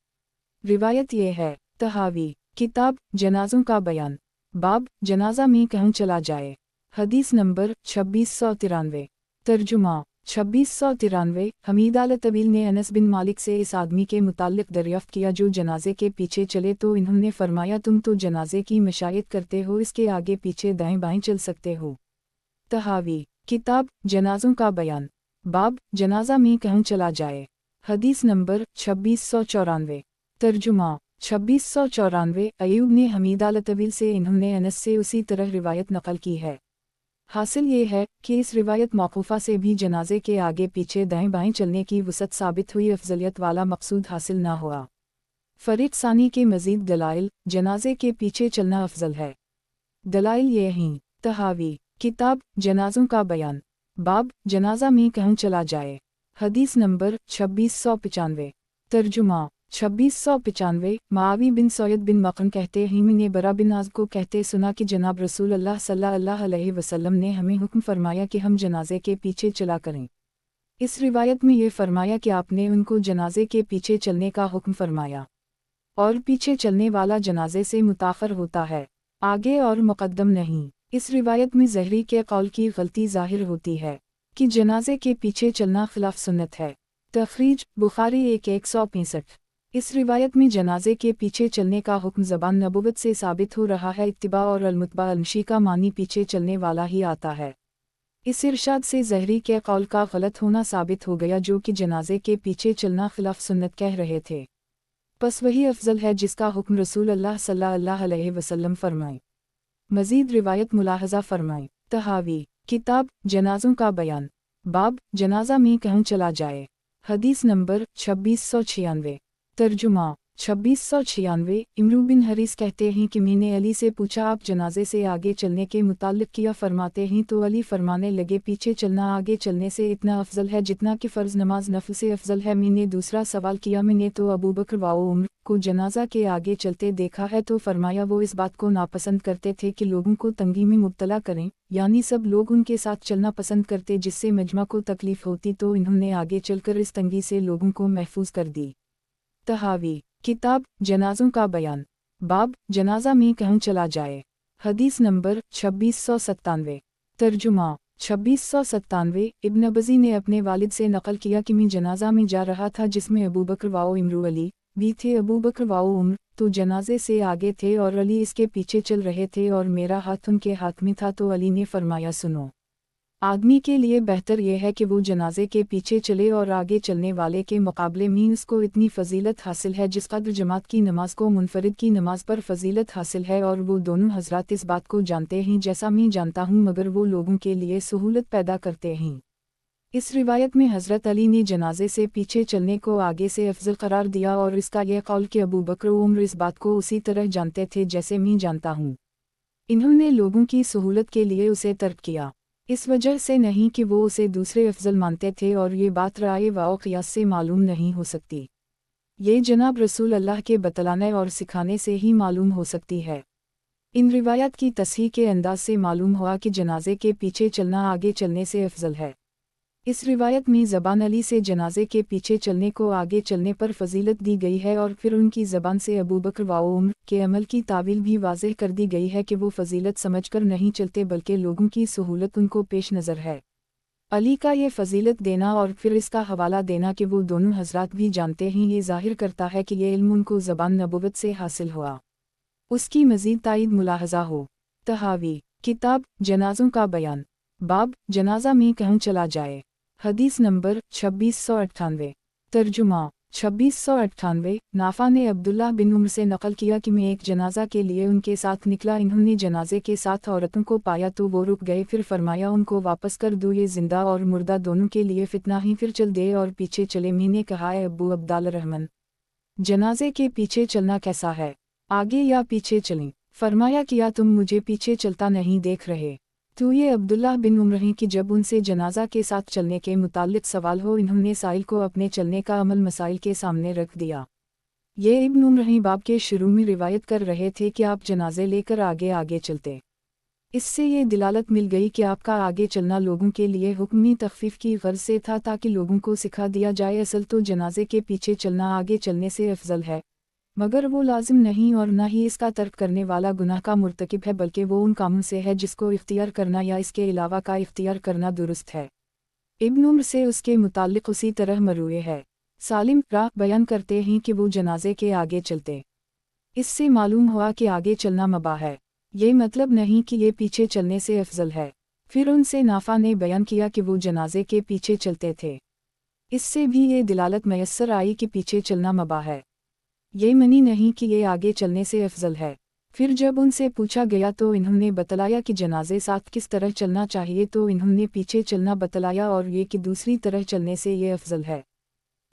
रिवायत ये है। तहावी किताब जनाजों का बयान बाब जनाजा में कहूँ चला जाए। हदीस नंबर 2693 तर्जुमा 2693 हमीद अल तवील ने अनस बिन मालिक से इस आदमी के मुताल्लिक़ दरियाफ़्त किया जो जनाजे के पीछे चले, तो इन्होंने फरमाया तुम तो जनाजे की मशायत करते हो, इसके आगे पीछे दाएं बाएं चल सकते हो। तहावी किताब जनाजों का बयान बाब जनाजा में कहूँ चला जाए। हदीस नंबर 2694 तर्जुमा 2694 अयूब ने हमीद अल तवील से इन्होंने अनस से उसी तरह रिवायत नकल की है। हासिल ये है कि इस रिवायत मौकूफ़ा से भी जनाजे के आगे पीछे दाएं बाएं चलने की वसअत साबित हुई, अफजलियत वाला मकसूद हासिल ना हुआ। फरीक सानी के मज़ीद दलाइल जनाजे के पीछे चलना अफजल है। दलाइल ये हैं। तहावी किताब जनाजों का बयान बाब जनाजा में कहूँ चला जाए। हदीस नंबर 2695 तर्जुमा 2695 मावी बिन सैयद बिन मकन कहते हैं मैंने बरा बिन आज़ को कहते सुना कि जनाब रसूल अल्लाह सल्लल्लाहु अलैहि वसल्लम ने हमें हुक्म फरमाया कि हम जनाजे के पीछे चला करें। इस रिवायत में ये फरमाया कि आपने उनको जनाजे के पीछे चलने का हुक्म फरमाया और पीछे चलने वाला जनाजे से मुताखर होता है, आगे और मुक़द्दम नहीं। इस रिवायत में ज़हरी के कौल की गलती ज़ाहिर होती है कि जनाजे के पीछे चलना खिलाफ सुन्नत है। तखरीज बुखारी 165 इस रिवायत में जनाजे के पीछे चलने का हुक्म ज़बान नबुवत से साबित हो रहा है। इत्तिबा और अलमुत्बा अलमशी का मानी पीछे चलने वाला ही आता है। इस इरशाद से ज़हरी के कौल का गलत होना साबित हो गया जो कि जनाजे के पीछे चलना खिलाफ सुन्नत कह रहे थे। बस वही अफजल है जिसका हुक्म रसूल अल्लाह सल्लल्लाहु अलैहि वसल्लम फरमाए। मज़ीद रिवायत मुलाहज़ा फरमाए। तहावी किताब जनाजों का बयान बाब जनाजा में कहूँ चला जाए। हदीस नंबर 2696 तर्जुमा 2696। इमरू बिन हरीस कहते हैं कि मैंने अली से पूछा आप जनाजे से आगे चलने के मुताल्लिक किया फरमाते हैं तो अली फरमाने लगे पीछे चलना आगे चलने से इतना अफजल है जितना कि फ़र्ज़ नमाज नफल से अफजल है। मैंने दूसरा सवाल किया मैंने तो अबू बकर व उमर को जनाजा के आगे चलते देखा है तो फरमाया वो इस बात को नापसंद करते थे कि लोगों को तंगी में मुब्तला करें, यानी सब लोग उनके साथ चलना पसंद करते जिससे मजमा को तकलीफ होती तो इन्होंने आगे चलकर इस तंगी से लोगों को महफूज कर दी। तहावी किताब जनाजों का बयान बाब जनाजा में कहूँ चला जाए। हदीस नंबर 2697। तर्जुमा 2697। इब्न अबज़ी ने अपने वालिद से नकल किया कि मैं जनाजा में जा रहा था जिसमें अबू बकर व इमरू अली भी थे। अबू बकर व उमर तो जनाजे से आगे थे और अली इसके पीछे चल रहे थे और मेरा हाथ उनके हाथ में था तो अली ने फरमाया सुनो, आदमी के लिए बेहतर यह है कि वो जनाजे के पीछे चले और आगे चलने वाले के मुकाबले में उसको इतनी फजीलत हासिल है जिस कदर जमात की नमाज को मुनफरिद की नमाज पर फजीलत हासिल है। और वो दोनों हजरात इस बात को जानते हैं जैसा मैं जानता हूँ मगर वो लोगों के लिए सहूलत पैदा करते हैं। इस रिवायत में हज़रत अली ने जनाजे से पीछे चलने को आगे से अफजल करार दिया और इसका यह कौल कि अबू बकर उमर इस बात को उसी तरह जानते थे जैसे मैं जानता हूँ। इन्होंने लोगों की सहूलत के लिए उसे तर्क किया, इस वजह से नहीं कि वो उसे दूसरे अफजल मानते थे और ये बात राय व क़ियास से मालूम नहीं हो सकती, ये जनाब रसूल अल्लाह के बतलाने और सिखाने से ही मालूम हो सकती है। इन रिवायत की तस्हीह के अंदाज से मालूम हुआ कि जनाजे के पीछे चलना आगे चलने से अफजल है। इस रिवायत में ज़बान अली से जनाजे के पीछे चलने को आगे चलने पर फजीलत दी गई है और फिर उनकी ज़बान से अबू बकर व उमर के अमल की तावील भी वाज़ेह कर दी गई है कि वो फजीलत समझकर नहीं चलते बल्कि लोगों की सहूलत उनको पेश नज़र है। अली का ये फजीलत देना और फिर इसका हवाला देना कि वो दोनों हजरात भी जानते हैं ये ज़ाहिर करता है कि ये इल्म उनको ज़बान नबुवत से हासिल हुआ। उसकी मज़ीद तायीद मुलाहज़ा हो। तहावी किताब जनाज़ों का बयान बाब जनाजा में कहूँ चला जाए। हदीस नंबर 2698। तर्जुमा 2698। नाफा ने अब्दुल्लाह बिन उमर से नकल किया कि मैं एक जनाजा के लिए उनके साथ निकला, इन्होंने जनाजे के साथ औरतों को पाया तो वो रुक गए, फिर फरमाया उनको वापस कर दो, ये जिंदा और मुर्दा दोनों के लिए फितना ही, फिर चल दे और पीछे चले। मैंने कहा है अब्बू अब्दाल रहमान, जनाजे के पीछे चलना कैसा है, आगे या पीछे चलें? फरमाया किया तुम मुझे पीछे चलता नहीं देख रहे? तो ये अब्दुल्लाह बिन उमर हैं कि जब उनसे जनाजा के साथ चलने के मुताल्लिक सवाल हो इन्होंने साइल को अपने चलने का अमल मसाइल के सामने रख दिया। ये इब्न उमर हैं बाब के शुरू में रिवायत कर रहे थे कि आप जनाजे लेकर आगे आगे चलते। इससे ये दिलालत मिल गई कि आपका आगे चलना लोगों के लिए हुक्मी तखफीफ की गर्ज से था ताकि लोगों को सिखा दिया जाए असल तो जनाजे के पीछे चलना आगे चलने से अफजल है, मगर वो लाजिम नहीं और न ही इसका तर्क करने वाला गुनाह का मुर्तकिब है, बल्कि वो उन कामों से है जिसको इख्तियार करना या इसके अलावा का इख्तियार करना दुरुस्त है। इब्न उमर से उसके मुताल्लिक उसी तरह मरूए है। सालिम राह बयान करते हैं कि वो जनाजे के आगे चलते। इससे मालूम हुआ कि आगे चलना मबा है, ये मतलब नहीं कि ये पीछे चलने से अफजल है। फिर उनसे नाफा ने बयान किया कि वो जनाजे के पीछे चलते थे। इससे भी ये दिलालत मैसर आई कि पीछे चलना मबा है, ये मनी नहीं कि ये आगे चलने से अफजल है। फिर जब उनसे पूछा गया तो इन्होंने बतलाया कि जनाजे साथ किस तरह चलना चाहिए तो इन्होंने पीछे चलना बतलाया और ये कि दूसरी तरह चलने से ये अफजल है।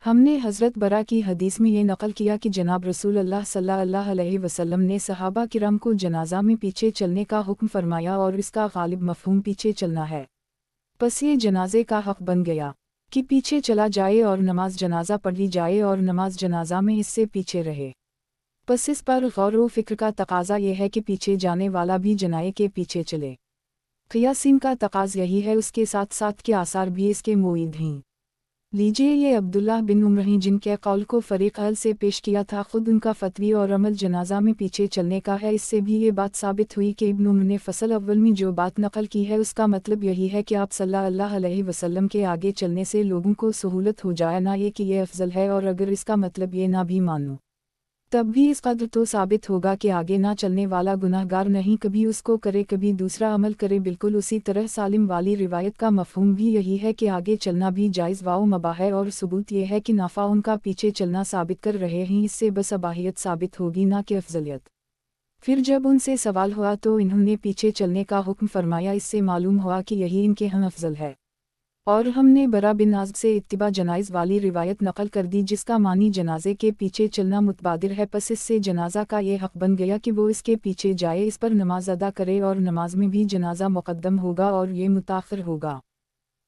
हमने हज़रत बरा की हदीस में ये नकल किया कि जनाब रसूल अल्लाह सल्लल्लाहु अलैहि वसल्लम ने सहाबा किराम को जनाजा में पीछे चलने का हुक्म फरमाया और इसका गालिब मफ़हूम पीछे चलना है। बस ये जनाजे का हक़ बन गया कि पीछे चला जाए और नमाज जनाजा पढ़ी जाए और नमाज जनाजा में इससे पीछे रहे। बस इस पर गौर व फिक्र का तकाजा यह है कि पीछे जाने वाला भी जनाए के पीछे चले। क़ियासीन का तकाज़ यही है, उसके साथ साथ के आसार भी इसके मुईद हैं। लीजिए ये अब्दुल्लाह बिन उमर हैं जिनके कौल को फ़रीक़ अहल से पेश किया था, ख़ुद उनका फ़तवी और अमल जनाजा में पीछे चलने का है। इससे भी ये बात साबित हुई कि इब्न उमर ने फ़सल अव्वल में जो बात नकल की है उसका मतलब यही है कि आप सल्लल्लाहु अलैहि वसल्लम के आगे चलने से लोगों को सहूलत हो जाए, ना ये कि ये अफजल है। और अगर इसका मतलब ये ना भी मानो तब भी इस कदर तो साबित होगा कि आगे ना चलने वाला गुनाहगार नहीं, कभी उसको करे कभी दूसरा अमल करे। बिल्कुल उसी तरह सालिम वाली रिवायत का मफ़हूम भी यही है कि आगे चलना भी जायज़ व मबा है और सबूत ये है कि नाफा उनका पीछे चलना साबित कर रहे हैं, इससे बस अबाहियत साबित होगी ना कि अफजलियत। फिर जब उनसे सवाल हुआ तो इन्होंने पीछे चलने का हुक्म फरमाया, इससे मालूम हुआ कि यही इनके हम अफजल है। और हमने बरा बिन आज़ब से इत्तिबा जनाइज़ वाली रिवायत नकल कर दी जिसका मानी जनाजे के पीछे चलना मुतबादिर है, पस इससे जनाजा का ये हक़ बन गया कि वो इसके पीछे जाए, इस पर नमाज अदा करे और नमाज में भी जनाजा मुक़द्दम होगा और ये मुताख़िर होगा।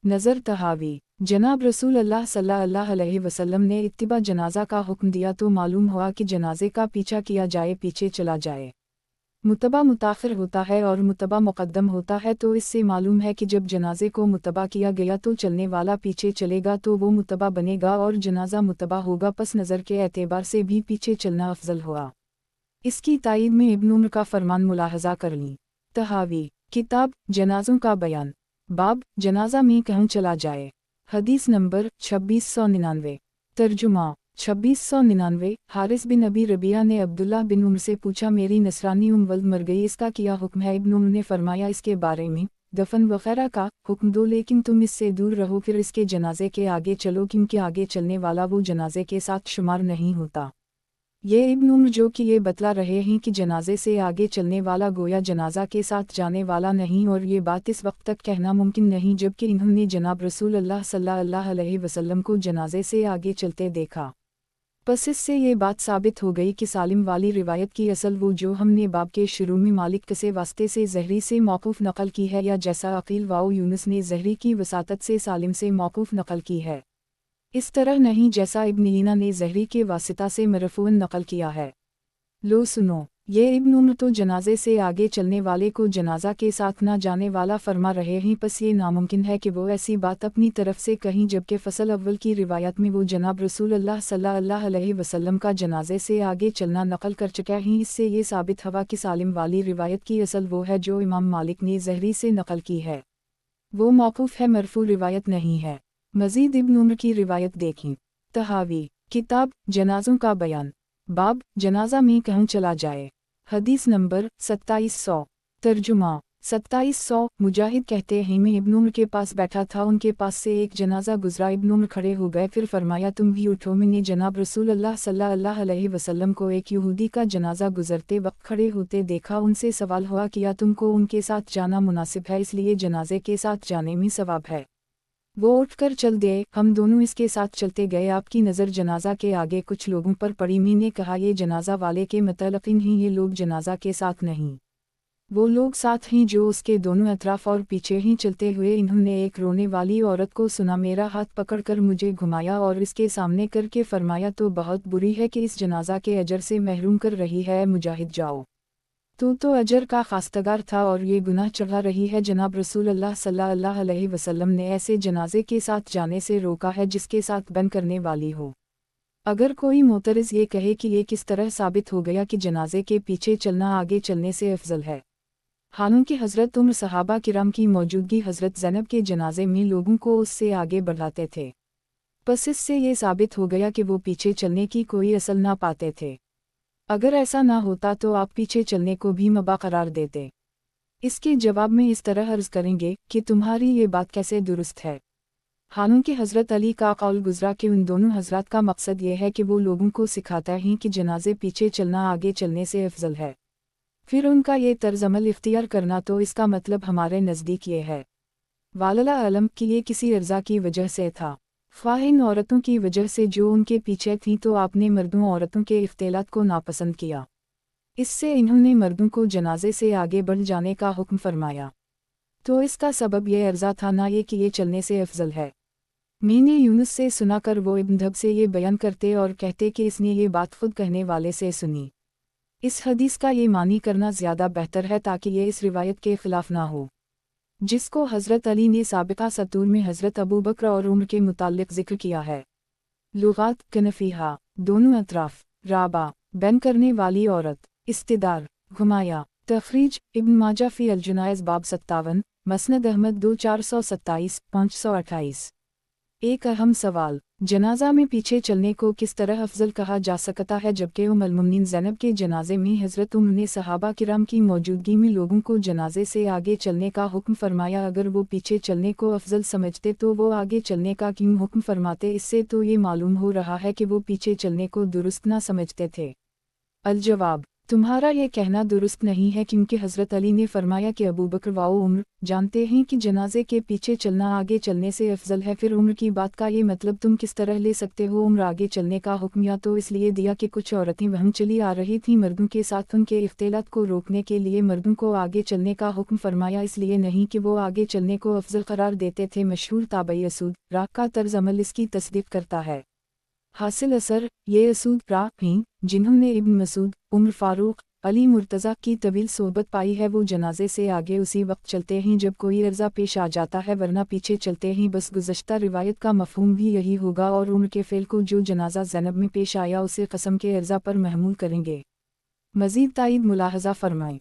नज़र तहावी, जनाब रसूल अल्लाह सल्लल्लाहु अलैहि वसल्लम ने इत्तिबा जनाजा का हुक्म दिया तो मालूम हुआ कि जनाजे का पीछा किया जाए, पीछे चला जाए। मुतबा मुताखिर होता है और मुतबा मुक़द्दम होता है, तो इससे मालूम है कि जब जनाजे को मुतबा किया गया तो चलने वाला पीछे चलेगा तो वो मुतबा बनेगा और जनाजा मुतबा होगा, पस नज़र के एतबार से भी पीछे चलना अफजल हुआ। इसकी तायीद में इब्न उमर का फरमान मुलाहजा कर ली। तहावी, किताब जनाजों का बयान, बाब जनाजा में कहूँ चला जाए। हदीस नंबर 2699। तर्जुमा 2699। हारिस बिन अबी रबिया ने अब्दुल्लाह बिन उमर से पूछा, मेरी नसरानी वल्द मर गई, इसका क्या हुक्म है? इब्न उमर ने फरमाया, इसके बारे में दफन वगैरह का हुक्म दो, लेकिन तुम इससे दूर रहो, फिर इसके जनाजे के आगे चलो, क्योंकि आगे चलने वाला वो जनाजे के साथ शुमार नहीं होता। ये इब्न उमर जो कि ये बतला रहे हैं कि जनाजे से आगे चलने वाला गोया जनाजा के साथ जाने वाला नहीं, और ये बात इस वक्त तक कहना मुमकिन नहीं जबकि इन्होंने जनाब रसूल अल्लाह सल्लल्लाहु अलैहि वसल्लम को जनाजे से आगे चलते देखा। बस इससे ये बात साबित हो गई कि सालिम वाली रिवायत की असल वो जो हमने बाब के शुरू में मालिक कसे वास्ते से ज़हरी से मौकूफ़ नकल की है, या जैसा अकील वाओ यूनुस ने ज़हरी की वसातत से सालिम से मौकूफ़ नकल की है, इस तरह नहीं जैसा इब्न ईना ने ज़हरी के वासिता से मरफ़ूअन नकल किया है। लो सुनो, ये इब्न उमर तो जनाजे से आगे चलने वाले को जनाजा के साथ ना जाने वाला फरमा रहे हैं, बस ये नामुमकिन है कि वो ऐसी बात अपनी तरफ से कहीं, जबकि फ़सल अव्वल की रिवायत में वो जनाब रसूल अल्लाह सल्लल्लाहु अलैहि वसल्लम का जनाजे से आगे चलना नकल कर चुका है। इससे ये साबित हुआ कि सालिम वाली रिवायत की असल वो है जो इमाम मालिक ने ज़हरी से नकल की है, वो मौकूफ़ है, मरफ़ू रिवायत नहीं है। मज़ीद इब्न उमर की रिवायत देखें। तहावी, किताब जनाजों का बयान, बाब जनाजा में कहूँ चला जाए। हदीस नंबर 2700। तर्जुमा 2700। मुजाहिद कहते हैं, मैं इब्न उमर के पास बैठा था, उनके पास से एक जनाजा गुजरा, इब्न उमर खड़े हो गए, फिर फरमाया, तुम भी उठो। मैंने जनाब रसूल अल्लाह सल्लल्लाहु अलैहि वसल्लम को एक यहूदी का जनाजा गुजरते वक्त खड़े होते देखा, उनसे सवाल हुआ, किया तुमको उनके साथ जाना मुनासिब है, इसलिए जनाजे के साथ जाने में सवाब है। वो उठकर चल दिए, हम दोनों इसके साथ चलते गए। आपकी नज़र जनाजा के आगे कुछ लोगों पर पड़ी। मैंने कहा, ये जनाजा वाले के मतलक़िन ही, ये लोग जनाजा के साथ नहीं, वो लोग साथ ही जो उसके दोनों अतराफ़ और पीछे ही चलते हुए। इन्होंने एक रोने वाली औरत को सुना, मेरा हाथ पकड़कर मुझे घुमाया और इसके सामने करके फरमाया, तो बहुत बुरी है कि इस जनाजा के अजर से महरूम कर रही है, मुजाहिद जाओ, तो अजर का खास्तगार था और ये गुनाह चढ़ा रही है। जनाब रसूल अल्लाह सल्लल्लाहु अलैहि वसल्लम ने ऐसे जनाजे के साथ जाने से रोका है जिसके साथ बन करने वाली हो। अगर कोई मोतरज़ ये कहे कि ये किस तरह साबित हो गया कि जनाजे के पीछे चलना आगे चलने से अफजल है, हालांकि हज़रत उमर सहाबा किराम की मौजूदगी हज़रत ज़ैनब के जनाजे में लोगों को उससे आगे बढ़ाते थे, बस इससे ये साबित हो गया कि वो पीछे चलने की कोई असल ना पाते थे। अगर ऐसा ना होता तो आप पीछे चलने को भी मबा करार देते। इसके जवाब में इस तरह अर्ज़ करेंगे कि तुम्हारी ये बात कैसे दुरुस्त है। हालांकि हज़रत अली का कौल गुज़रा कि उन दोनों हज़रात का मकसद ये है कि वो लोगों को सिखाता है कि जनाजे पीछे चलना आगे चलने से अफजल है, फिर उनका ये तर्ज़ अमल इख्तियार करना, तो इसका मतलब हमारे नज़दीक ये है वालला अलम कि ये किसी अर्ज़ा की वजह से था, ख्वाह इन औरतों की वजह से जो उनके पीछे थीं, तो आपने मर्दों औरतों के इख्तिलात को नापसंद किया, इससे इन्होंने मर्दों को जनाजे से आगे बढ़ जाने का हुक्म फरमाया। तो इसका सबब यह अर्ज़ा था, ना ये कि ये चलने से अफजल है। मैंने यूनुस से सुना कर वो इब्न धब से ये बयान करते और कहते कि इसने ये बात खुद कहने वाले से सुनी। इस हदीस का ये मानी करना ज़्यादा बेहतर है ताकि ये इस रिवायत के ख़िलाफ़ ना हो जिसको हज़रत अली ने साबिक़ा सतूर में हज़रत अबू बकर और उमर के मुताल्लिक़ ज़िक्र किया है। लुगात कनफ़ीहा, दोनों अतराफ़, राबा, बैन करने वाली औरत, इस्तिदार, घुमाया। तख़रीज इब्न माजा फ़ी अल-जुनाइज़ बाब 57, मस्नद अहमद 2427, 528। एक अहम सवाल, जनाजा में पीछे चलने को किस तरह अफजल कहा जा सकता है, जबकि उम्मुल मोमिनीन ज़ैनब के जनाजे में हज़रत उमर ने सहाबा किराम की मौजूदगी में लोगों को जनाजे से आगे चलने का हुक्म फरमाया। अगर वो पीछे चलने को अफजल समझते तो वो आगे चलने का क्यों हुक्म फरमाते? इससे तो ये मालूम हो रहा है कि वो पीछे चलने को दुरुस्त ना समझते थे। अल-जवाब, تمہارا یہ کہنا درست نہیں ہے، کیونکہ حضرت علی نے فرمایا کہ ابو بکر و عمر جانتے ہیں کہ جنازے کے پیچھے چلنا آگے چلنے سے افضل ہے۔ پھر عمر کی بات کا یہ مطلب تم کس طرح لے سکتے ہو؟ عمر آگے چلنے کا حکم یا تو اس لیے دیا کہ کچھ عورتیں وہم چلی آ رہی تھیں مردوں کے ساتھ، ان کے اختلاط کو روکنے کے لیے مردوں کو آگے چلنے کا حکم فرمایا، اس لیے نہیں کہ وہ آگے چلنے کو افضل قرار دیتے تھے۔ مشہور تابعی اسود را کا طرز عمل اس کی تصدیق کرتا ہے۔ حاصل اثر یہ اسود را ہیں جنہوں نے ابن مسعود، عمر فاروق، علی مرتضیٰ کی طویل صحبت پائی ہے، وہ جنازے سے آگے اسی وقت چلتے ہیں جب کوئی عرضہ پیش آ جاتا ہے، ورنہ پیچھے چلتے ہیں۔ بس گزشتہ روایت کا مفہوم بھی یہی ہوگا، اور عمر کے فعل کو جو جنازہ زینب میں پیش آیا اسے قسم کے عرضہ پر محمول کریں گے۔ مزید تائید ملاحظہ فرمائیں۔